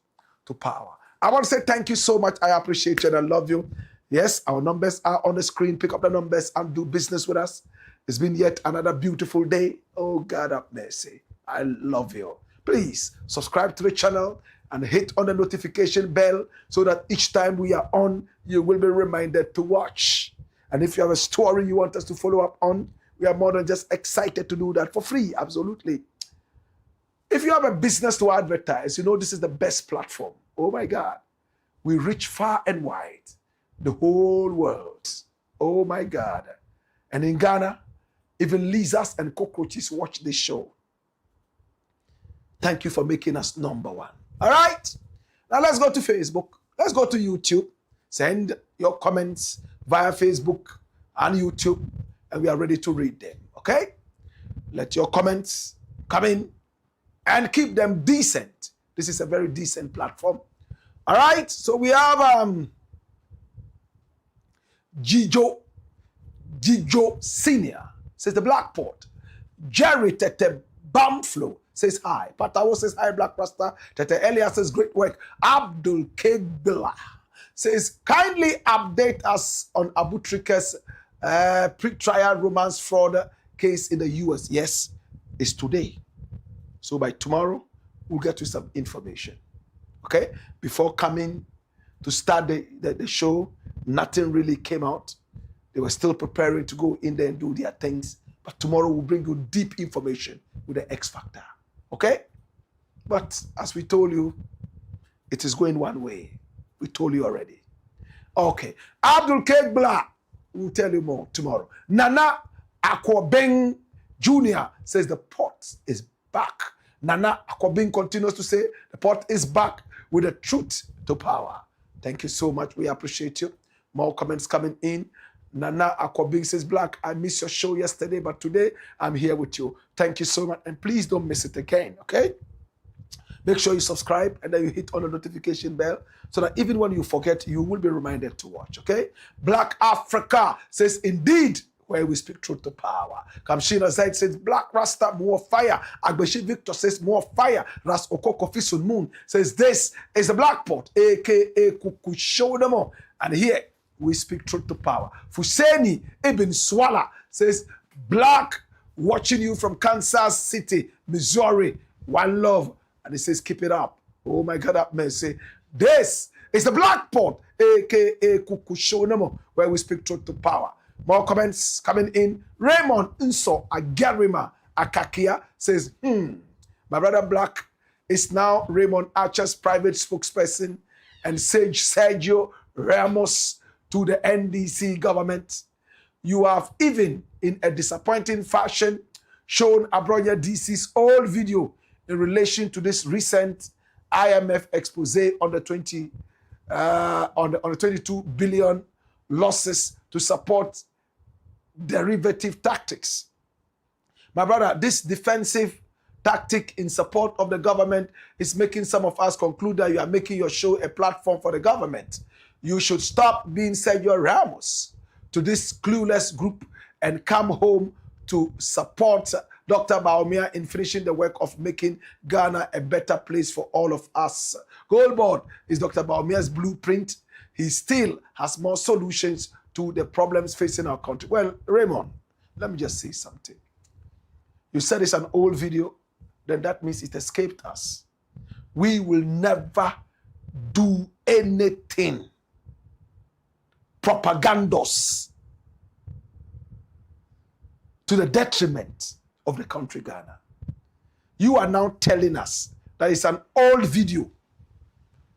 S1: to power. I want to say thank you so much. I appreciate you and I love you. Yes, our numbers are on the screen. Pick up the numbers and do business with us. It's been yet another beautiful day. Oh, God have mercy. I love you. Please subscribe to the channel and hit on the notification bell so that each time we are on, you will be reminded to watch. And if you have a story you want us to follow up on, we are more than just excited to do that for free. Absolutely. If you have a business to advertise, you know this is the best platform. Oh my God. We reach far and wide. The whole world. Oh my God. And in Ghana, even lizards and cockroaches watch this show. Thank you for making us number one. All right. Now let's go to Facebook. Let's go to YouTube. Send your comments via Facebook and YouTube, and we are ready to read them. Okay? Let your comments come in and keep them decent. This is a very decent platform. All right. So we have Jijo Senior says the Blackport. Jerry Tete Bamflo says hi. Patawo says hi, Black Rasta. Tete Elias says great work. Abdul Kegbila says kindly update us on Abu Trike's pre-trial romance fraud case in the US. Yes, it's today. So by tomorrow, we'll get you some information. Okay? Before coming to start the show, nothing really came out. They were still preparing to go in there and do their things. But tomorrow we'll bring you deep information with the X Factor. Okay? But as we told you, it is going one way. We told you already. Okay. Abdul Kegbla will tell you more tomorrow. Nana Akwabeng Jr. says the pot is back. Nana Akwabeng continues to say the pot is back with the truth to power. Thank you so much. We appreciate you. More comments coming in. Nana Akwabing says, Blakk, I missed your show yesterday, but today I'm here with you. Thank you so much. And please don't miss it again, okay? Make sure you subscribe and then you hit on the notification bell so that even when you forget, you will be reminded to watch, okay? Black Africa says, indeed, where we speak truth to power. Kamshina Zaid says, Black Rasta, more fire. Agbeshi Victor says, more fire. Ras Okoko Fisun Moon says, this is the Blackport, a.k.a. Kukushodemo. And here, we speak truth to power. Fuseni Ibn Swala says, Blakk, watching you from Kansas City, Missouri. One love. And he says, keep it up. Oh my God, have mercy. This is the Blackport, a.k.a. Kukushonemo, where we speak truth to power. More comments coming in. Raymond Nso Agarima Akakia says, my brother Blakk is now Raymond Archer's private spokesperson and Sage Sergio Ramos to the NDC government. You have even, in a disappointing fashion, shown ABRONYE DC's old video in relation to this recent IMF expose on the 22 billion losses to support derivative tactics. My brother, this defensive tactic in support of the government is making some of us conclude that you are making your show a platform for the government. You should stop being Sergio Ramos to this clueless group and come home to support Dr. Bawumia in finishing the work of making Ghana a better place for all of us. Goldboard is Dr. Bawumia's blueprint. He still has more solutions to to the problems facing our country. Well, Raymond, let me just say something. You said it's an old video, then that means it escaped us. We will never do anything propagandos to the detriment of the country Ghana. You are now telling us that it's an old video.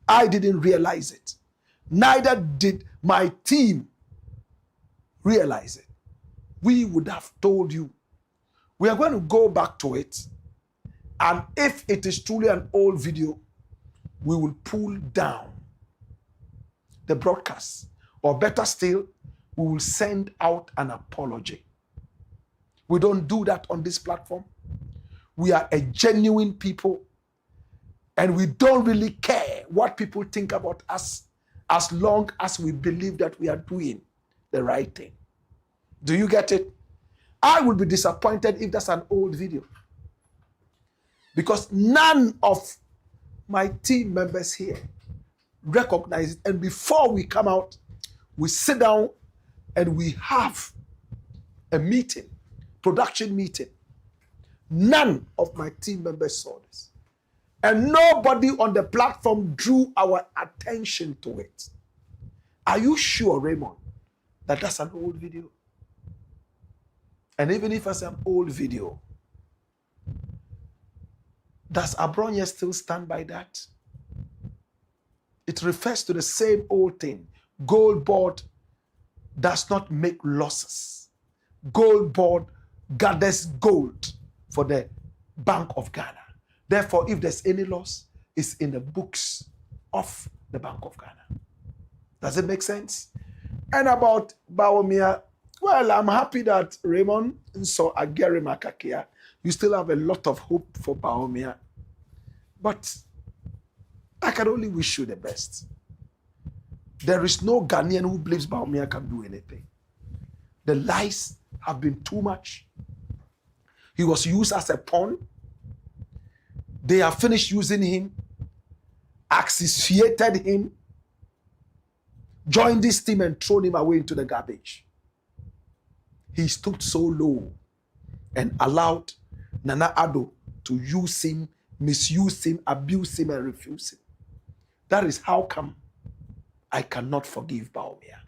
S1: I didn't realize it. Neither did my team realize it. We would have told you. We are going to go back to it. And if it is truly an old video, we will pull down the broadcast. Or better still, we will send out an apology. We don't do that on this platform. We are a genuine people. And we don't really care what people think about us as long as we believe that we are doing the right thing. Do you get it? I will be disappointed if that's an old video. Because none of my team members here recognize it. And before we come out, we sit down and we have a meeting, production meeting. None of my team members saw this. And nobody on the platform drew our attention to it. Are you sure, Raymond, that that's an old video? And even if it's an old video, does ABRONYE still stand by that? It refers to the same old thing. Gold board does not make losses. Gold board gathers gold for the Bank of Ghana. Therefore, if there's any loss, it's in the books of the Bank of Ghana. Does it make sense? And about Bawumia, well, I'm happy that Raymond Nso Agere Makakia, you still have a lot of hope for Bawumia. But I can only wish you the best. There is no Ghanaian who believes Bawumia can do anything. The lies have been too much. He was used as a pawn. They have finished using him, asphyxiated him, joined this team and thrown him away into the garbage. He stooped so low and allowed Nana Addo to use him, misuse him, abuse him, and refuse him. That is how come I cannot forgive Bawumia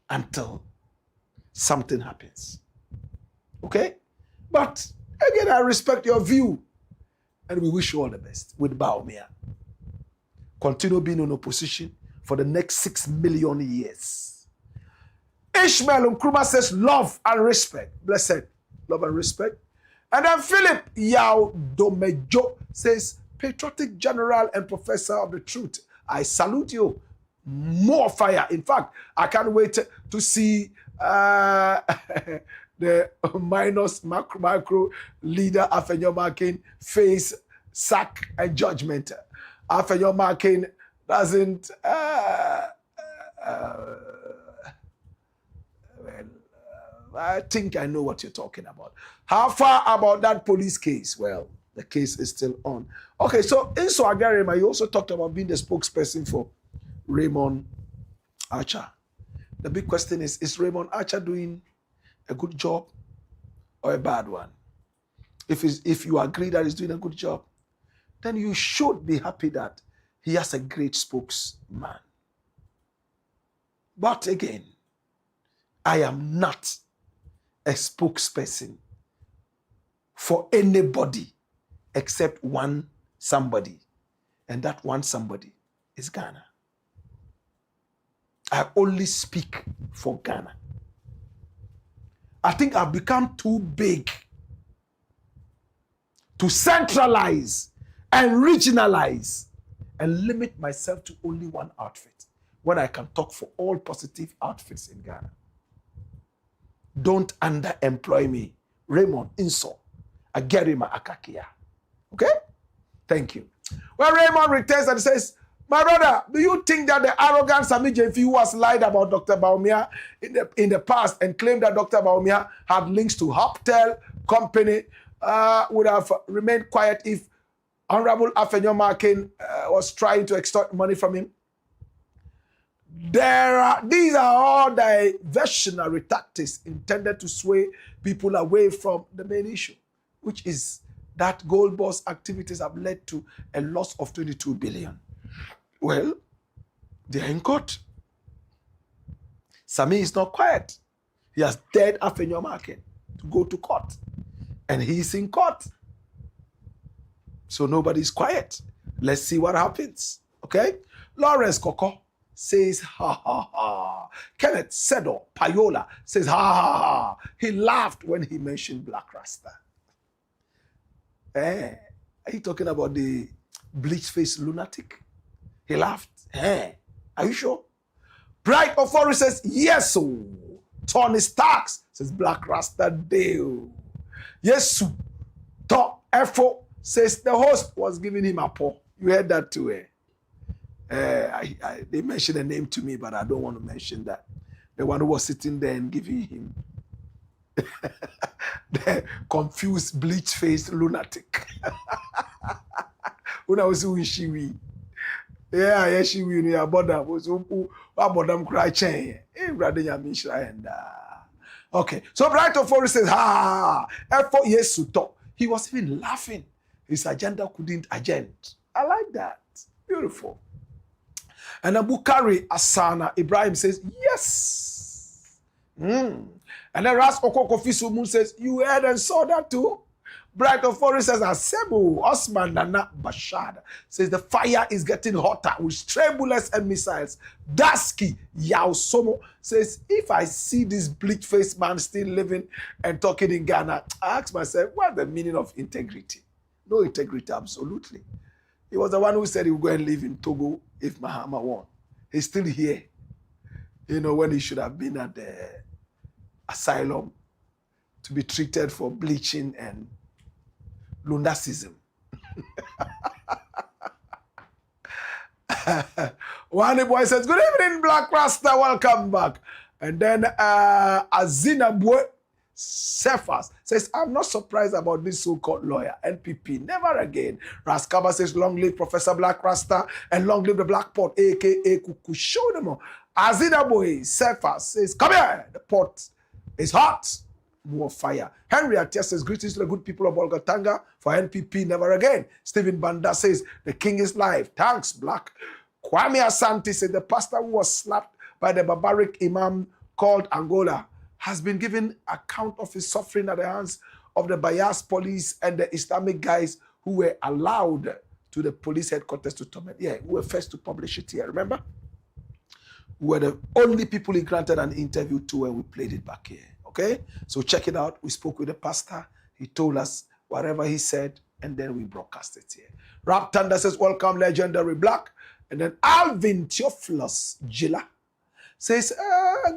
S1: until something happens. Okay? But again, I respect your view. And we wish you all the best with Bawumia. Continue being in opposition for the next 6 million years. Ishmael Nkrumah says love and respect. Blessed. Love and respect. And then Philip Yao Domejo says, patriotic general and professor of the truth. I salute you. More fire. In fact, I can't wait to see the minus macro leader AFENYO-MARKIN face sack and judgment. AFENYO-MARKIN doesn't I think I know what you're talking about. How far about that police case? Well, the case is still on. Okay, so Nso Agere, you also talked about being the spokesperson for Raymond Archer. The big question is Raymond Archer doing a good job or a bad one? If you agree that he's doing a good job, then you should be happy that he has a great spokesman. But again, I am not a spokesperson for anybody except one somebody. And that one somebody is Ghana. I only speak for Ghana. I think I've become too big to centralize and regionalize and limit myself to only one outfit when I can talk for all positive outfits in Ghana. Don't underemploy me. Raymond Nso Agere Makakia. Okay? Thank you. Well, Raymond returns and says, my brother, do you think that the arrogant SAMMY GYAMFI who has lied about Dr. Bawumia in the past and claimed that Dr. Bawumia had links to Hoptel company would have remained quiet if Honorable AFENYO-MARKIN was trying to extort money from him? These are all diversionary tactics intended to sway people away from the main issue, which is that gold boss activities have led to a loss of 22 billion. Well, they are in court. Sammy is not quiet. He has dared AFENYO-MARKIN to go to court. And he is in court. So nobody's quiet. Let's see what happens. Okay? Lawrence Koko says, ha ha ha. Kenneth Sedo Payola says, ha ha ha. He laughed when he mentioned Black Rasta. Are you talking about the bleach-faced lunatic? He laughed. Are you sure? Bright Ofori says, yes, so. Tony Starks says, Black Rasta Deo. Yes, so. To Efo says the host was giving him a paw. You heard that too, they mentioned a name to me, but I don't want to mention that. The one who was sitting there and giving him the confused, bleach-faced lunatic. When I was doing Shiwi. Yeah, she will be about that. Was about them cry chain. Okay, so Bright Ofori says, ha, yes, he was even laughing. His agenda couldn't agenda. I like that. Beautiful. And Abukari Asana Ibrahim says, yes. And then Ras Okokofisumun says, you heard and saw that too? Bright Ofori says, Asebu Osman Nana Bashad says, the fire is getting hotter with stray bullets and missiles. Daski Yaosomo says, if I see this bleach-faced man still living and talking in Ghana, I ask myself, what's the meaning of integrity? No integrity, absolutely. He was the one who said he would go and live in Togo if Mahama won. He's still here. You know, when he should have been at the asylum to be treated for bleaching and lunacism. One boy says, good evening, Black Rasta, welcome back. And then Azina Boy Cephas says, I'm not surprised about this so-called lawyer, NPP, never again. Raskaba says, long live Professor Black Rasta and long live the Black Pot, aka Kuku. Show them. Azina Boy Cephas says, come here, the pot is hot. More fire. Henry Atia says, greetings to the good people of Bolgatanga for NPP, never again. Stephen Banda says, the king is live. Thanks, Black. Kwame Asante said, the pastor who was slapped by the barbaric imam called Angola has been given account of his suffering at the hands of the Bias police and the Islamic guys who were allowed to the police headquarters to torment. Yeah, we were first to publish it here, remember? We were the only people he granted an interview to when we played it back here. Okay, so check it out. We spoke with the pastor. He told us whatever he said, and then we broadcast it here. Rap Thunder says, welcome, legendary Black. And then Alvin Theophilus Gila says,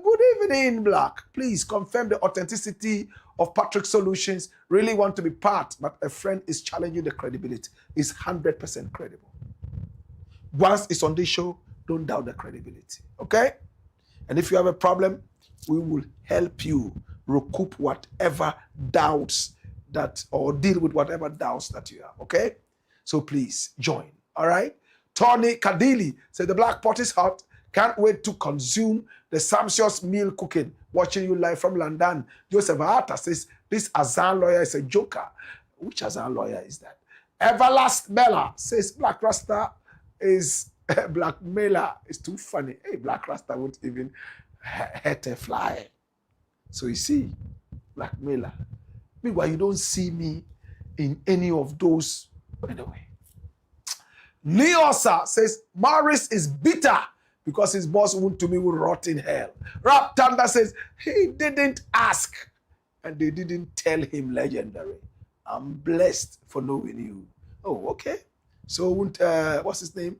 S1: good evening, Black. Please confirm the authenticity of Patrick Solutions. Really want to be part, but a friend is challenging the credibility. It's 100% credible. Once it's on this show, don't doubt the credibility. Okay? And if you have a problem, we will help you recoup whatever doubts that, or deal with whatever doubts that you have, okay? So please join, all right? Tony Kadili said, the Black Pot is hot. Can't wait to consume the sumptuous meal cooking. Watching you live from London. Joseph Arta says, this Azan lawyer is a joker. Which Azan lawyer is that? Everlast Bella says, Black Rasta is Blackmailer. It's too funny. Hey, Black Rasta won't even hurt a fly. So you see, Blackmailer. Meanwhile, you don't see me in any of those. Anyway. Neosa says, Morris is bitter because his boss went to me will rot in hell. Rap Thunder says, he didn't ask and they didn't tell him, legendary. I'm blessed for knowing you. Oh, okay. So, what's his name?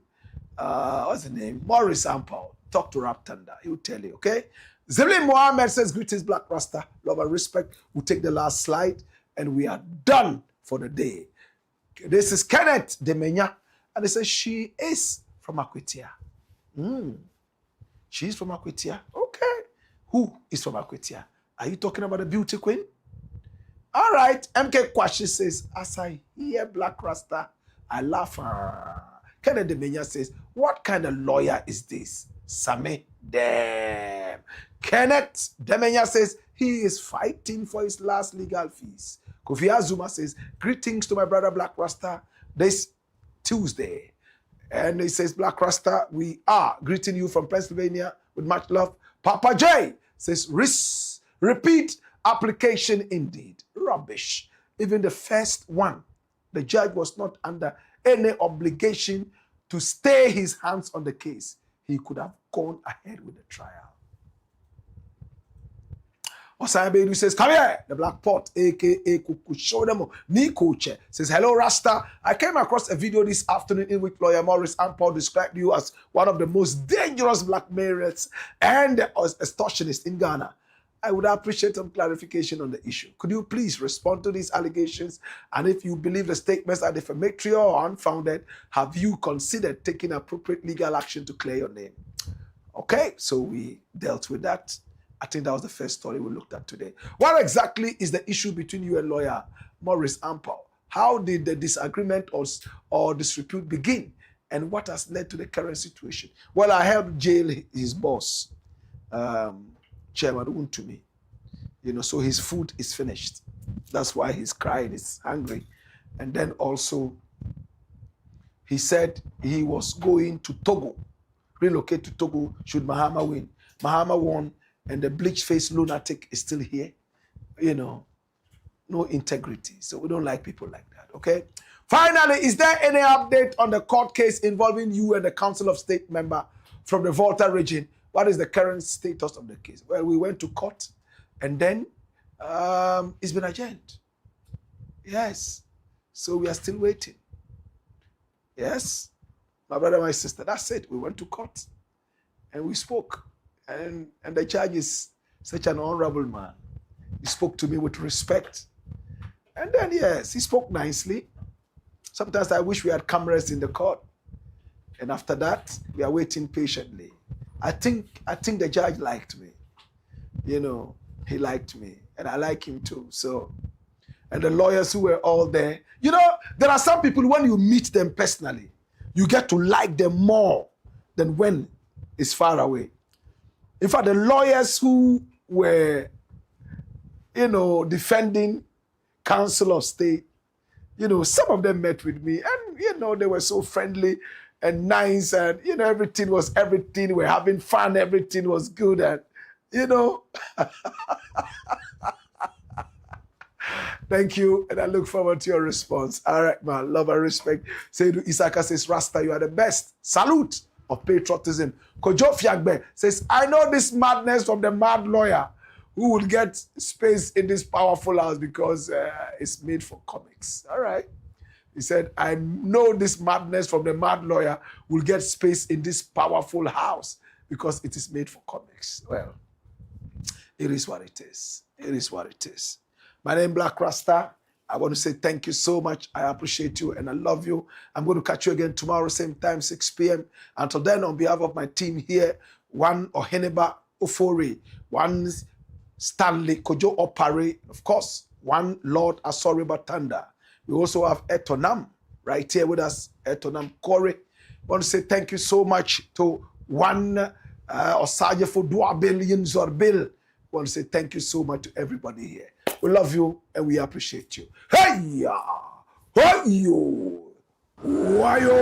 S1: Morris Ampao. Talk to Rap Thunder. He'll tell you, okay? Zilli Mohammed says, greetings, Black Rasta. Love and respect. We'll take the last slide and we are done for the day. This is Kenneth Demenya. And they say she is from Akwitia. She's from Akwitia. Okay. Who is from Akwitia? Are you talking about the beauty queen? All right. MK Kwashi says, as I hear Black Rasta, I laugh. Kenneth Demenya says, what kind of lawyer is this? Sammy them. Kenneth Demenya says he is fighting for his last legal fees. Kofi Azuma says, greetings to my brother Black Rasta this Tuesday. And he says, Black Rasta, we are greeting you from Pennsylvania with much love. Papa J says, repeat application indeed. Rubbish. Even the first one, the judge was not under any obligation to stay his hands on the case. He could have gone ahead with the trial. Osabedu says, come here. The Black Pot, a.k.a. Kukushodemo Nikoche, says, hello, Rasta. I came across a video this afternoon in which lawyer Maurice Ampao described you as one of the most dangerous blackmailers and extortionists in Ghana. I would appreciate some clarification on the issue. Could you please respond to these allegations? And if you believe the statements are defamatory or unfounded, have you considered taking appropriate legal action to clear your name? Okay, so we dealt with that. I think that was the first story we looked at today. What exactly is the issue between you and lawyer Maurice Ampao? How did the disagreement or dispute begin? And what has led to the current situation? Well, I helped jail his boss, Chairman Untumi. You know, so his food is finished. That's why he's crying, he's hungry. And then also, he said he was going to Togo, relocate to Togo should Mahama win. Mahama won, and the bleach-faced lunatic is still here. You know, no integrity. So we don't like people like that, okay? Finally, is there any update on the court case involving you and the Council of State member from the Volta region? What is the current status of the case? Well, we went to court, and then it's been adjourned. Yes. So we are still waiting. Yes. My brother, my sister, that's it. We went to court, and we spoke. And the judge is such an honorable man. He spoke to me with respect. And then, yes, he spoke nicely. Sometimes I wish we had cameras in the court. And after that, we are waiting patiently. I think the judge liked me. You know, he liked me. And I like him too. So, and the lawyers who were all there. You know, there are some people, when you meet them personally, you get to like them more than when it's far away. In fact, the lawyers who were, you know, defending Council of State, you know, some of them met with me and, you know, they were so friendly and nice and, you know, everything was everything. We're having fun. Everything was good. And, you know, thank you. And I look forward to your response. All right, man. Love and respect. Seydou Isaka says, Rasta, you are the best. Salute of patriotism. Kojo Fiagbe says, I know this madness from the mad lawyer who will get space in this powerful house because it's made for comics. All right. He said, I know this madness from the mad lawyer will get space in this powerful house because it is made for comics. Well, it is what it is. It is what it is. My name is Black Rasta. I want to say thank you so much. I appreciate you and I love you. I'm going to catch you again tomorrow, same time, 6 p.m. Until then, on behalf of my team here, one Oheneba Ofori, one Stanley Kojo Opare, of course, one Lord Asori Batanda. We also have Etonam right here with us, Etonam Kore. I want to say thank you so much to one Osajefo Duabelian Zorbil. I want to say thank you so much to everybody here. We love you and we appreciate you. Hey ya! Hey yo! Why yo!